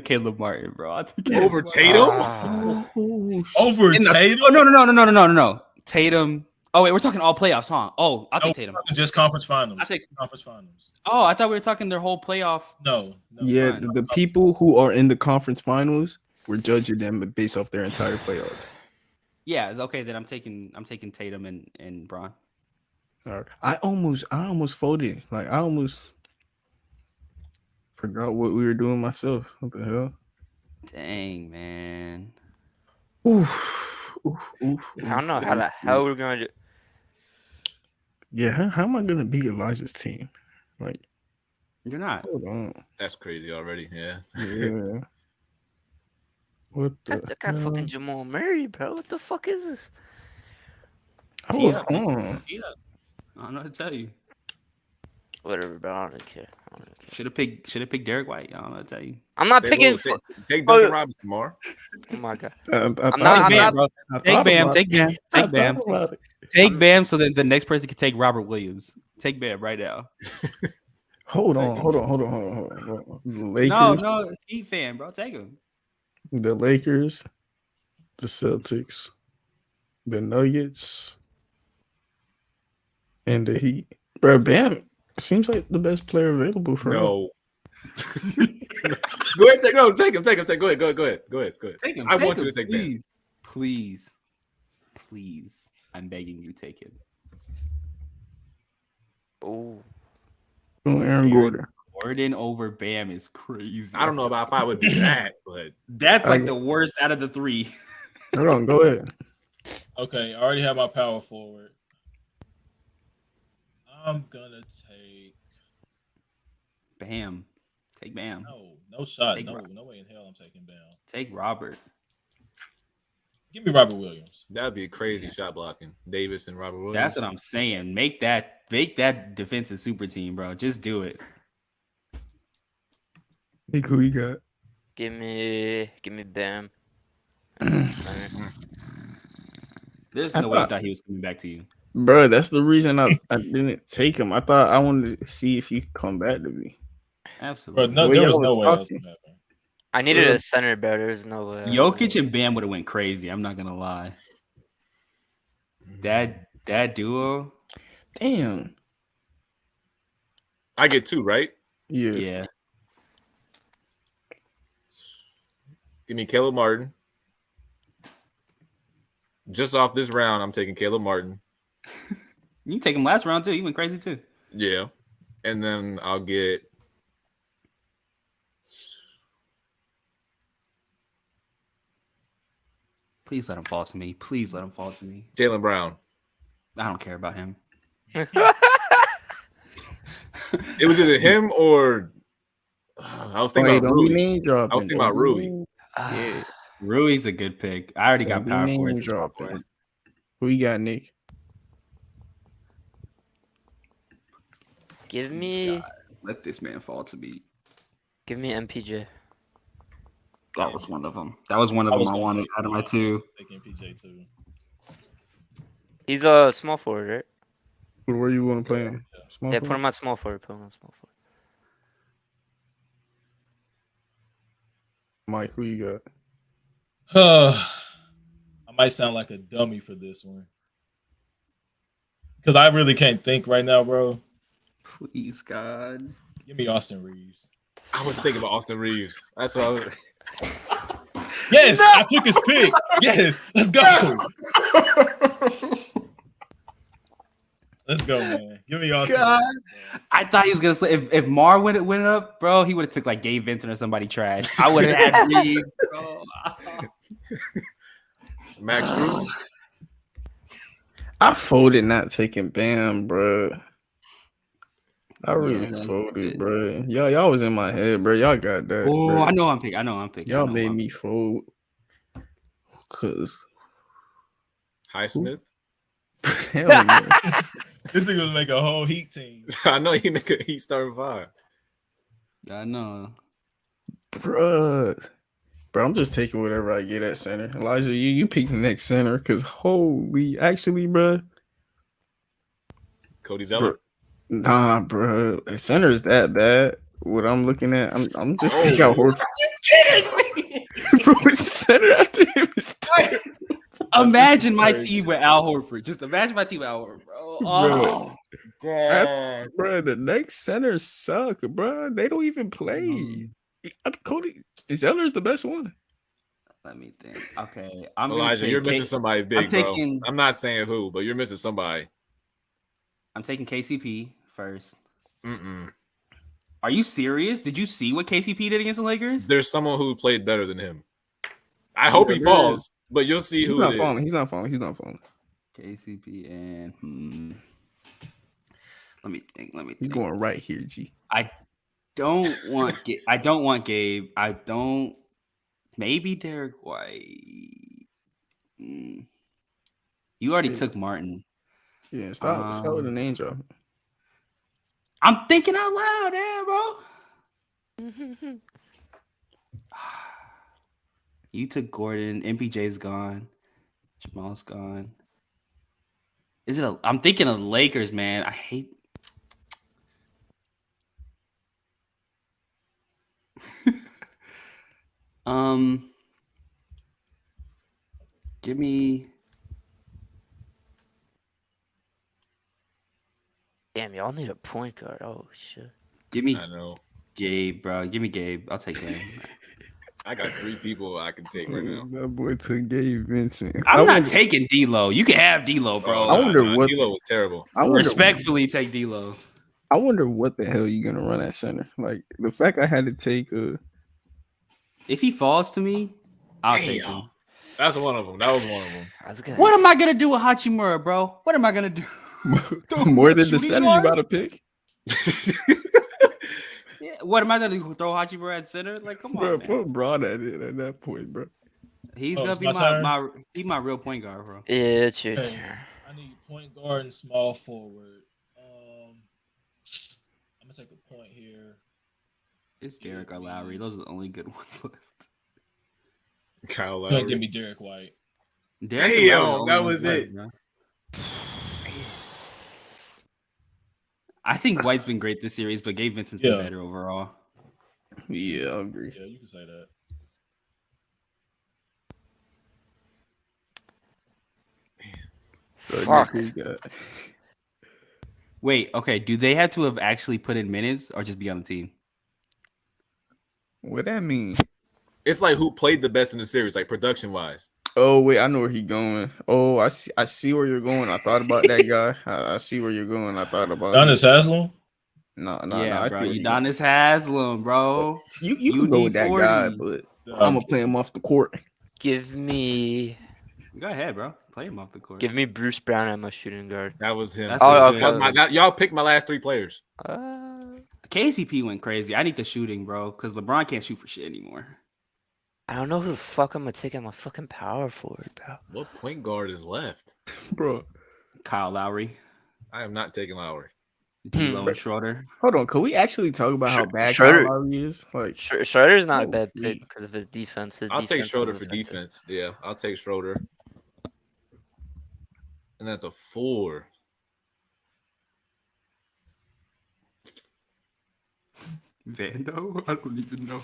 Caleb Martin, bro. I'll take Caleb
Over
Martin.
Tatum?
Over
In the-
Tatum?
Oh, no. Tatum. Oh wait, we're talking all playoffs, huh? Oh, I'll take Tatum.
Just conference finals.
I'll take
conference finals.
Oh, I thought we were talking their whole playoff.
No.
Yeah,
fine.
the people who are in the conference finals, we're judging them based off their entire playoffs.
Yeah, okay, then I'm taking Tatum and Bron.
All right. I almost folded. Like I almost forgot what we were doing myself. What the hell?
Dang, man.
Oof.
I don't know how the hell we're gonna do.
Yeah, how am I gonna beat Elijah's team? Like,
You're not.
hold on.
That's crazy already. Yeah.
Yeah. What the?
I got fucking Jamal Murray, bro. What the fuck is this?
Hold
Yeah.
on.
I don't know what to tell you.
Whatever, bro. I don't care.
Should have picked Derek White. I don't know what to tell you.
I'm not
Stay
picking.
low. Take Duncan Robinson, Mar.
Oh my god.
I'm
not-
Bro. Take Bam. Take Bam. Take Bam so that the next person can take Robert Williams. Take Bam right now.
Hold on. The Lakers.
No, Heat fan, bro. Take him.
The Lakers, the Celtics, the Nuggets, and the Heat. Bro, Bam seems like the best player available for him.
No. Go ahead, take him. Go ahead.
Take him.
I want you to take
Bam. Please. I'm begging you, take him.
Oh.
Aaron Gordon.
Gordon over Bam is crazy.
I don't know about if I would do that, but
That's like the worst out of the three.
Hold on, go ahead.
Okay, I already have my power forward. I'm gonna take
Bam. Take Bam.
no shot.
Take
No way in hell I'm taking Bam.
Take Robert.
Give me Robert Williams.
that'd be a crazy shot blocking. Davis and Robert Williams.
That's what I'm saying. Make that defensive super team, bro. Just do it.
Nick, who you got?
Give me Bam.
There's no way I thought he was coming back to you.
Bro, that's the reason I didn't take him. I thought I wanted to see if he could come back to me.
Absolutely.
Bro,
Well,
there was
y'all
no
was
way else
talking.
would happen.
I needed a center, bro. There's no way.
Jokic and Bam would have went crazy. I'm not gonna lie. That duo,
Damn.
I get two, right?
Yeah.
yeah.
Give me Caleb Martin. Just off this round, I'm taking Caleb Martin.
You can take him last round too. He went crazy too.
Yeah. And then I'll get
Please let him fall to me.
Jaylen Brown.
I don't care about him.
It was either him or I was thinking about Rui. I was thinking about Rui.
Yeah.
Rui's a good pick. I already got power for it.
Who you got, Nick?
Give me
Let this man fall to me.
MPJ.
That was one of them. I wanted out of my two.
Taking PJ too.
He's a small forward, right?
Where you want to play him? Small
Yeah,
forward?
put him at small forward.
Mike, who you got?
I might sound like a dummy for this one. Because I really can't think right now, bro.
Please, God.
Give me Austin Reeves.
I was thinking about Austin Reeves. That's what I was.
Yes, I took his pick. Yes, let's go. Let's go, man. Give me Austin
God.
Reeves.
I thought he was gonna say if Mar went up, bro, he would have took like Gabe Vincent or somebody trash. I would have had Reeves, bro.
Max Strus.
I folded not taking Bam, bro. I really
Yeah,
folded, bro. Y'all was in my head, bro. Y'all got that.
Oh,
bro.
I know I'm picking.
Y'all made me fold. Cause
Highsmith.
hell no.
This nigga was make a whole Heat team.
I know he make a Heat starting five.
I know.
Bruh. Bro, I'm just taking whatever I get at center. Elijah, you pick the next center because actually, bro.
Cody Zeller.
Nah, bro. Center is that bad. What I'm looking at, I'm just taking out Horford.
kidding me?
Bro, it's center after him is
Imagine my team with Al Horford. Just imagine my team with Al Horford, bro. Oh, God.
Bro, the next centers suck, bro. They don't even play. Cody Zeller's the best one.
Let me think. Okay, I'm
Elijah, you're missing somebody big, bro. I'm not saying who, but you're missing somebody.
I'm taking KCP first.
Mm-mm.
Are you serious? Did you see what KCP did against the Lakers?
There's someone who played better than him. I hope he falls, but you'll see who it is.
He's not falling.
KCP and let me think.
He's going right here, G.
I don't want Gabe. I don't. Maybe Derek White. You already took Martin.
Yeah, stop with the name drop.
I'm thinking out loud, bro. You took Gordon. MPJ's gone. Jamal's gone. I'm thinking of Lakers, man. I hate. Give me.
Damn, y'all need a point guard. Oh shit.
Give me.
I know.
Gabe, bro. Give me Gabe. I'll take him.
I got 3 people I can take right now.
That boy took Gabe Vincent.
I'm not taking D'Lo. You can have D'Lo, bro.
I wonder what
D'Lo was terrible.
Respectfully take D'Lo.
I wonder what the hell you're gonna run at center. Like the fact I had to take
if he falls to me, I'll take him.
That's one of them. That was one of them.
What am I gonna do with Hachimura, bro? What am I gonna do?
More than the center you about to pick?
Yeah, what am I gonna do? Throw Hachimura at center? Like, come on, man.
Put Broad at it at that point, bro.
He's gonna be my real point guard, bro.
Yeah, it's your turn.
I need point guard and small forward. I'm gonna take a point here.
It's Derek or Lowry. Those are the only good ones left.
Kyle
You're
Lowry.
gonna give me Derek White.
Damn, that was it.
I think White's been great this series, but Gabe Vincent's been better overall.
Yeah, I agree.
Yeah, you can say that.
Fuck.
Wait, okay. Do they have to have actually put in minutes or just be on the team?
What that mean?
It's like who played the best in the series, like production wise.
Oh wait, I know where he's going. Oh, I see where you're going. I thought about that guy. I see where you're going. I thought about
Udonis Haslem?
No,
bro. Udonis Haslem, bro.
You can go with that guy, but I'm gonna play him off the court.
Give me.
Go ahead, bro. Play him off the court.
Give me Bruce Brown at my shooting guard.
That was him.
Y'all
picked my last 3 players.
KCP went crazy. I need the shooting, bro, because LeBron can't shoot for shit anymore.
I don't know who the fuck I'm gonna take at my fucking power forward, bro.
What point guard is left,
bro?
Kyle Lowry.
I am not taking Lowry.
D'Lo and Schroeder.
Hold on, can we actually talk about how bad Kyle Lowry is? Like
Schroeder's not a bad pick because of his defense.
I'll take Schroeder for defense. Yeah, I'll take Schroeder. And that's a 4.
Vando? I don't even know.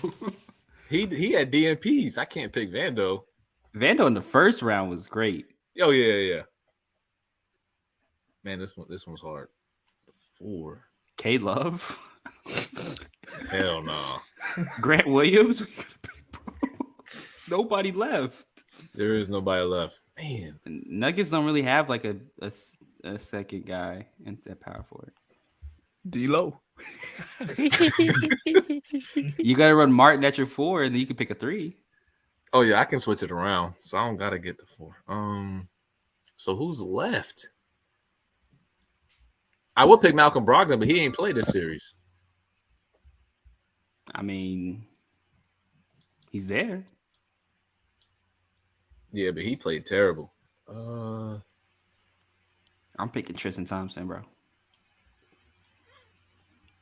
He had DMPs. I can't pick Vando.
Vando in the first round was great.
Oh yeah. Man, this one's hard. 4.
K Love.
Hell no.
Grant Williams. Nobody left.
There is nobody left. Man,
Nuggets don't really have like a second guy in that power forward.
D'Lo.
You gotta run Martin at your 4, and then you can pick a 3.
Oh yeah, I can switch it around, so I don't gotta get the 4. So who's left? I would pick Malcolm Brogdon, but he ain't played this series.
I mean, he's there.
Yeah, but he played terrible.
I'm picking Tristan Thompson, bro.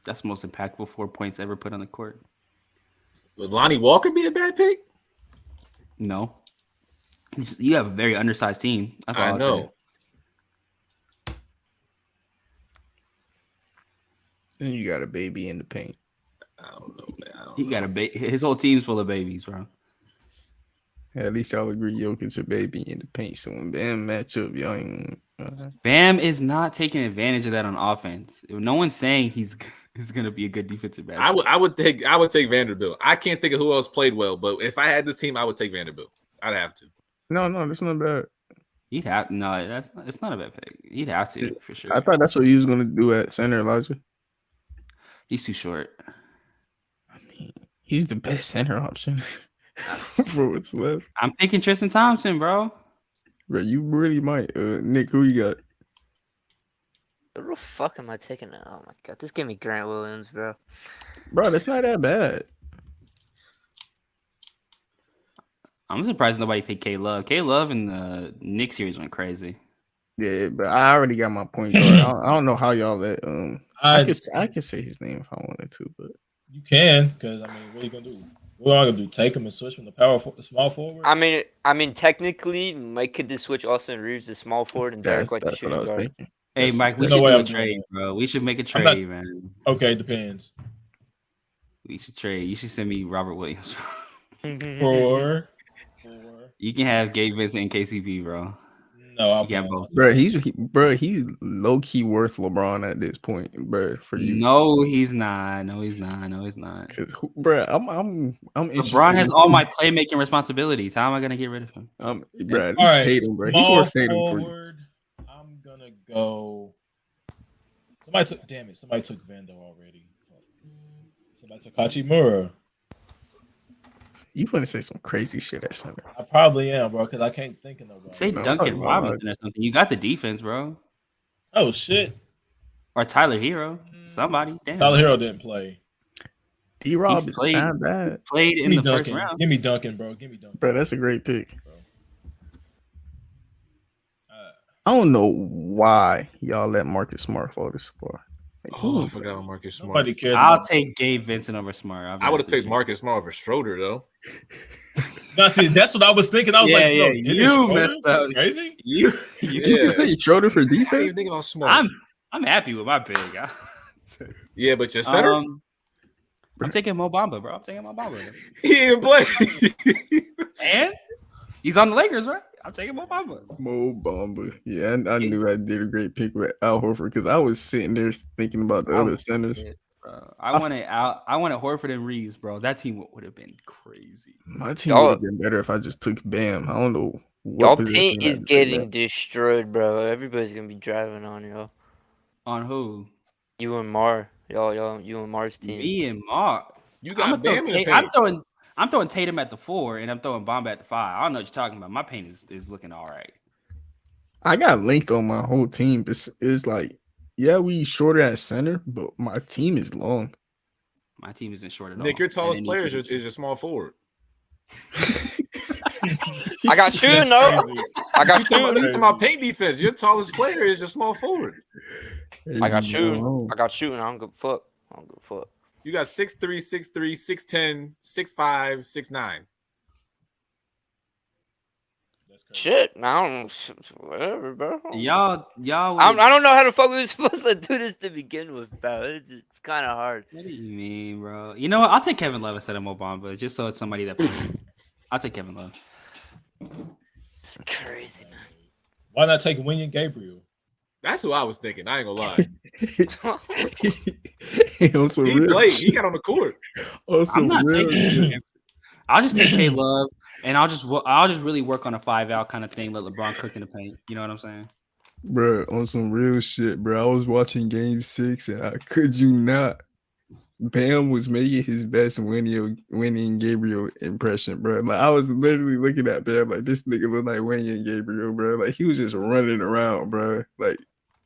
That's the most impactful 4 points ever put on the court.
Would Lonnie Walker be a bad pick?
No. You have a very undersized team. That's all
I
I'll
know.
say.
And you got a baby in the paint.
I don't know, man. I don't
He
know.
got his whole team's full of babies, bro.
At least y'all agree Jokic's a baby in the paint. So when Bam match up, y'all ain't.
Bam is not taking advantage of that on offense. No one's saying he's gonna be a good defensive back.
I would take Vanderbilt. I can't think of who else played well, but if I had this team, I would take Vanderbilt. I'd have to.
No, that's not bad.
He'd have it's not a bad pick. He'd have to for sure.
I thought that's what he was gonna do at center, Elijah.
He's too short.
I mean, he's the best center option for what's left.
I'm thinking Tristan Thompson, bro.
Bro, you really might. Nick, who you got?
Who the fuck am I taking now? Oh my god, this gave me Grant Williams, bro.
Bro, that's not that bad.
I'm surprised nobody picked K Love. K Love in the Knicks series went crazy.
Yeah, but I already got my point guard. I don't know how y'all let I could say his name if I wanted to, but
You can, because I mean, what are you gonna do? What am I gonna do? Take him and switch from the small forward?
I mean, technically, Mike could just switch Austin Reeves to small forward and Derek White to
that's what I
shooting
was
guard.
thinking.
Hey, Mike, we
There's no
should
way
do a
I'm doing
trade,
that.
bro. We should make a
I'm not-
trade, man.
Okay, depends.
We should trade. You should send me Robert Williams.
Or
You can have Gabe Vincent and KCP, bro.
no, I'll
You can have both.
Bro, he's low key worth LeBron at this point, bro. For you,
No, he's not. No, he's not. No, he's not.
Cause, bro, I'm interested.
LeBron has all my playmaking responsibilities. How am I gonna get rid of him?
Bro,
All right,
Tatum, bro. He's
small
worth Tatum for you.
forward, I'm gonna go. Somebody took Vando already. Somebody took Hachimura.
You want to say some crazy shit at center?
I probably am, bro, because I can't think of nobody.
Say
No,
Duncan
no,
Robinson or something. You got the defense, bro.
Oh shit,
Or Tyler Hero. Somebody. Damn.
Tyler Hero didn't play.
D-Rob
He's
is
played-
not bad,
Played
Give
in
me
the
Duncan.
first round.
Give me Duncan, bro. Give me Duncan.
bro. That's a great pick.
Uh,
I don't know why y'all let Marcus Smart fall this far. Like,
Oh, I forgot about Marcus Smart.
Nobody cares.
I'll
about
take Gabe Vincent over Smart.
I would have picked Marcus Smart over Schroeder though.
Now, see, that's what I was thinking. I was like, bro,
you
Dennis Schroeder?
messed up.
Crazy.
You
you can take Schroeder for
I didn't
defense.
even think about Smart.
I'm happy with my pick.
Yeah, but your center,
I'm taking Mo Bamba, bro. I'm taking Mo Bamba.
he didn't play.
And he's on the Lakers, right? I'm taking Mo Bamba.
Mo Bamba. Yeah, I knew I did a great pick with Al Horford because I was sitting there thinking about the other centers.
I wanted Horford and Reeves, bro. That team would have been crazy.
My team would have been better if I just took Bam. I don't know.
Y'all
position
paint
I'd
is
take
getting
back.
destroyed, bro. Everybody's gonna be driving on y'all.
On who?
You and Mar, you and Mar's team.
Me and Mark.
You got Bam in the
I'm
paint.
throwing Tatum at the 4 and I'm throwing Bamba at the 5. I don't know what you're talking about. My paint is looking all right.
I got length on my whole team. It's like, yeah, we shorter at center, but my team is long.
My team isn't short at all.
Nick, your tallest
And
player
then
is your small forward.
I got shooting though. I got
You talking
shooting.
about paint defense? Your tallest player is your small forward.
I got shooting. I got shooting. I don't give a fuck. I don't give a fuck.
You got 6'3", 6'3", 6'10", 6'5", 6'9".
Shit, I don't. Whatever, bro.
Y'all.
I don't know how the fuck we were supposed to do this to begin with, bro. It's kind of hard.
What do you mean, bro? You know what? I'll take Kevin Love instead of Mo Bamba, just so it's somebody that. I'll take Kevin Love.
It's crazy, man.
Why not take William Gabriel?
That's who I was thinking. I ain't gonna lie.
On some
He
real
played.
shit.
He got on the court.
On some
I'm not
real
taking.
shit.
I'll just take K Love, and I'll just really work on a 5-out kind of thing. Let LeBron cook in the paint. You know what I'm saying?
Bro, on some real shit, bro. I was watching Game 6, and I could you not. Bam was making his best winning Gabriel impression, bro. Like I was literally looking at Bam like this nigga look like winning Gabriel, bro. Like he was just running around, bro. Like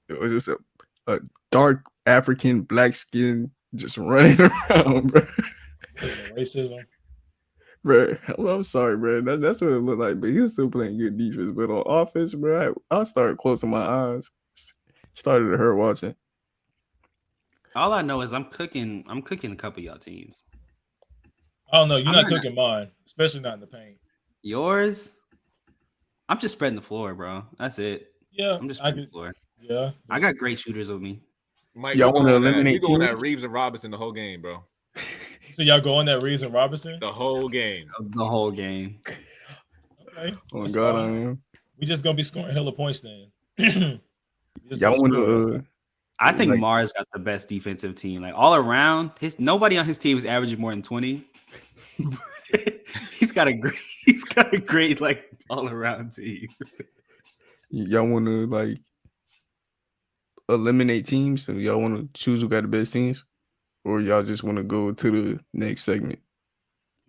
it was just a dark African black skin just running around, bro.
Racism.
Bro, I'm sorry, bro. That's what it looked like. But he was still playing good defense. But on offense, bro, I started closing my eyes. Started to hurt watching.
All I know is I'm cooking a couple of y'all teams.
Oh no, you're
I'm
not
not-
cooking mine, especially not in the paint.
Yours? I'm just spreading the floor, bro. That's it.
Yeah,
I'm just
I
spreading
could.
the floor.
Yeah,
I got great shooters with me.
Mike,
Y'all
you
wanna
going that?
eliminate
You going
teams?
that Reeves and Robinson the whole game, bro?
So y'all go on that Reeves and Robinson?
The whole game.
The whole game.
Okay.
Oh
that's
God,
fine.
I am.
We just gonna be scoring hella points then. Just
Y'all
gonna
want
score.
to?
I think
Like-
Mars got the best defensive team. Like all around, nobody on his team is averaging more than 20. he's got a great like all around team.
Y'all want to like eliminate teams? So y'all want to choose who got the best teams, or y'all just want to go to the next segment?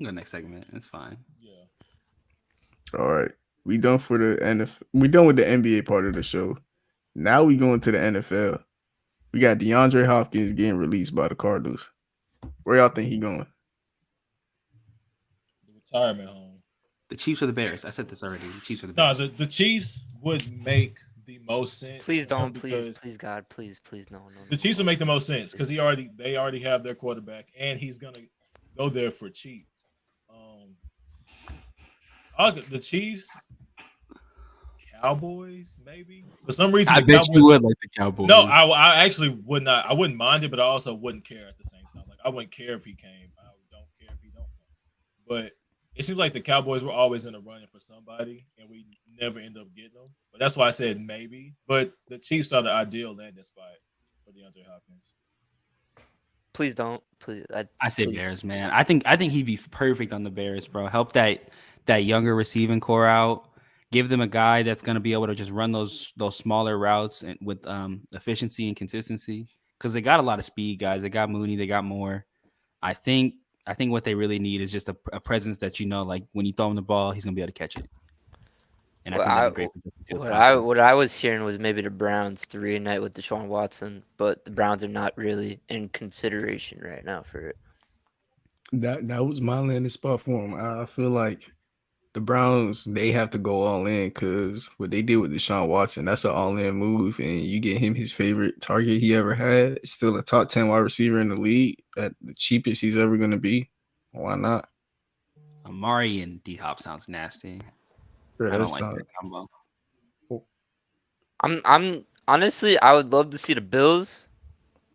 The next segment, it's fine.
Yeah.
All right, we done for the NFL. We done with the NBA part of the show. Now we going to the NFL. We got DeAndre Hopkins getting released by the Cardinals. Where y'all think he going?
The retirement home.
The Chiefs or the Bears? I said this already. The Chiefs or the
No,
Bears?
the Chiefs would make the most sense.
Please
for him
don't. Please,
because
please, God, please, no.
The Chiefs will make the most sense because they already have their quarterback, and he's gonna go there for cheap. The Chiefs, Cowboys, maybe for some reason.
I
the
bet
Cowboys,
you would like the Cowboys.
No, I actually would not. I wouldn't mind it, but I also wouldn't care at the same time. Like I wouldn't care if he came. I don't care if he don't come. But it seems like the Cowboys were always in the running for somebody, and we never end up getting them. But that's why I said maybe. But the Chiefs are the ideal landing spot for DeAndre Hopkins.
Please don't. Please.
I say
please.
Bears, man. I think he'd be perfect on the Bears, bro. Help that younger receiving core out. Give them a guy that's going to be able to just run those smaller routes and with efficiency and consistency. Because they got a lot of speed guys. They got Mooney. They got Moore. I think what they really need is just a presence that like when you throw him the ball, he's going to be able to catch it. And I think that'd be great for Justin Fields'
What I was hearing was maybe the Browns to reunite with Deshaun Watson, but the Browns are not really in consideration right now for it.
That was my landing spot for him. I feel like the Browns, they have to go all in because what they did with Deshaun Watson, that's an all-in move, and you get him his favorite target he ever had. Still a top 10 wide receiver in the league at the cheapest he's ever going to be. Why not?
Amari and D-Hop sounds nasty.
Bro,
I don't
that's
like
not-
that combo.
I'm honestly, I would love to see the Bills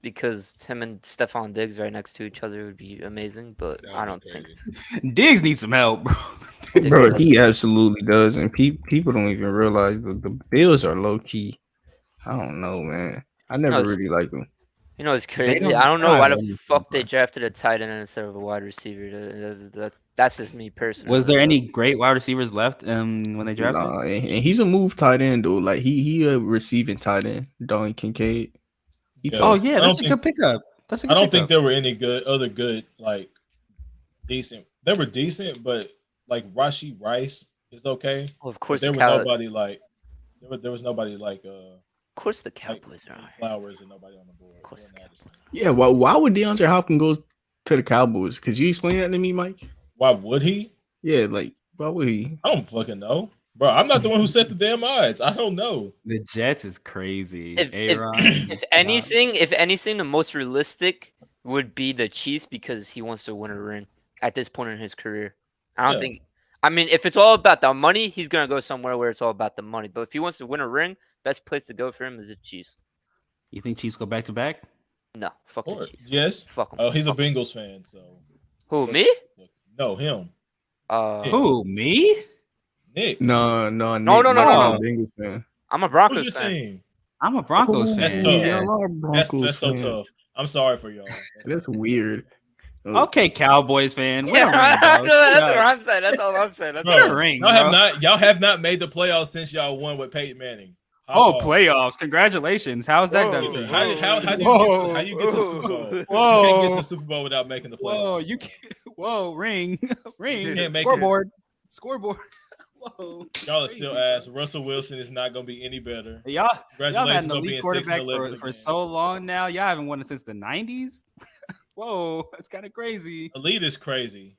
because him and Stephon Diggs right next to each other would be amazing, but
That would
I
be
don't think
crazy.
Diggs needs some help, bro.
Bro, he absolutely does, and people don't even realize the Bills are low key. I don't know, man. I never
No, it's-
really liked them.
You know, it's
They
crazy.
don't
I don't know
try
why
to
the
run
fuck
the
they
ball.
drafted a tight end instead of a wide receiver. That's just me personally.
Was there any great wide receivers left when they drafted?
Nah, and he's a move tight end though. Like he a receiving tight end. Dalton Kincaid. He
Yeah.
Oh
tough.
yeah,
I
that's
don't
a good pickup. That's a good
I don't think
pickup.
there were any other good, like decent. They were decent, but like Rashee Rice is okay.
Well, of
But
course,
there
the
was nobody like there was nobody like
Of course, the
like
Cowboys are.
Zay Flowers and nobody on the board.
Of course.
Jordan Addison.
Yeah, why would DeAndre Hopkins go to the Cowboys? Could you explain that to me, Mike?
Why would he?
Yeah, like why would he?
I don't fucking know, bro. I'm not the one who set the damn odds. I don't know.
The Jets is crazy.
If
A-Rod,
if anything, the most realistic would be the Chiefs because he wants to win a ring at this point in his career. I don't
Yeah.
think. I mean, if it's all about the money, he's gonna go somewhere where it's all about the money. But if he wants to win a ring, best place to go for him is the Chiefs.
you think Chiefs go back to back?
No, fuck
Of
the
course.
Chiefs.
Yes.
Fuck him.
Oh, he's a Bengals fan, so
Who, me?
no, him.
Uh,
Who, me?
Nick.
No,
No.
Bengals fan.
I'm a
Who's
Broncos
your
fan.
team?
I'm a Broncos
That's
fan.
tough.
Yeah.
Y'all are
That's
Broncos
so
fans.
tough. I'm sorry for y'all.
That's weird.
Okay, Cowboys fan. Win
Yeah,
a ring, bro.
that's
Shut
what
up.
I'm saying. That's all I'm saying. That's
Bro,
Win
all.
a ring,
y'all have
bro.
not made the playoffs since y'all won with Peyton Manning.
Oh, playoffs! Congratulations. How's that done for you?
How you get to the Super Bowl? You
Whoa.
can't get to the Super Bowl without making the playoffs.
Whoa, you can't. Whoa, ring.
You can't make
Scoreboard. Scoreboard. Whoa.
Y'all are still ass. Russell Wilson is not going to be any better.
Y'all had
Congratulations
an
on being
elite
6
quarterback
and 11
for
again.
so long now. Y'all haven't won it since the 90s. Whoa, that's kind of crazy.
Elite is crazy.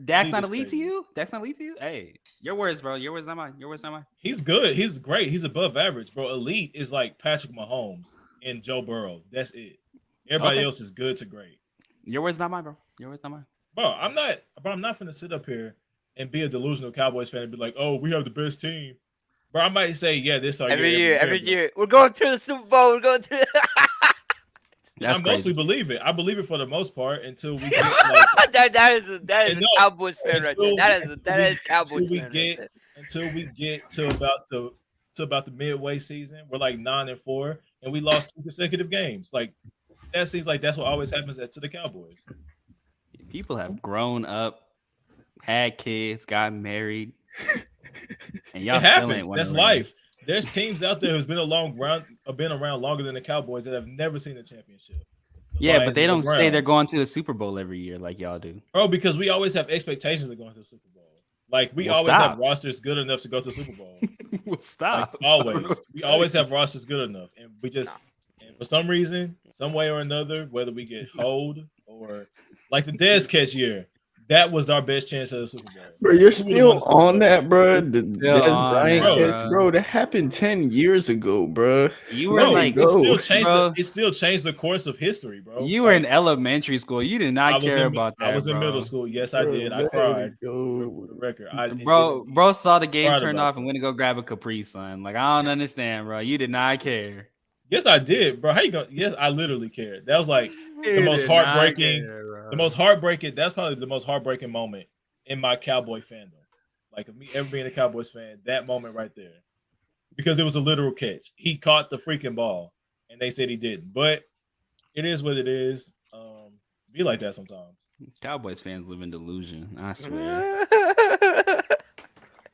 Dak's not
is
elite to
crazy.
you? Dak's not elite to you? Hey, your words, bro. Your words, not mine. Your words, not mine.
He's good. He's great. He's above average, bro. Elite is like Patrick Mahomes and Joe Burrow. That's it. Everybody
Okay.
else is good to great.
Your words, not mine, bro. Your words, not mine.
I'm not finna sit up here and be a delusional Cowboys fan and be like, "Oh, we have the best team." Bro, I might say, "Yeah, this our
every
year."
year. We're going to the Super Bowl. We're going to.
That's
I mostly
crazy.
believe it. I believe it for the most part until we get like
that is a
no,
Cowboys fan right there. That is Cowboys
until we
fan
get
right there.
until we get to about the midway season. We're like 9-4, and we lost 2 consecutive games. Like that seems like that's what always happens to the Cowboys.
People have grown up, had kids, got married, and y'all
It
still
happens.
ain't won
That's
a ring.
life. There's teams out there who's been around longer than the Cowboys that have never seen the championship. The
Yeah,
Lions
but they
and the
don't say
Browns.
they're going to the Super Bowl every year like y'all do.
Bro, because we always have expectations of going to the Super Bowl. Like we
Well,
always
stop.
have rosters good enough to go to the Super Bowl.
Well, stop.
Like, always. We always have rosters good enough. And we just and for some reason, some way or another, whether we get hold or like the Dez catch year, that was our best chance at the Super Bowl.
Bro, you're
Who would've
still
won the Super Bowl?
on that, bro. The
Still on
Bryant
that,
catch, bro. That happened 10 years ago, bro.
You were
Bro,
like,
it still changed
bro.
it still changed the course of history, bro.
You were in elementary school. You did
I
not
was
care
in,
about that.
I was in
bro.
middle school. Yes, I did. I cried. For the record.
Bro saw the game
Cried
turn
about
off and went to go grab a Capri Sun. Like, I don't understand, bro. You did not care.
Yes, I did, bro. How you going? Yes, I literally cared. That was like the most heartbreaking. The most heartbreaking. That's probably the most heartbreaking moment in my Cowboy fandom. Like of me ever being a Cowboys fan, that moment right there, because it was a literal catch. He caught the freaking ball, and they said he didn't. But it is what it is. Be like that sometimes.
Cowboys fans live in delusion. I swear.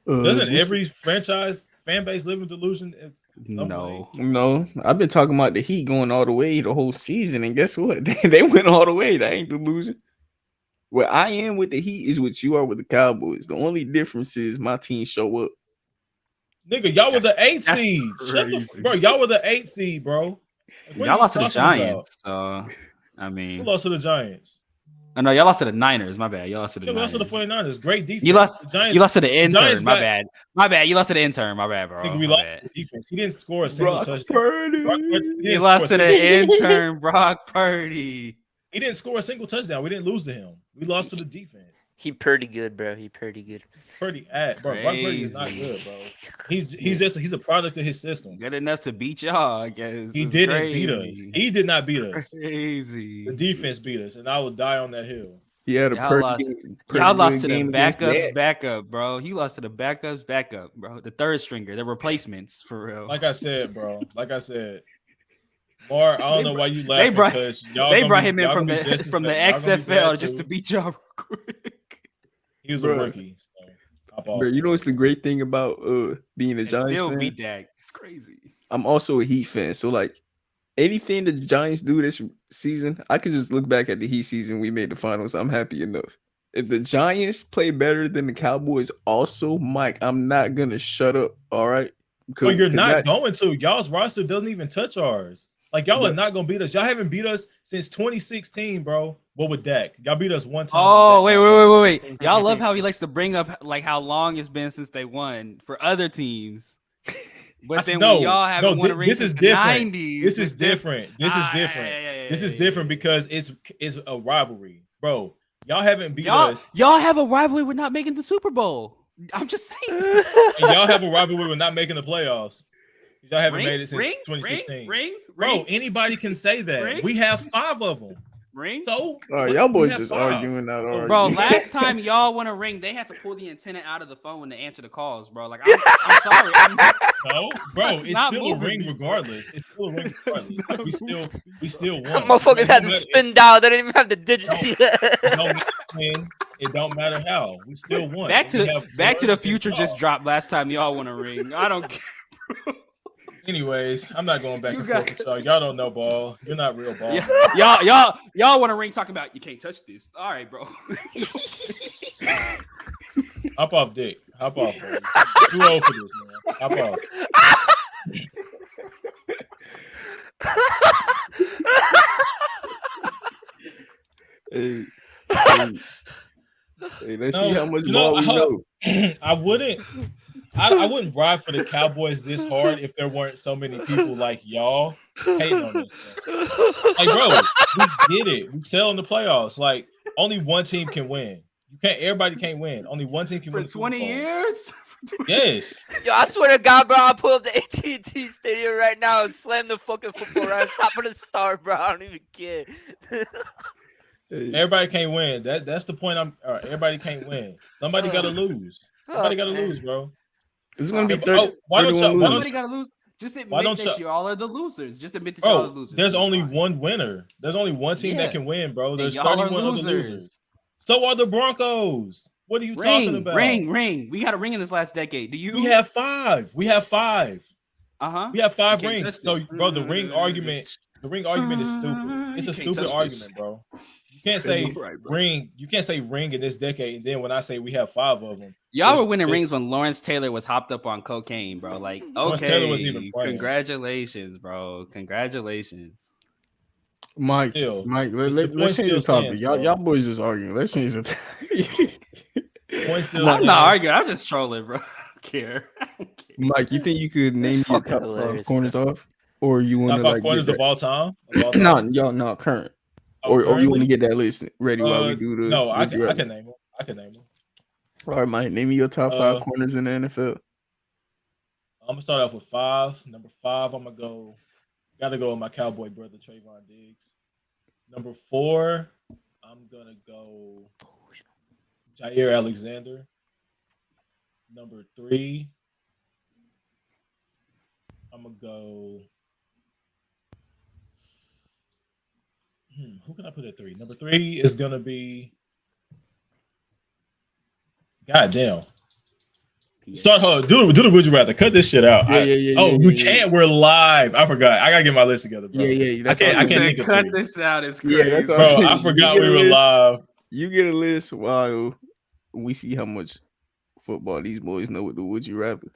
Doesn't every franchise fan base live in delusion? It's
No.
No, I've been talking about the Heat going all the way the whole season, and guess what? They went all the way. That ain't delusion. Where I am with the Heat is what you are with the Cowboys. The only difference is my team show up.
Nigga, y'all were the 8th
that's
seed. Shut the
crazy.
bro. Y'all were the 8th seed, bro. Like, what
Y'all
are you
lost to the
talking about?
Giants. So, I
Who
mean,
lost to the Giants?
oh, no, y'all lost to the Niners. My bad. Y'all lost to the
Yeah, we lost
Niners.
to the 49ers. Great defense.
You lost.
The Giants,
You lost to the intern.
Giants
My
got-
bad. My bad. You lost to the intern. My bad, bro.
nigga, we
My
lost
bad.
the defense. He didn't score a single
Brock
touchdown.
Purdy.
Brock Purdy- he
You
didn't
lost
score
to
a
the
single-
intern, Brock Purdy.
He didn't score a single touchdown. We didn't lose to him. We lost to the defense.
He pretty good, bro. He pretty good.
Purdy at bro. Brock Purdy is not
Crazy.
good, bro. He's a product of his system.
Good enough to beat y'all, I guess.
He
It's
didn't beat us.
crazy.
He did not beat us.
Crazy.
The defense beat us, and I will die on that hill.
He had a
Y'all
pretty
lost-
good
Y'all lost to the
game against
backups,
Dak.
backup, bro. You lost to the backups, bro. The third stringer, the replacements, for real.
Like I said, bro. Like I said, Mar. I don't know why you
They
laughing
brought-
because y'all.
They
gonna
brought
be-
him in
y'all
from
gonna be just
the
as
from the
bad. Y'all gonna be
XFL
bad
just
too.
to beat y'all real quick.
He was a
Bruh.
rookie. So hop off.
Bro, you know what's the great thing about being a
And
Giants
still
fan?
beat Dak. It's crazy.
I'm also a Heat fan, so like anything the Giants do this season, I could just look back at the Heat season we made the finals. I'm happy enough. If the Giants play better than the Cowboys, also, Mike, I'm not gonna shut up. All right,
Well, you're
'Cause
not
that-
going to. Y'all's roster doesn't even touch ours. Like y'all are
But-
not gonna beat us. Y'all haven't beat us since 2016, bro. What with Dak? Y'all beat us one time.
Oh,
with
wait,
Dak.
wait. Y'all love how he likes to bring up like how long it's been since they won for other teams. But then when y'all haven't won a ring
this is
since the
different.
90s.
This is
it's
different. This is
Ah,
different.
yeah,
This is
yeah,
different because it's a rivalry, bro. Y'all haven't beat
Y'all,
us,
y'all have a rivalry with not making the Super Bowl. I'm just saying.
and y'all have a rivalry with not making the playoffs. Y'all haven't made it since 2016. Bro, anybody can say that.
Ring?
We have 5 of them.
ring.
So,
All right,
what-
y'all
we
boys
have
just
5.
arguing that argument.
Bro, last time y'all won a ring, they had to pull the antenna out of the phone to answer the calls, bro. Like, I'm sorry.
No, bro,
That's
it's
not
still a
moving
ring
me, bro.
regardless. It's still a ring regardless.
not
We still won.
Motherfuckers had the spin dial. They didn't even have the digits.
It don't matter how. We still won.
Back to
We
the
have
Back to the
blood
Future
and
just
all.
dropped last time y'all won a ring. I don't care.
Anyways, I'm not going back
You
and
got-
forth with y'all. Y'all don't know ball. You're not real ball.
Yeah, y'all want a ring talking about you can't touch this. All right, bro.
Hop off, Dick. Hop off, bro. Too old for this, man. Hop off.
Hey, hey, let's see how much ball we know.
I wouldn't ride for the Cowboys this hard if there weren't so many people like y'all hating on this. Like, bro, we get it. We sell in the playoffs. Like, only one team can win. You can't. Everybody can't win. Only one team can
For
win.
20 years?
Yes.
Yo, I swear to God, bro, I'll pull up the AT&T Stadium right now and slam the fucking football right on top of the star, bro. I don't even care.
Everybody can't win. That's the point. Everybody can't win. Somebody got to lose. Somebody got to lose, bro.
It's gonna be 30.
Why don't y'all?
Somebody got to lose. Just admit that y'all are the losers. Just admit that y'all are the losers.
There's only one winner. There's only one team that can win, bro. There's 31 other losers. So are the Broncos. What are you talking about?
Ring. We got a ring in this last decade. Do you?
We have 5. We have 5.
Uh-huh.
We have 5 rings. So, bro, the ring argument is stupid. It's a stupid argument, bro. You can't say ring. You can't say ring in this decade, and then when I say we have 5 of them,
y'all were winning rings when Lawrence Taylor was hopped up on cocaine, bro. Like, okay, congratulations, bro. Congratulations,
Mike. Let's change the topic. Y'all boys just arguing. Let's change the topic.
I'm not arguing. I'm just trolling, bro. I don't care.
Mike, you think you could name your top 5 corners off, or you want to
like corners of all time?
No, current. Or you want to get that list ready while we do the?
No, I can name them.
All right, Mike, name me your top 5 corners in the NFL.
I'm gonna start off with 5. Number 5, I'm gonna go. Gotta go with my cowboy brother Trayvon Diggs. Number 4, I'm gonna go Jair Alexander. Number 3, I'm gonna go. Who can I put at 3? Number 3 is gonna be. Goddamn. Start. Do the would you rather? Cut this shit out. We can't. We're live. I forgot. I gotta get my list together, bro.
Yeah.
I can't
cut this out. It's crazy,
bro. I forgot we were live.
You get a list while we see how much football these boys know with the would you rather.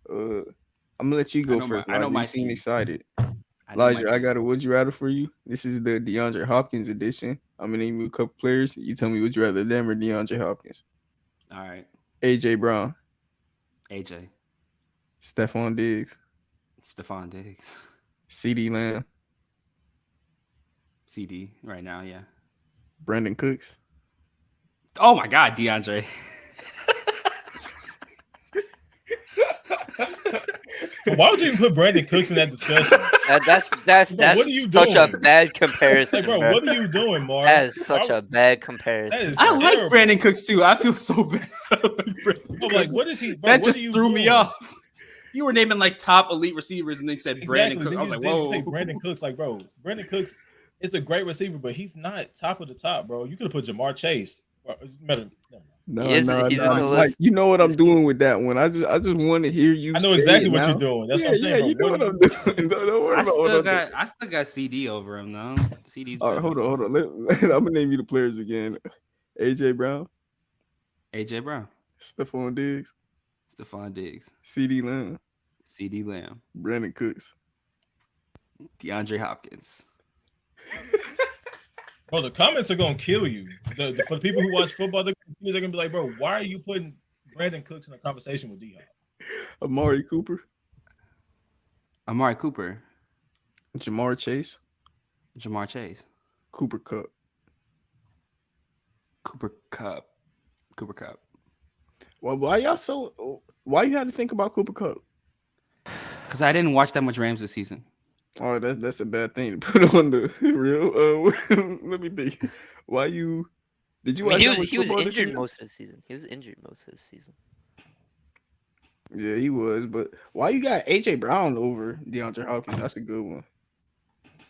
I'm gonna let you go first. I know you seem excited. Elijah, I got a would you rather for you. This is the DeAndre Hopkins edition. I'm gonna name you a couple players. You tell me would you rather them or DeAndre Hopkins.
All right.
AJ Brown.
AJ.
Stephon Diggs. CD Lamb.
CD right now, yeah.
Brandon Cooks.
Oh my God, DeAndre.
Why would you even put Brandon Cooks in that discussion?
That's
what are you
such
doing?
A bad comparison.
Like, bro, what are you doing, Mark?
That is such a bad comparison.
I like Brandon Cooks too. I feel so bad.
Like, what is he? Bro,
that just threw me off. You were naming like top elite receivers, and then said Brandon Cooks. I was like, whoa.
Say Brandon Cooks, like, bro, Brandon Cooks is a great receiver, but he's not top of the top, bro. You could have put Jamar Chase.
No. Like, you know what I'm doing with that one. I just want to hear you.
I know exactly what you're doing. That's what I'm saying.
You know what I'm doing. Don't worry about
I still got CD over him though. CD's.
All right, hold on. I'm gonna name you the players again. AJ Brown. Stephon Diggs. CD Lamb. Brandon Cooks.
DeAndre Hopkins.
Bro, the comments are gonna kill you. For the people who watch football, they're gonna be like, bro, why are you putting Brandon Cooks in a conversation with D-Hop?
Amari Cooper. Jamar Chase. Cooper Kupp. Well, why you had to think about Cooper Kupp?
Because I didn't watch that much Rams this season.
Oh, that's a bad thing to put on the real. Let me think. Why you? Did you?
He was injured most of the season.
Yeah, he was. But why you got AJ Brown over DeAndre Hopkins? That's a good one.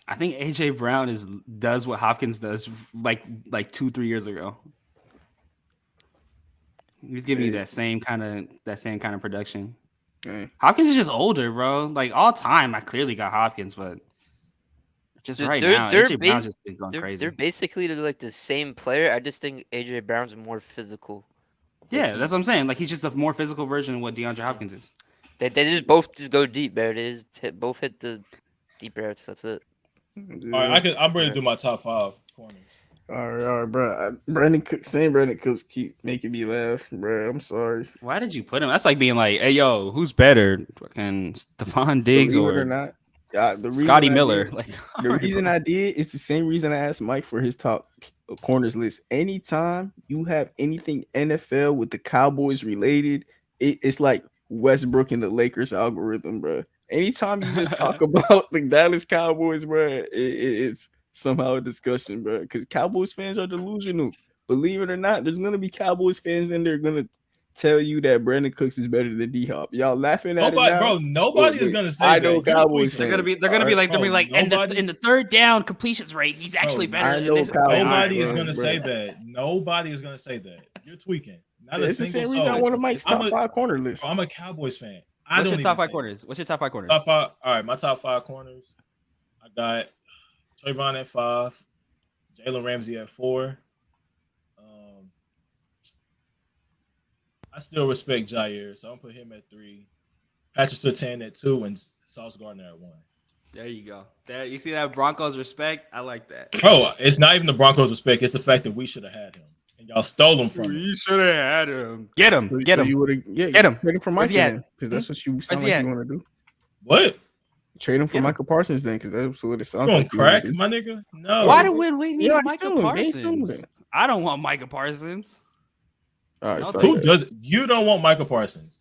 I think AJ Brown does what Hopkins does like 2-3 years ago. He's giving you that same kind of production.
Hey.
Hopkins is just older, bro. Like all time, I clearly got Hopkins, but just now, AJ Brown's just been going crazy.
They're basically like the same player. I just think AJ Brown's more physical.
Yeah, that's what I'm saying. Like he's just a more physical version of what DeAndre Hopkins is.
They just both go deep, man. They just both hit the deep routes. That's it.
Yeah. All right, I'm ready to do my top 5 corners.
All right, bro. Brandon Cooks keep making me laugh, bro. I'm sorry.
Why did you put him? That's like being like, hey, yo, who's better, fucking Stephon Diggs or
not?
Scotty Miller?
The reason I did is the same reason I asked Mike for his top a corners list. Anytime you have anything NFL with the Cowboys related, it's like Westbrook and the Lakers algorithm, bro. Anytime you just talk about the Dallas Cowboys, bro, it's somehow a discussion, bro. Because Cowboys fans are delusional. Believe it or not, there's gonna be Cowboys fans, and they're gonna tell you that Brandon Cooks is better than D-Hop. Y'all laughing at it now?
Bro, nobody is gonna say
I
that.
know Cowboys
They're
fans.
gonna be like
nobody-
in the third down completions rate, he's actually better
I
than
know
this.
Cowboys.
Nobody is
bro,
gonna
bro.
say that. Nobody is gonna say that. You're tweaking. Not a
It's the
single
same reason I
soul.
wanted Mike's
I'm
top
a-
5 corner list.
I'm a Cowboys fan.
What's your top 5 corners? What's your top 5 corners?
Top 5. All right, my top 5 corners. I got Trayvon at 5, Jalen Ramsey at 4. I still respect Jair, so I'm gonna put him at 3. Patrick Surtain at 2, and Sauce Gardner at 1.
There you go. There you see that Broncos respect. I like that.
Bro, it's not even the Broncos' respect. It's the fact that we should have had him, and y'all stole him from us.
should have had him. Get him.
So
Get him.
You would've- yeah,
Get him.
Trade him for
Where's
Mike
he at?
then, because that's what you sound
he
like
at?
you want to do.
What?
Trade him for
Yeah.
Michael Parsons then, because that's what it
You
sounds
on
like. you wanna
crack,
do.
my nigga? No.
Why do we need
Yeah,
Micah
still him. They still him
Parsons?
then.
I don't want Micah Parsons.
All right,
No,
start
Who
that.
does? You don't want Michael Parsons?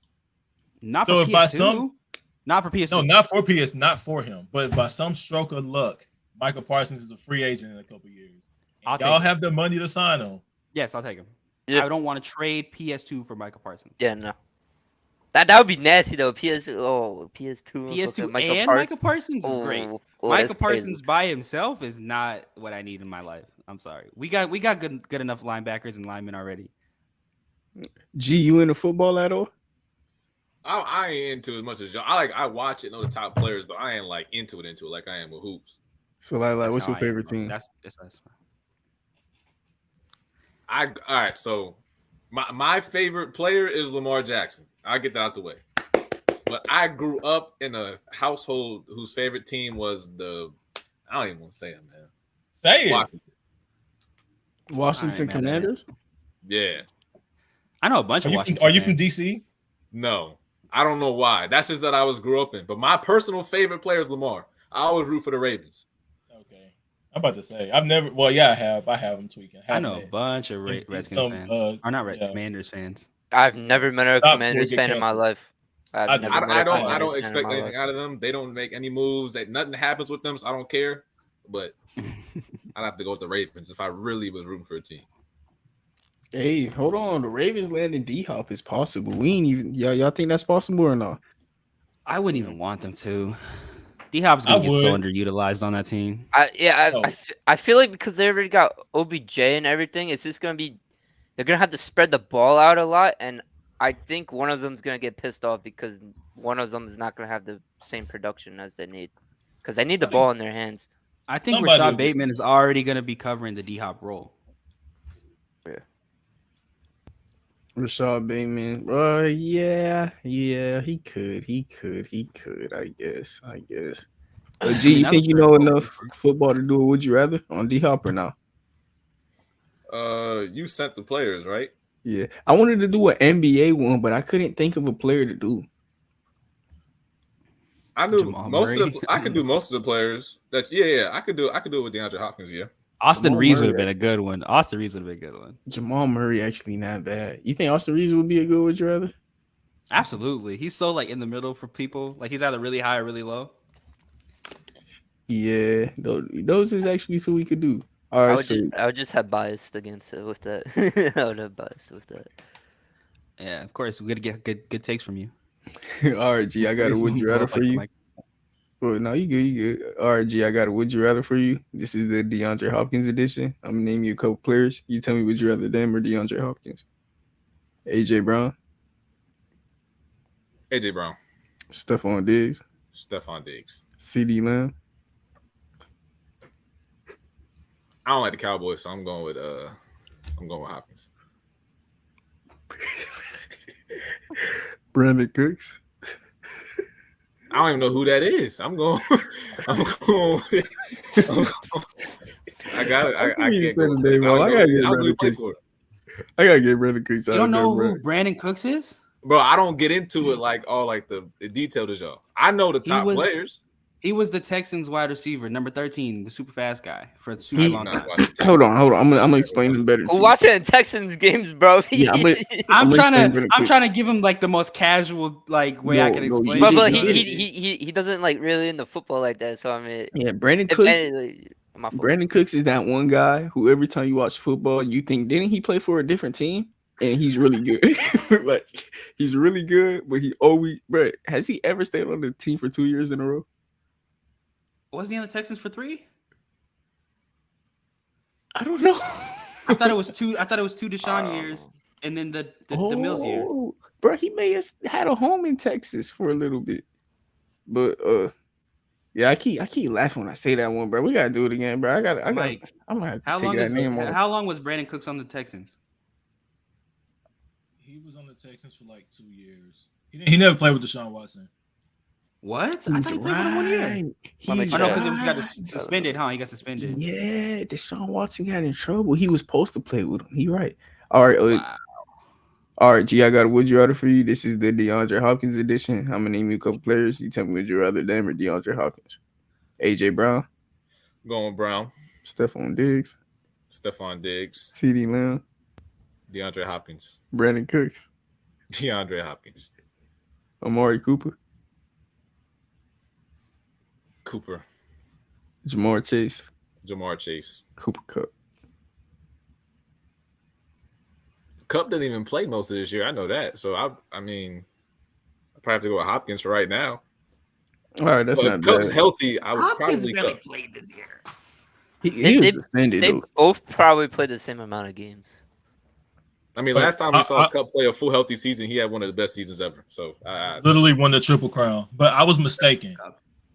Not
So
for
if by
PS2. Not for PS2.
No, not for PS, not for him. But if by some stroke of luck, Michael Parsons is a free agent in a couple years.
I'll
Y'all
take him.
have the money to sign him.
Yes, I'll take him.
Yeah.
I don't want to trade PS2 for Michael Parsons.
Yeah, no. That would be nasty though. PS2
PS2
Michael
and
Parsons.
Michael Parsons is great.
Oh,
Michael
that's
Parsons
crazy.
by himself is not what I need in my life. I'm sorry. We got good enough linebackers and linemen already.
G, you into football at all?
I ain't into as much as y'all. I watch it, know the top players, but I ain't like into it like I am with hoops.
So like
That's
what's
how
your
I am,
favorite
bro.
team?
That's
All right, so my favorite player is Lamar Jackson. I'll get that out the way. But I grew up in a household whose favorite team was I don't even want to say it, man.
Say it.
Washington.
Washington
I ain't mad at it.
Commanders?
Yeah.
I know a bunch of Washington.
Are you from
fans.
DC?
No. I don't know why. That's just that I grew up in. But my personal favorite player is Lamar. I always root for the Ravens.
Okay. I'm about to say I've never. Well, yeah, I have. I have them tweaking.
I know a
Haven't
bunch of
Some-
Redskins
some,
fans.
uh,
Or not
yeah.
Commanders fans.
I've never met a
Stop
Commanders
before we
fan
get
in my
canceled.
life.
I do.
I don't
Commanders fan in
expect
my
anything
life.
out of them. They don't make any moves. That nothing happens with them, so I don't care. But I'd have to go with the Ravens if I really was rooting for a team.
Hey, hold on. The Ravens landing D-Hop is possible. We ain't even y'all think that's possible or not?
I wouldn't even want them to. D-Hop's gonna
I
get so
would.
underutilized on that team.
Oh.
I feel like because they already got OBJ and everything, it's just gonna be they're gonna have to spread the ball out a lot, and I think one of them's gonna get pissed off because one of them is not gonna have the same production as they need because they need the ball in their hands.
I think
Somebody
Rashad
was-
Bateman is already gonna be covering the D-Hop role.
Rashad Bateman. Yeah, he could. I guess. G, you
that
think
was
you
very
know
cool.
enough football to do it? Would you rather on D-Hop or not?
You sent the players, right?
Yeah, I wanted to do an NBA one, but I couldn't think of a player to do.
I knew
Jamal
most
Murray.
of the. I could do most of the players. That's yeah. I could do it with DeAndre Hopkins. Yeah.
Austin
Jamal
Reeves would
Murray.
have been a good one. Austin Reeves would have been a good one.
Jamal Murray actually not bad. You think Austin Reeves would be a good? Would you rather?
Absolutely. He's so like in the middle for people. Like he's either really high or really low.
Yeah, those is actually so we could do. All
I
right,
would,
so
I would just have biased against it with that. I would have biased with that.
Yeah, of course. We're gonna get good takes from you.
all right, G, I got a would you rather for you. Well, no, you good. All right, G, I got a would you rather for you. This is the DeAndre Hopkins edition. I'm gonna name you a couple players. You tell me would you rather them or DeAndre Hopkins? AJ Brown,
AJ Brown,
Stephon Diggs,
Stephon Diggs.
CD Lamb,
I don't like the Cowboys, so I'm going with Hopkins.
Brandon Cooks,
I don't even know who that is. I'm going. I got it. I can't go.
I gotta get Brandon Cooks.
For it.
I gotta get Brandon Cooks out
You don't
of there,
know
bro.
who Brandon Cooks is?
Bro, I don't get into it like all like the detailed as y'all. I know the top
was-
players.
He was the Texans wide receiver, number 13, the super fast guy for the super long time.
Hold on. I'm gonna explain them better.
Who watching Texans games, bro?
Yeah,
I'm
explain
trying to give him like the most casual like way I can explain.
But
it.
he doesn't like really into football like that. So I mean,
yeah, Brandon Cooks is that one guy who every time you watch football, you think didn't he play for a different team? And he's really good. Like he's really good, but he always, bro. Has he ever stayed on the team for 2 years in a row?
Wasn't he on the Texans for 3?
I don't know.
I thought it was 2. I thought it was 2 Deshaun years, and then the Mills year.
Bro, he may have had a home in Texas for a little bit, but yeah, I keep laughing when I say that one, bro. We gotta do it again, bro. I'm gonna have to take that name off.
How long was Brandon Cooks on the Texans?
He was on the Texans for like 2 years. He never played with Deshaun Watson.
What? I thought he played with him 1 year. Because he got suspended, huh? He got suspended.
Yeah, Deshaun Watson got in trouble. He was supposed to play with him. He right. All right.
Wow.
All right, G, I got a would you rather for you. This is the DeAndre Hopkins edition. I'm gonna name you a couple players. You tell me would you rather them or DeAndre Hopkins. AJ Brown.
Going Brown.
Stephon Diggs. CeeDee Lamb.
DeAndre Hopkins.
Brandon Cooks.
DeAndre Hopkins.
Amari Cooper. Jamar Chase. Cooper Kupp.
Kupp didn't even play most of this year. I know that. So I mean, I probably have to go with Hopkins for right now.
All right, that's not
if Kupp's
bad.
healthy, I would
Hopkins
probably
barely
Kupp.
played this year.
He was suspended.
They both probably played the same amount of games.
I mean, last time we saw Kupp play a full healthy season, he had one of the best seasons ever. So
literally won the Triple Crown. But I was mistaken.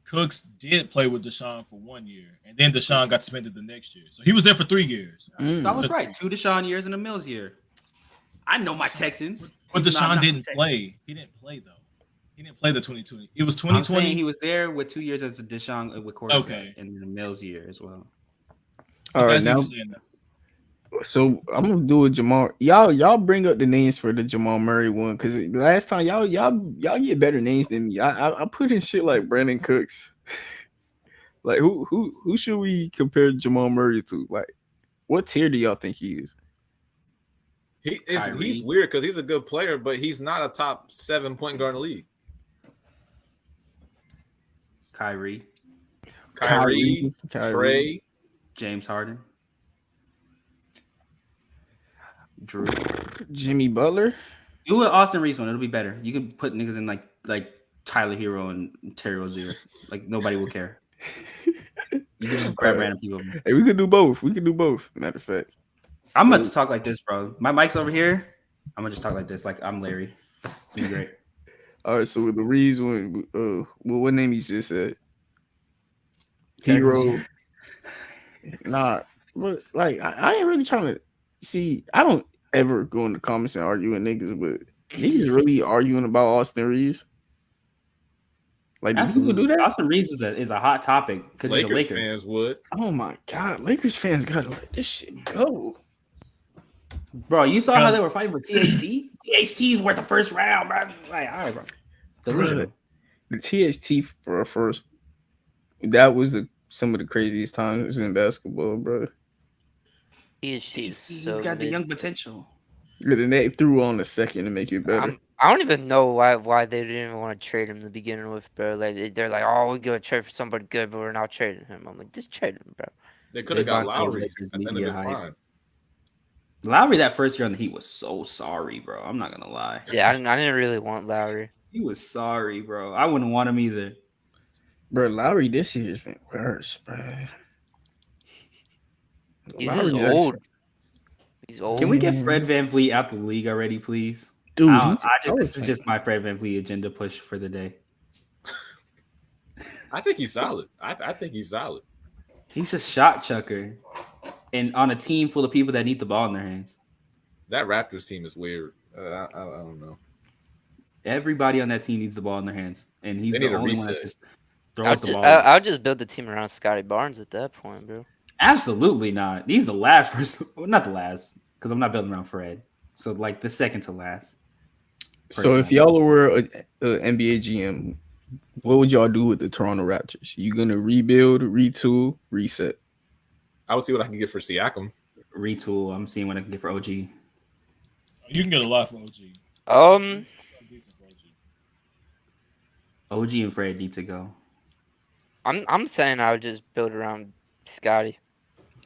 Cooks did play with Deshaun for 1 year, and then Deshaun got suspended the next year. So he was there for 3 years.
I was right. 2 Deshaun years and a Mills year. I know my Texans.
But Deshaun didn't play. He didn't play, though. He didn't play the 2020. It was 2020.
He was there with 2 years as a Deshaun with quarterback and the Mills year as well.
All right, now. So I'm gonna do a Jamal. Y'all bring up the names for the Jamal Murray one because last time y'all get better names than me. I put in shit like Brandon Cooks. Like who should we compare Jamal Murray to? Like what tier do y'all think he is?
He's weird because he's a good player, but he's not a top 7 point guard in the league.
Kyrie,
Trey,
James Harden. Drew,
Jimmy Butler.
Do an Austin Reeves one. It'll be better. You can put niggas in like Tyler Hero and Terry Rozier. Like nobody will care. You can just grab random people.
Hey, we could do both. Matter of fact,
I'm about to talk like this, bro. My mic's over here. I'm gonna just talk like this, like I'm Larry. It's gonna be great.
All right. So with the Reeves one, what name you just said? Hero. Nah, but like I ain't really trying to see. I don't ever go in the comments and argue with niggas, but niggas really arguing about Austin Reeves. Like, do people do that?
Austin Reeves is a hot topic because he's a
Lakers
Laker.
fans would.
Oh my god, Lakers fans gotta let this shit go,
bro. You saw how they were fighting for THT. THT's worth the first round, bro. Like, all right, bro.
Delusional. The THT for a first. That was some of the craziest times in basketball, bro.
He's
got the young potential.
Yeah, then they threw on the second to make it better.
I don't even know why they didn't even want to trade him to begin with, bro. Like they're like, oh, we're gonna trade for somebody good, but we're not trading him. I'm like, just trade him, bro.
They could have got Lowry at the end of his prime.
Lowry that first year on the Heat was so sorry, bro. I'm not gonna lie.
Yeah, I didn't really want Lowry.
He was sorry, bro. I wouldn't want him either.
Bro, Lowry this year has been worse, bro.
He's old. He's old.
Can we get Fred VanVleet out the league already, please?
Dude,
this is just my Fred VanVleet agenda push for the day.
I think he's solid. I think he's solid.
He's a shot chucker, and on a team full of people that need the ball in their hands.
That Raptors team is weird. I don't know.
Everybody on that team needs the ball in their hands, and he's the only one that just throws the ball.
I'll just build the team around Scotty Barnes at that point, bro.
Absolutely not. He's the last person. Well, not the last, because I'm not building around Fred. So like the second to last.
So if y'all were an NBA GM, What would y'all do with the Toronto Raptors? You gonna rebuild, retool, reset?
I would see what I can get for Siakam.
Retool. I'm seeing what I can get for OG.
You can get a lot for OG.
OG and Fred need to go.
I'm saying I would just build around Scotty.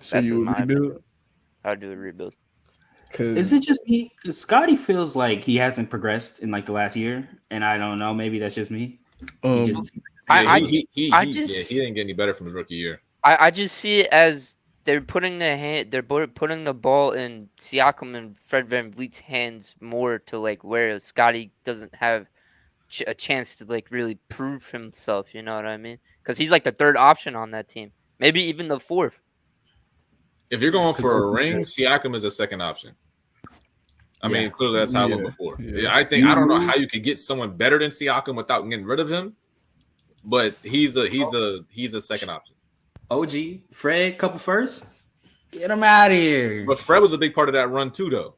So
That's
you would
my
rebuild?
I would do a rebuild.
Is it just me? Because Scotty feels like he hasn't progressed in like the last year, and I don't know. Maybe that's just me.
Um,
He just-
He
just-
didn't get any better from his rookie year.
I just see it as they're putting putting the ball in Siakam and Fred VanVleet's hands more to like where Scotty doesn't have a chance to like really prove himself. You know what I mean? Because he's like the third option on that team, maybe even the fourth.
If you're going for a ring, Siakam is a second option. I mean, clearly that's how it went before.
Yeah.
I don't know how you could get someone better than Siakam without getting rid of him, but he's a second option.
OG, Fred, couple first. Get him out of here.
But Fred was a big part of that run too, though.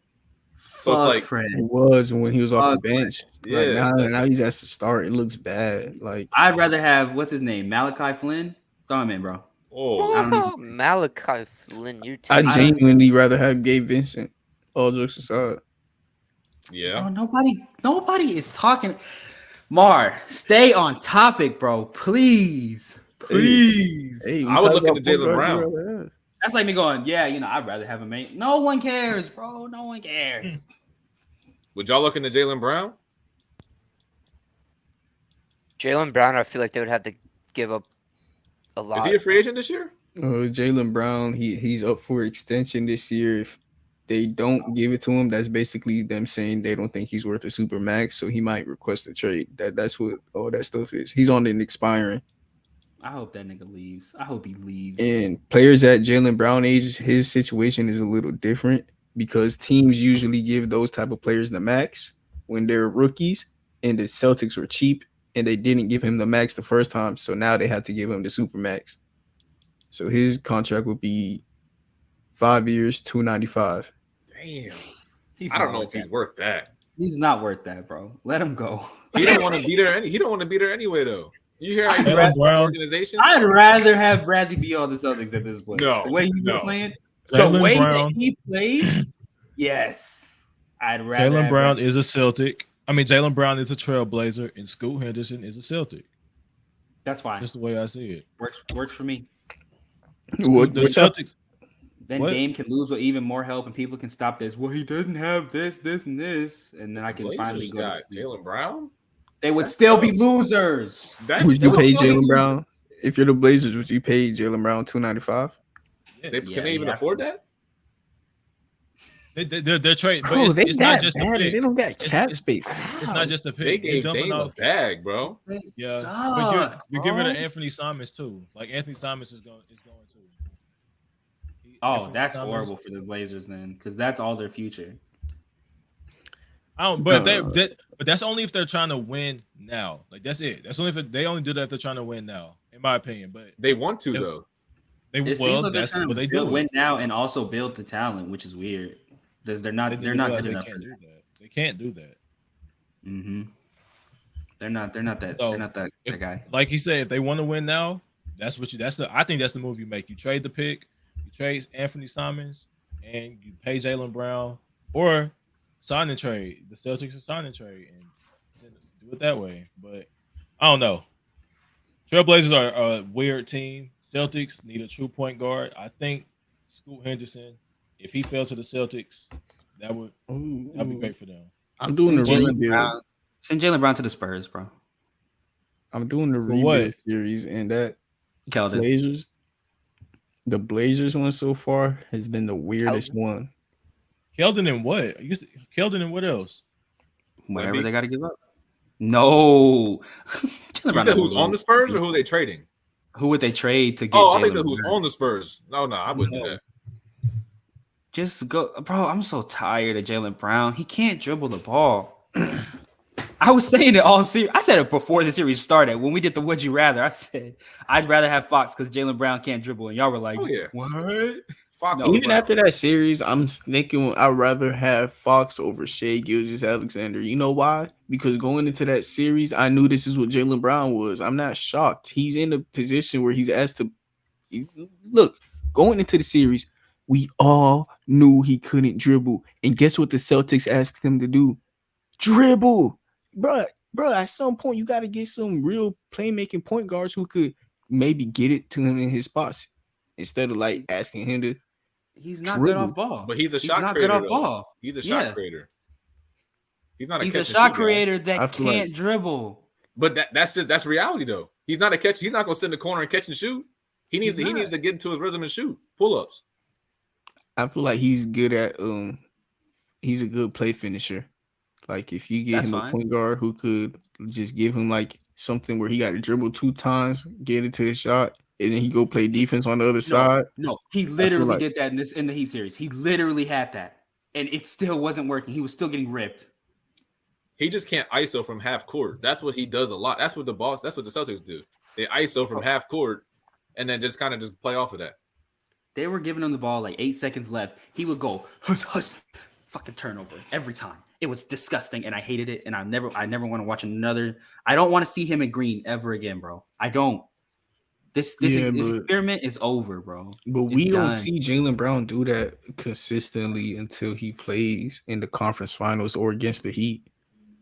So
Fuck
it's like
Fred.
It was when he was off the
Fuck
bench.
Yeah.
Like now he's asked to start. It looks bad. Like
I'd rather have what's his name, Malachi Flynn. Throw him in, bro.
oh,
I don't know.
Malachi Flynn, you
I
take
genuinely rather have Gabe Vincent. All jokes aside.
yeah.
Bro, nobody is talking. Mar, stay on topic, bro. Please.
Hey,
I would look into Jaylen Brown.
That's like me going, yeah, I'd rather have a mate. No one cares, bro. No one cares.
Would y'all look into Jaylen Brown?
Jaylen Brown. I feel like they would have to give up a lot.
Is he a free agent this year?
Jaylen Brown, he's up for extension this year. If they don't give it to him, that's basically them saying they don't think he's worth a super max, so he might request a trade. That's what all that stuff is. He's on an expiring.
I hope that nigga leaves. I hope he leaves.
And players at Jaylen Brown age, his situation is a little different because teams usually give those type of players the max when they're rookies, and the Celtics were cheap and they didn't give him the max the first time, so now they have to give him the super max. So his contract would be 5 years, $295.
Damn.
He's
I
not
don't know
worth
if he's
that.
worth that.
He's not worth that, bro. Let him go.
He don't want to be there. He don't want to be there anyway, though. You hear how he
Jaylen
dressed the
Brown.
organization?
I'd rather have Bradley be on the Celtics at this point.
No,
The way he was
no.
playing,
Jaylen
the way
Brown.
that he played, yes. I'd rather
Jaylen
have
Brown
Bradley.
is a Celtic. I mean, Jaylen Brown is a Trailblazer, and Scoot Henderson is a Celtic.
That's fine.
Just the way I see it.
Works for me.
What,
The Celtics.
Then
What?
Dame can lose with even more help, and people can stop this. Well, he doesn't have this, and this, and then I can finally
Blazers
go. to
got
sleep.
Jaylen Brown.
They would still be losers.
would you
would
pay
still be
Jaylen Brown? If you're the Blazers, would you pay Jaylen Brown $295?
Can
Yeah,
they even
you have
afford
to.
that?
They're trading, but
Bro,
it's not just a
bad.
pick.
They don't got
It's-
cap
it's-
space.
It's not just a pick.
They
They're
gave
jumping
Dame a
off.
bag, bro.
Yeah,
Sucks,
but you're getting rid of
bro.
Anthony Simons too. Like Anthony Simons is going too.
Oh,
Anthony
that's
Simons-
horrible for the Blazers then, because that's all their future.
I don't. But but that's only if they're trying to win now. Like that's it. That's only if they only do that if they're trying to win now, in my opinion. But
They want to
Yep.
though.
they
It seems
well,
like they're
that's
trying
what
to
they do.
win now and also build the talent, which is weird. Because they're not good
realize
enough
They
for
can't
that.
do that. They can't do that.
Mm-hmm. They're not that.
So,
They're not that guy.
Like he said, if they want to win now, I think that's the move you make. You trade the pick, you trade Anthony Simons, and you pay Jaylen Brown, or sign and trade. The Celtics are sign and trade and do it that way. But I don't know. Trailblazers are a weird team. Celtics need a true point guard. I think Scoot Henderson, if he fell to the Celtics, that'd be great for them.
I'm doing the
Jaylen
rebuild.
Brown. Send Jaylen Brown to the Spurs, bro.
I'm doing the
what?
rebuild series, and that
Keldon.
Blazers. The Blazers one so far has been the weirdest one.
Keldon and what? Keldon and what else?
Whatever they got to give up. No. Jaylen
You
Brown
said
not
who's
moving.
on the Spurs or who they trading?
Who would they trade to get?
Oh, I think
Jaylen
so. Who's
Brown?
on the Spurs? No, I wouldn't do that.
Just go, bro. I'm so tired of Jaylen Brown. He can't dribble the ball. I was saying it all series. I said it before the series started. When we did the Would You Rather, I said I'd rather have Fox because Jaylen Brown can't dribble, and y'all were like,
Oh, yeah.
"What?"
Fox.
No,
Even after that series, I'm thinking I'd rather have Fox over Shea Gilgeous-Alexander. You know why? Because going into that series, I knew this is what Jaylen Brown was. I'm not shocked. He's in a position where he's asked to look. Going into the series, we all knew he couldn't dribble, and guess what the Celtics asked him to do? Dribble, bruh. At some point, you got to get some real playmaking point guards who could maybe get it to him in his spots instead of like asking him to.
He's not good
Dribble.
off ball.
But he's a shot
not
creator.
good off
Though.
ball.
He's a
Yeah.
shot creator. He's not a
He's
catch
a
and
shot
shoot guy.
creator
I
that
feel like-
can't dribble.
But that's reality though. He's not a catch. He's not gonna sit in the corner and catch and shoot. He needs
He's
to get into his rhythm and shoot pull ups.
I feel like he's good at he's a good play finisher. Like if you get
That's
him
fine.
a point guard who could just give him like something where he got to dribble 2 times, get into his shot, and then he go play defense on the other side.
No, he literally
like-
did that in the Heat series. He literally had that, and it still wasn't working. He was still getting ripped.
He just can't ISO from half court. That's what he does a lot. That's what the Celtics do. They ISO from half court and then just kind of just play off of that.
They were giving him the ball like 8 seconds left. He would go fucking turnover every time. It was disgusting, and I hated it. And I never want to watch another. I don't want to see him at Green ever again, bro. I don't. This experiment is over, bro.
But
It's
we don't
done.
see Jaylen Brown do that consistently until he plays in the conference finals or against the Heat.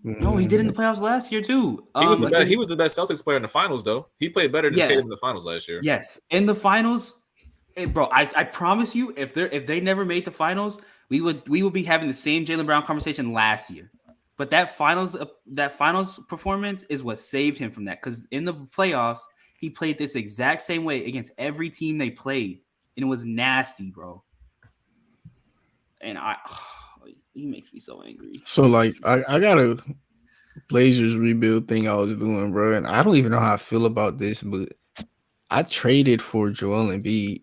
No, he did in the playoffs last year too.
He was the best. He was the best Celtics player in the finals, though. He played better than
Yeah.
Tatum in the finals last year.
Yes, in the finals, bro. I promise you, if they never made the finals, we would be having the same Jaylen Brown conversation last year. But that finals performance is what saved him from that. Because in the playoffs, he played this exact same way against every team they played, and it was nasty, bro. And he makes me so angry.
So like I got a Blazers rebuild thing I was doing, bro, and I don't even know how I feel about this, but I traded for Joel Embiid,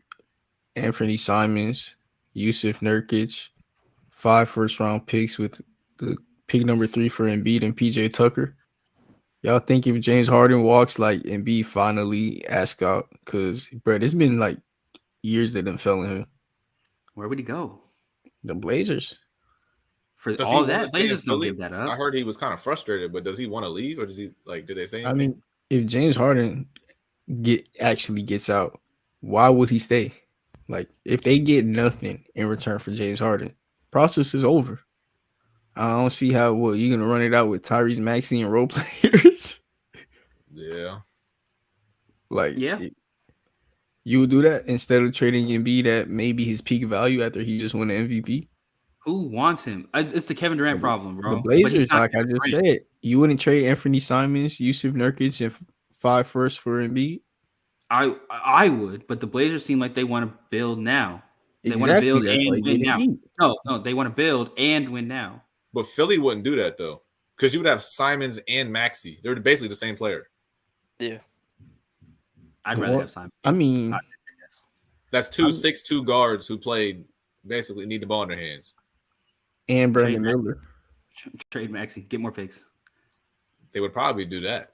Anthony Simons, Yusuf Nurkic, 5 first-round picks with the pick number 3 for Embiid and PJ Tucker. Y'all think if James Harden walks, like Embiid finally ask out? Because, bro, it's been like years that done fell in him.
Where would he go?
The Blazers.
For
Does he
all
wanna
that,
stay in
Blazers don't
Philly?
give that up.
I heard he was kind of frustrated, but does he want to leave or does he like? Did they say anything?
I mean, if James Harden actually gets out, why would he stay? Like, if they get nothing in return for James Harden, process is over. I don't see how you're gonna run it out with Tyrese Maxey and role players.
Yeah.
Like,
Yeah.
You would do that instead of trading Embiid at maybe his peak value after he just won the MVP.
Who wants him? It's the Kevin Durant problem, bro.
The
But he's
Blazers,
not
like I
Kevin
just
Durant.
said, you wouldn't trade Anthony Simons, Yusuf Nurkic, and 5 firsts for Embiid.
I would, but the Blazers seem like they want to build now. They want to
Exactly,
build
that's why
and
you
win
get
now.
Embiid.
No, they want to build and win now.
But Philly wouldn't do that though, because you would have Simons and Maxey. They're basically the same player.
Yeah.
I'd rather have Simon.
I mean,
That's 2 6'2" guards who basically need the ball in their hands.
and Brandon
Trade
Miller.
Trade Maxey, get more picks.
They would probably do that.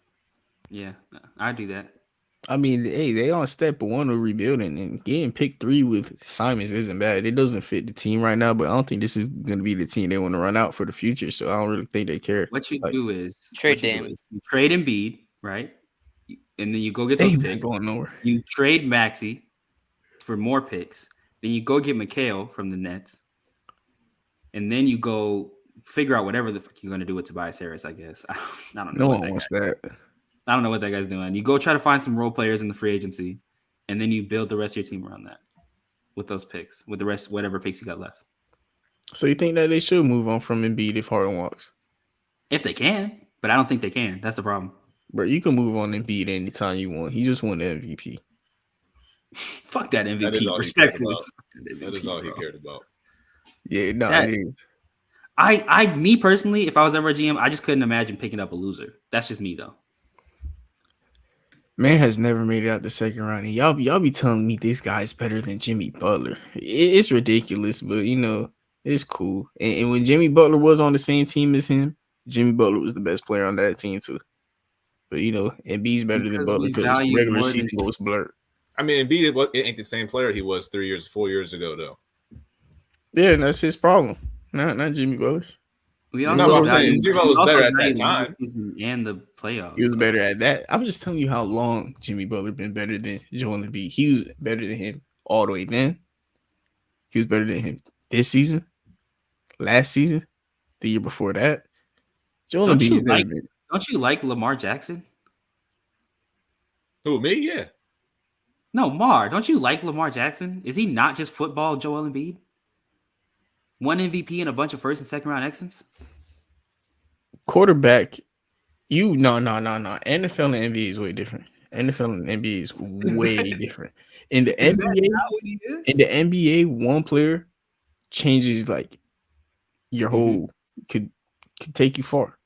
Yeah, I'd do that.
I mean, hey, they on step 1 of rebuilding, and getting pick 3 with Simons isn't bad. It doesn't fit the team right now, but I don't think this is going to be the team they want to run out for the future. So I don't really think they care.
What you
Like,
do is
Trade
what you do
Dame.
is you trade Embiid, right? And then you go get
they
those
ain't
picks.
going nowhere.
You trade Maxey for more picks. Then you go get McHale from the Nets. And then you go figure out whatever the fuck you're going to do with Tobias Harris, I guess. I don't know.
No
what
one
that
wants
guy-
that.
I don't know what that guy's doing. You go try to find some role players in the free agency, and then you build the rest of your team around that with those picks, with the rest, whatever picks you got left.
So you think that they should move on from Embiid if Harden walks?
If they can, but I don't think they can. That's the problem.
But you can move on Embiid anytime you want. He just won the MVP.
Fuck that
That is
MVP.
all he cared
Respectfully.
about.
Fuck that
That is
MVP,
all he
bro.
cared about.
Yeah, no,
That-
it is.
Me personally, if I was ever a GM, I just couldn't imagine picking up a loser. That's just me though.
Man has never made it out the second round. And y'all be telling me this guy's better than Jimmy Butler. It's ridiculous, but it's cool. And when Jimmy Butler was on the same team as him, Jimmy Butler was the best player on that team too. But Embiid's better than
Because
Butler
we
because
value
regular
more than-
season goes blurred.
I mean, Embiid it ain't the same player he was 4 years ago, though.
Yeah, and that's his problem. Not Jimmy Butler's.
We
No,
also
but I'm
value,
saying Jimmy
we
was
also
better at
value
that
the
time.
season and the playoffs.
He was
so.
better at that. I'm just telling you how long Jimmy Butler been better than Joel Embiid. He was better than him all the way then. He was better than him this season, last season, the year before that. Joel
Don't
Embiid
you
has never
like?
been.
Don't you like Lamar Jackson?
Who, me? Yeah.
No, Mar. Don't you like Lamar Jackson? Is he not just football Joel Embiid? One MVP and a bunch of first and second round exits.
Quarterback, no. NFL and NBA is way different. NFL and NBA is way different. In the
Is that
NBA,
not what he is?
in the NBA, one player changes like your whole could take you far.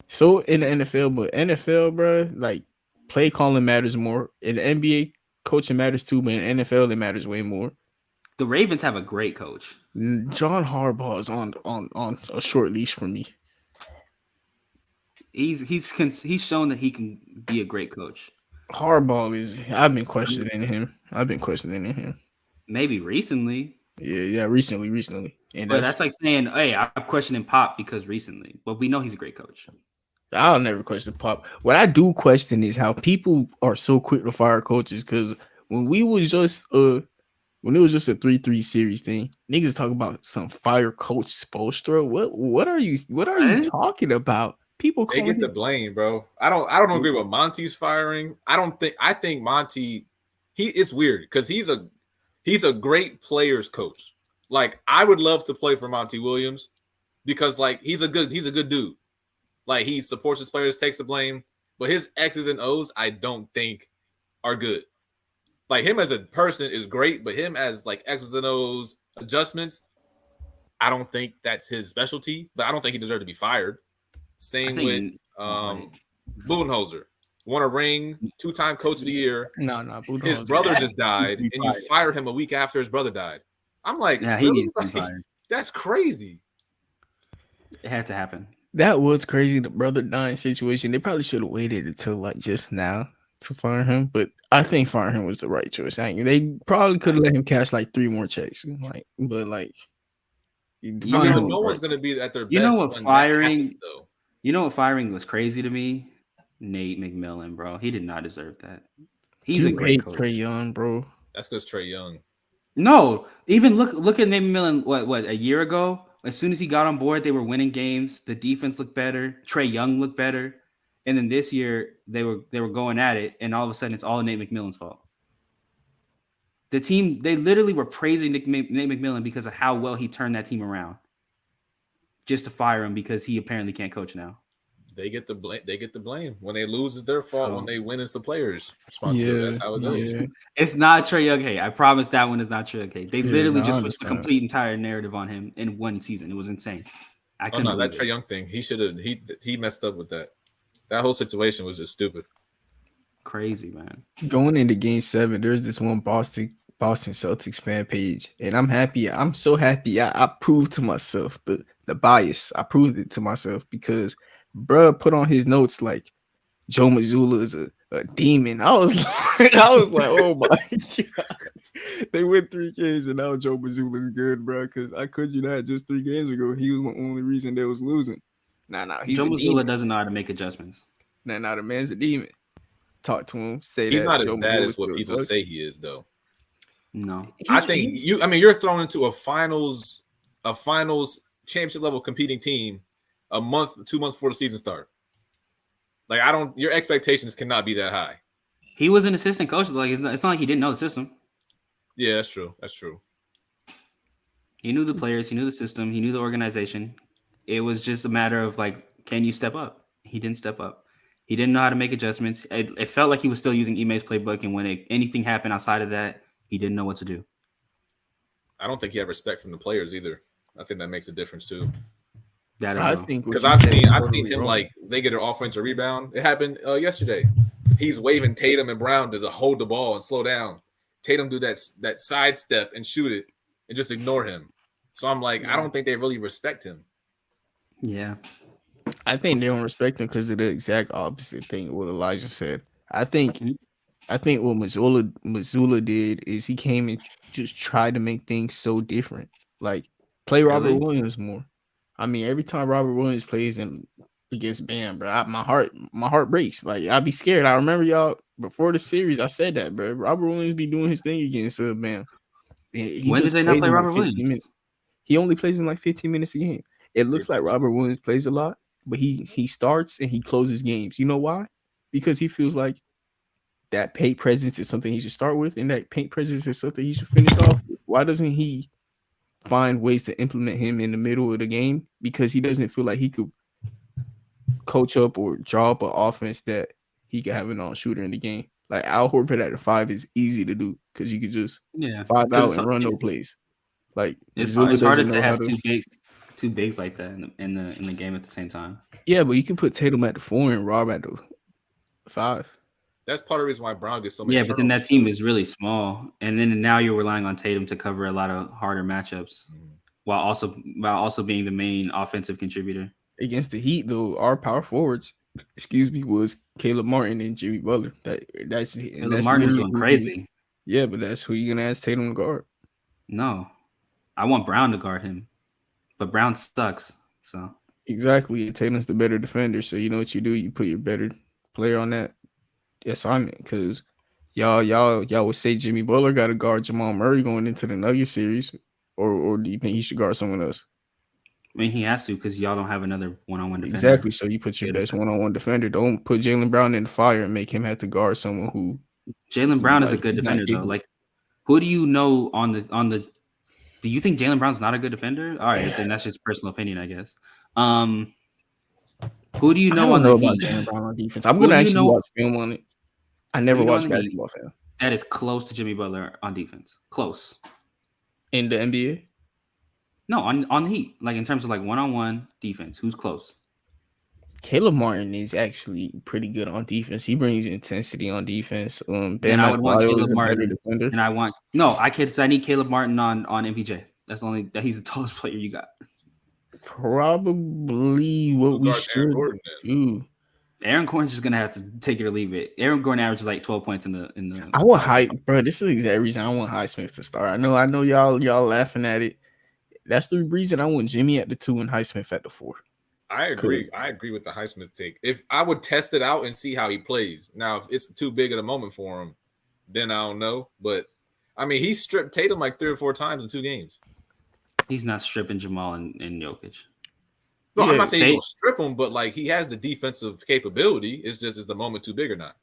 So in the NFL, but NFL, bro, like play calling matters more. In the NBA, coaching matters too, but in NFL, it matters way more.
The Ravens have a great coach.
John Harbaugh is on a short leash for me.
He's shown that he can be a great coach.
Harbaugh is. I've been questioning him.
Maybe recently,
Yeah, recently. And
but that's like saying, "Hey, I'm questioning Pop because recently." But we know he's a great coach.
I'll never question Pop. What I do question is how people are so quick to fire coaches. Because when it was just a 3-3 series thing, niggas talk about some fire coach Spoelstra. What are you talking about? People
They get the blame, bro. I don't agree with Monty's firing. I think Monty, it's weird because he's a great players coach. Like, I would love to play for Monty Williams because like he's a good dude. Like, he supports his players, takes the blame, but his X's and O's I don't think are good. Like, him as a person is great, but him as like X's and O's adjustments, I don't think that's his specialty. But I don't think he deserved to be fired. Same with Budenholzer. Won a ring, 2-time coach of the year.
No,
his brother just died, and you fired him a week after his brother died. I'm like,
yeah, he needs to be fired.
That's crazy.
It had to happen.
That was crazy. The brother dying situation. They probably should have waited until like just now to fire him, but I think firing him was the right choice. They probably could have let him cash like 3 more checks.
No one's gonna be at their best.
You know what firing? You know what firing was crazy to me? Nate McMillan, bro. He did not deserve that. He's a great coach.
Trae Young, bro.
That's because Trae Young.
No, even look at Nate McMillan. What a year ago? As soon as he got on board, they were winning games. The defense looked better. Trae Young looked better. And then this year they were going at it, and all of a sudden it's all Nate McMillan's fault. The team, they literally were praising Nate McMillan because of how well he turned that team around. Just to fire him because he apparently can't coach now.
They get the blame. When they lose, it's their fault. When they win, it's the players' responsibility. That's how it goes.
Yeah.
It's not Trae Young. Hey, I promise that one is not Trae Young. They literally just switched the complete entire narrative on him in one season. It was insane. I couldn't
that Trae Young thing. He messed up with that. That whole situation was just stupid.
Crazy, man.
Going into Game 7, there's this one Boston Celtics fan page, and I'm happy. I'm so happy. I proved to myself the bias. I proved it to myself because bruh put on his notes like Joe Mazzulla is a demon. I was like, oh my god. They win 3 games and now Joe Mazzulla is good, bro. Because I could you not just 3 games ago, he was the only reason they was losing. He's
Joe Mazzulla doesn't know how to make adjustments.
Now the man's a demon. Talk to him. Say
he's
that
not
Joe
as bad
Mazzulla
as what people say he is, though.
No,
I think you're thrown into a finals championship level competing team a month, 2 months before the season start. Like, your expectations cannot be that high.
He was an assistant coach. Like, it's not like he didn't know the system.
Yeah, that's true. That's true.
He knew the players. He knew the system. He knew the organization. It was just a matter of like, can you step up? He didn't step up. He didn't know how to make adjustments. It felt like he was still using Ime's playbook, and when anything happened outside of that, he didn't know what to do.
I don't think he had respect from the players either. I think that makes a difference too.
I think
because I've seen him like they get an offensive rebound. It happened yesterday. He's waving Tatum and Brown to hold the ball and slow down. Tatum do that side step and shoot it and just ignore him. So I'm like, I don't think they really respect him.
Yeah,
I think they don't respect him because of the exact opposite thing what Elijah said. I think I think what Missoula did is he came and just tried to make things so different. Like play Robert
Really?
Williams more. I mean, every time Robert Williams plays and against Bam, bro, my heart breaks. Like I'd be scared. I remember y'all before the series. I said that, bro. Robert Williams be doing his thing against Bam. He
When did
just
they not
plays
play
in like
Robert
15
Williams?
minutes. He only plays in like 15 minutes a game. It looks like Robert Williams plays a lot, but he starts and he closes games. You know why? Because he feels like that paint presence is something he should start with, and that paint presence is something he should finish off with. Why doesn't he find ways to implement him in the middle of the game? Because he doesn't feel like he could coach up or draw up an offense that he could have a non-shooter in the game. Like Al Horford at the 5 is easy to do because you could just 5 out and run no plays. Like
it's
Missoula
harder
doesn't
to
know how
have
to.
two bigs like that in the game at the same time.
Yeah, but you can put Tatum at the 4 and Rob at the 5.
That's part of the reason why Brown gets so many.
Yeah, but then that team is really small, and then now you're relying on Tatum to cover a lot of harder matchups, while also being the main offensive contributor.
Against the Heat, though, our power forwards, was Caleb Martin and Jimmy Butler. That's
Martin was going crazy.
Yeah, but that's who you're gonna ask Tatum to guard.
No, I want Brown to guard him, but Brown sucks. So
exactly, Tatum's the better defender. So you know what you do? You put your better player on that assignment because y'all would say Jimmy Butler got to guard Jamal Murray going into the Nuggets series, or do you think he should guard someone else?
I mean, he has to because y'all don't have another one-on-one defender.
Exactly. So you put your best one-on-one defender. Don't put Jaylen Brown in the fire and make him have to guard someone who.
Jaylen Brown is a good defender though. Like, who do you know on the? Do you think Jaylen Brown's not a good defender? All right, then that's just personal opinion, I guess. Who do you know on the Heat?
Jaylen Brown on defense. I'm gonna actually watch film on it. I never watched basketball film.
That is close to Jimmy Butler on defense. Close.
In the NBA?
No, on the Heat. Like in terms of like one-on-one defense, who's close?
Caleb Martin is actually pretty good on defense. He brings intensity on defense.
Ben I would want Caleb Martin. And I need Caleb Martin on MPJ. That's only that he's the tallest player you got.
Probably what we should do.
Aaron Gordon's just gonna have to take it or leave it. Aaron Gordon averages like 12 points in the.
I want bro. This is the exact reason I want Highsmith to start. I know y'all laughing at it. That's the reason I want Jimmy at the 2 and Highsmith at the 4.
I agree. I agree with the Highsmith take. If I would test it out and see how he plays. Now, if it's too big of a moment for him, then I don't know. But I mean, he stripped Tatum like 3 or 4 times in 2 games.
He's not stripping Jamal and Jokic.
No, I'm not saying he's gonna strip him, but like he has the defensive capability. It's just is the moment too big or not?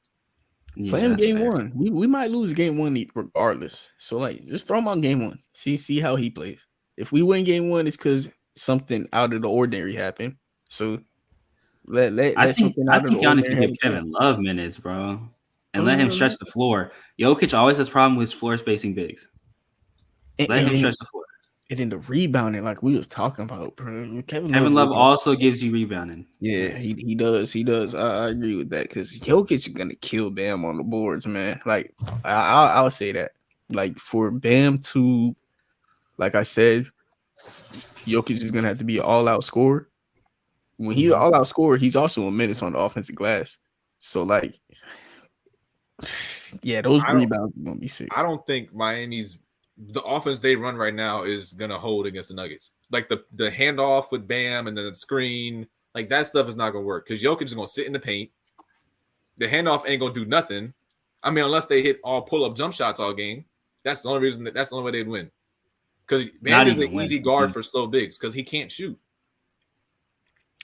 Yeah, play him game fair. 1. We might lose game 1 regardless. So like, just throw him on game 1. See how he plays. If we win game 1, it's because something out of the ordinary happened. So let something out of the ordinary.
I think y'all need to give Kevin Love minutes, bro, and let him stretch the floor. Jokic always has problem with floor spacing bigs. Let him stretch the floor.
And then the rebounding, like we was talking about, bro.
Kevin Love also gives you rebounding.
Yeah, he does. He does. I agree with that because Jokic is gonna kill Bam on the boards, man. Like I'll say that. Like for Bam to, like I said, Jokic is gonna have to be an all-out scorer. When he's an all-out scorer, he's also a menace on the offensive glass. So like, yeah, those rebounds are gonna be sick.
I don't think the offense they run right now is gonna hold against the Nuggets. Like the handoff with Bam and then the screen, like that stuff is not gonna work because Jokic is gonna sit in the paint. The handoff ain't gonna do nothing. I mean, unless they hit all pull-up jump shots all game. That's the only reason. That's the only way they'd win. Because Bam is an easy guard for slow bigs because he can't shoot.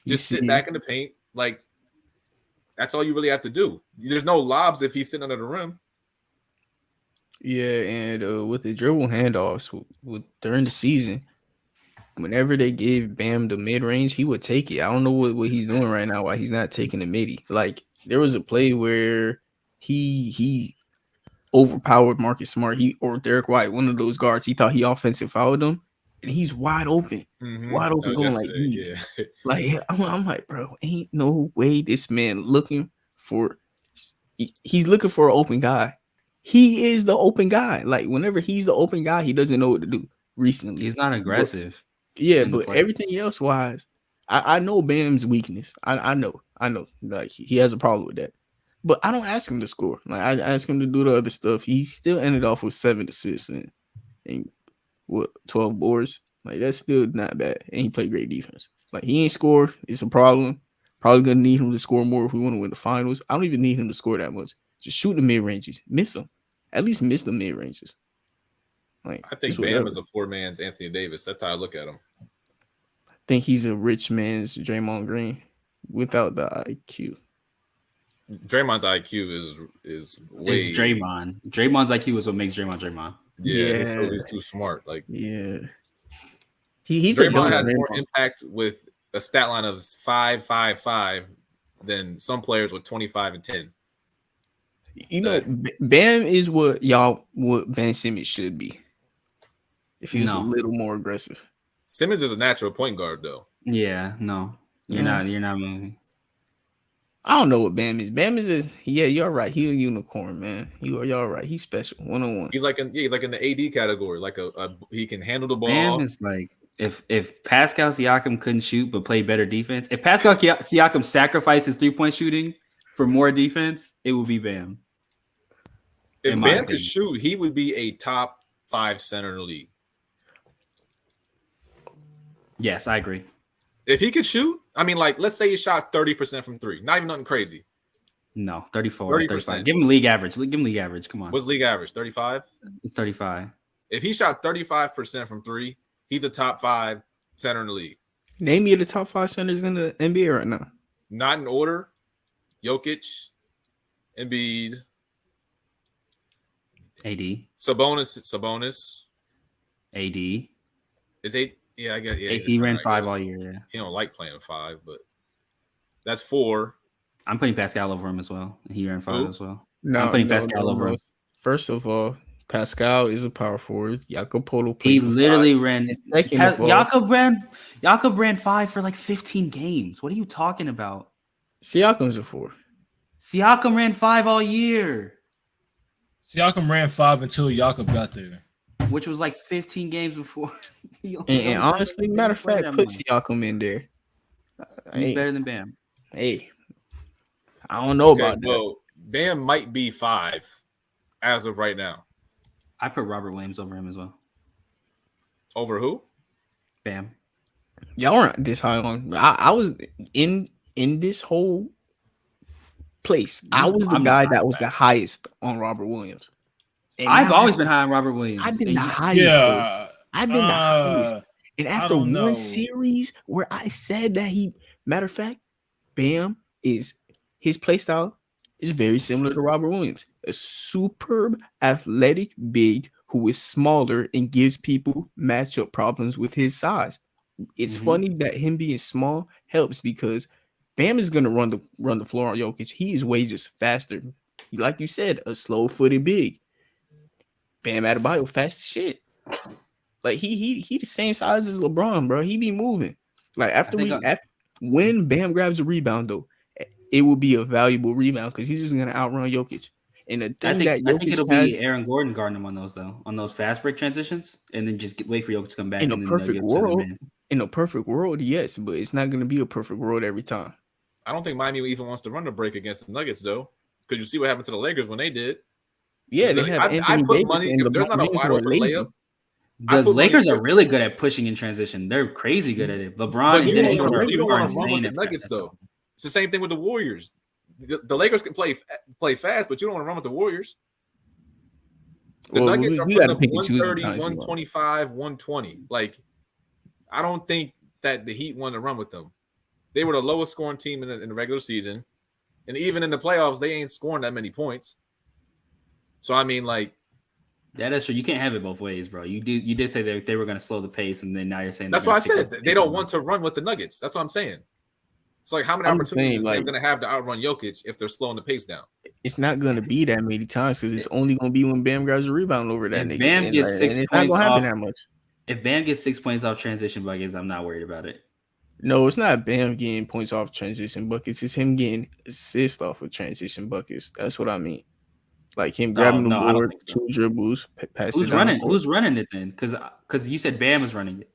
Just sit back in the paint, like that's all you really have to do. There's no lobs if he's sitting under the rim.
Yeah, and with the dribble handoffs during the season, whenever they gave Bam the mid range, he would take it. I don't know what he's doing right now. Why he's not taking the midi? Like there was a play where he overpowered Marcus Smart, or Derek White, one of those guards. He thought he offensive fouled him, and he's wide open, going like these. Yeah. Like I'm like, bro, ain't no way this man looking for. He's looking for an open guy. He is the open guy. Like whenever he's the open guy, he doesn't know what to do. Recently,
he's not aggressive.
But everything else wise, I know Bam's weakness. I know. Like he has a problem with that. But I don't ask him to score. Like I ask him to do the other stuff. He still ended off with 7 assists and what 12 boards. Like that's still not bad. And he played great defense. Like he ain't scored. It's a problem. Probably gonna need him to score more if we want to win the finals. I don't even need him to score that much. Just shoot the mid ranges. Miss them. At least miss the mid ranges. Like
I think Bam is a poor man's Anthony Davis. That's how I look at him.
I think he's a rich man's Draymond Green without the IQ.
Draymond's IQ is way.
It's Draymond. Draymond's IQ is what makes Draymond Draymond.
Yeah. He's too smart. Like
he's
Draymond has more impact with a stat line of 5.55 than some players with 25 and 10.
You know, Bam is what Van Simmons should be. If he was a little more aggressive.
Simmons is a natural point guard, though.
Yeah, no, you're not moving.
I don't know what Bam is. Bam is you're right. He's a unicorn, man. You're right. He's special. 1-on-1.
He's like in the AD category. Like he can handle the ball.
Bam is like if Pascal Siakam couldn't shoot but played better defense. If Pascal Siakam sacrificed his 3-point shooting for more defense, it would be Bam.
If Bam could shoot, he would be a top 5 center in the league.
Yes, I agree.
If he could shoot, I mean, like, let's say he shot 30% from 3. Not even nothing crazy.
No, 34, 35. Give him league average. Give him league average. Come on.
What's league average? 35?
It's 35.
If he shot 35% from 3, he's a top 5 center in the league.
Name me the top 5 centers in the NBA right now.
Not in order. Jokic, Embiid,
AD,
Sabonis,
AD.
Is 8? Yeah, I guess. Yeah,
he ran 5 all year. Yeah,
he don't like playing 5, but that's 4.
I'm putting Pascal over him as well. He ran 5 as well.
No,
I'm putting Pascal over him.
First of all, Pascal is a power forward. Jakob Poeltl
plays. He literally ran.
Jakob
ran 5 for like 15 games. What are you talking about?
Siakam's a 4.
Siakam ran 5 all year.
Siakam ran 5 until Jakob got there,
which was like 15 games before.
and honestly, matter of fact, put Siakam in there.
He's better than Bam.
Hey, I don't know about that.
Well, Bam might be 5 as of right now.
I put Robert Williams over him as well.
Over who?
Bam.
Y'all weren't this high on. I was in this whole place. I was the guy that was the highest on Robert Williams.
And I've always been high on Robert Williams.
I've been the highest. Yeah, I've been the highest. And after one series where I said that matter of fact, Bam is his play style is very similar to Robert Williams, a superb athletic big who is smaller and gives people matchup problems with his size. It's funny that him being small helps because Bam is gonna run the floor on Jokic. He is way just faster. Like you said, a slow-footed big. Bam Adebayo fast as shit. Like he the same size as LeBron, bro. He be moving. Like when Bam grabs a rebound though, it will be a valuable rebound because he's just gonna outrun Jokic. And the thing
I think it'll be Aaron Gordon guarding him on those though, on those fast break transitions, and then just wait for Jokic to come back.
In a perfect world, yes, but it's not gonna be a perfect world every time.
I don't think Miami even wants to run the break against the Nuggets though, because you see what happened to the Lakers when they did.
Yeah, they have Anthony Davis
money
and
if there's not a wide open layup.
The Lakers are really good at pushing in transition. They're crazy good at it. LeBron and Dennis Schroeder.
You don't want to run with the Nuggets though. It's the same thing with the Warriors. The Lakers can play fast, but you don't want to run with the Warriors. The Nuggets are putting up 130, 125, 120. Like, I don't think that the Heat want to run with them. They were the lowest scoring team in the regular season. And even in the playoffs, they ain't scoring that many points. So, I mean, like.
Yeah, that's true. You can't have it both ways, bro. You did say that they were going to slow the pace, and then now you're saying
that's what I said. They don't want to run with the Nuggets. That's what I'm saying. It's like how many opportunities are they going to have to outrun Jokic if they're slowing the pace down?
It's not going to be that many times because it's only going to be when Bam grabs a rebound over that nigga.
Bam gets 6
points
not
off. That much.
If Bam gets 6 points off transition buckets, I'm not worried about it.
No, it's not Bam getting points off transition buckets. It's him getting assists off of transition buckets. That's what I mean. Like him grabbing the board, 2 dribbles, pass
it down. Who's running it then? Because you said Bam is running it.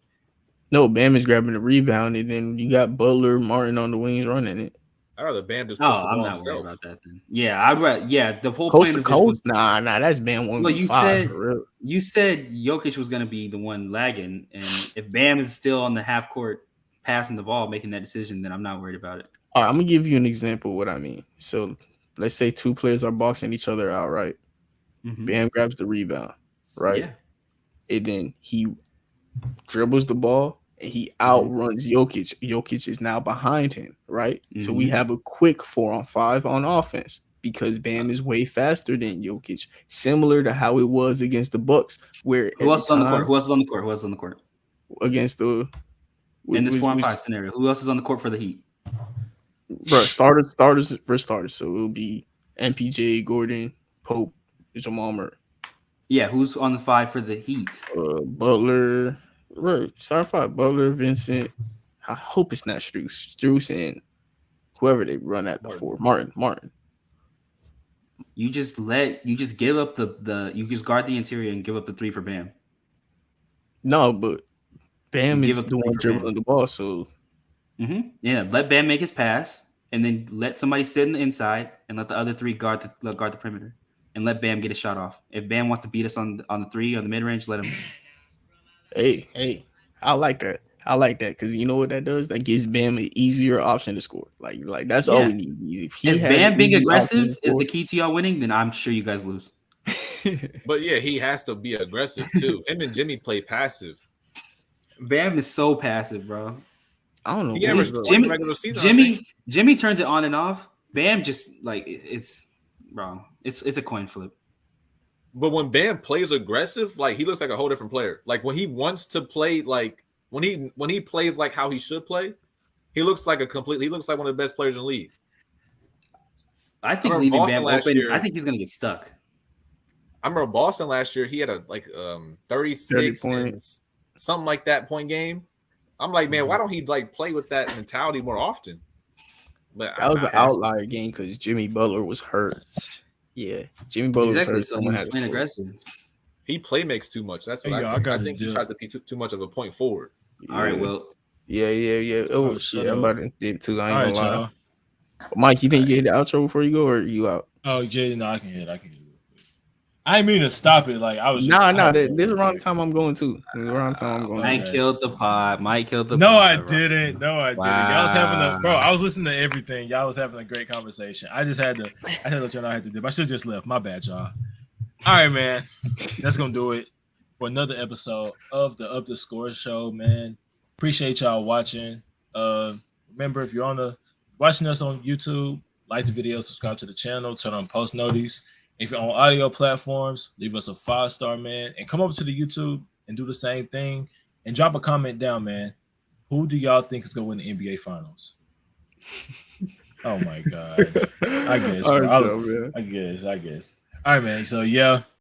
No, Bam is grabbing the rebound, and then you got Butler, Martin on the wings running it.
I'd rather Bam just
Oh,
push the
I'm
ball
not worried
himself.
about that then. Yeah, I'd rather. Yeah, the whole
Coast
point
to
of this was.
coast? Nah, that's Bam
Well,
1v5 for real.
you said Jokic was going to be the one lagging, and if Bam is still on the half court passing the ball, making that decision, then I'm not worried about it.
All right, I'm gonna give you an example of what I mean. So let's say two players are boxing each other out, right?
Mhm.
Bam grabs the rebound, right?
Yeah.
And then he dribbles the ball and he outruns Jokic. Jokic is now behind him, right? So we have a quick 4-on-5 on offense because Bam is way faster than Jokic, similar to how it was against the Bucks, where
Who else is on the court? Who else is on the court? Who else is on the court?
Against the
In this 4-on-5 scenario, who else is on the court for the Heat?
bro, starters for starters. So it'll be MPJ, Gordon, Pope, Jamal Murray.
Yeah, who's on the 5 for the Heat?
Butler, right? Start 5: Butler, Vincent. I hope it's not Strus and whoever they run at the 4. Martin.
You just give up the you just guard the interior and give up the 3 for Bam.
No, but Bam
You
is the one dribbling the ball, so
yeah, let Bam make his pass, and then let somebody sit in the inside and let the other 3 guard the perimeter, and let Bam get a shot off. If Bam wants to beat us on the 3 on the mid range, let him.
Hey, I like that. Because you know what that does? That gives Bam an easier option to score. Like that's all we need.
If Bam being aggressive is the key to y'all winning, then I'm sure you guys lose.
But yeah, he has to be aggressive too. Him and Jimmy play passive.
Bam is so passive, bro.
I don't know.
He averaged 20 in the regular season.
Jimmy turns it on and off. Bam just like it's wrong. It's a coin flip.
But when Bam plays aggressive, like he looks like a whole different player. Like when he wants to play, like when he plays like how he should play, he looks like one of the best players in the league.
I think leaving Bam open, I think he's gonna get stuck.
I remember Boston last year, he had a 36 and something like that point game. I'm like, man, why don't he like play with that mentality more often? But
that was an outlier game because Jimmy Butler was hurt. Yeah, Jimmy Butler was hurt.
So he was playing aggressive.
He play makes too much. That's what I think he tried to be too much of a point forward.
Yeah.
All right, well.
Yeah. Oh, shit. I'm about to dip too. I ain't gonna lie. Mike, you think you hit the outro before you go, or are you out?
Oh, yeah, no, I can hit. I didn't mean to stop it. Like I was.
This is around the time I'm going to.
Mike killed the pod.
No, I didn't. Y'all was having I was listening to everything. Y'all was having a great conversation. I had to let y'all know I had to dip. I should have just left. My bad, y'all. All right, man. That's gonna do it for another episode of the Up the Score show, man. Appreciate y'all watching. Remember, if you're watching us on YouTube, like the video, subscribe to the channel, turn on post notice. If you're on audio platforms, leave us a 5-star, man, and come over to the YouTube and do the same thing and drop a comment down, man. Who do y'all think is gonna win the NBA Finals? Oh my God! I guess. I guess. All right, man. So yeah.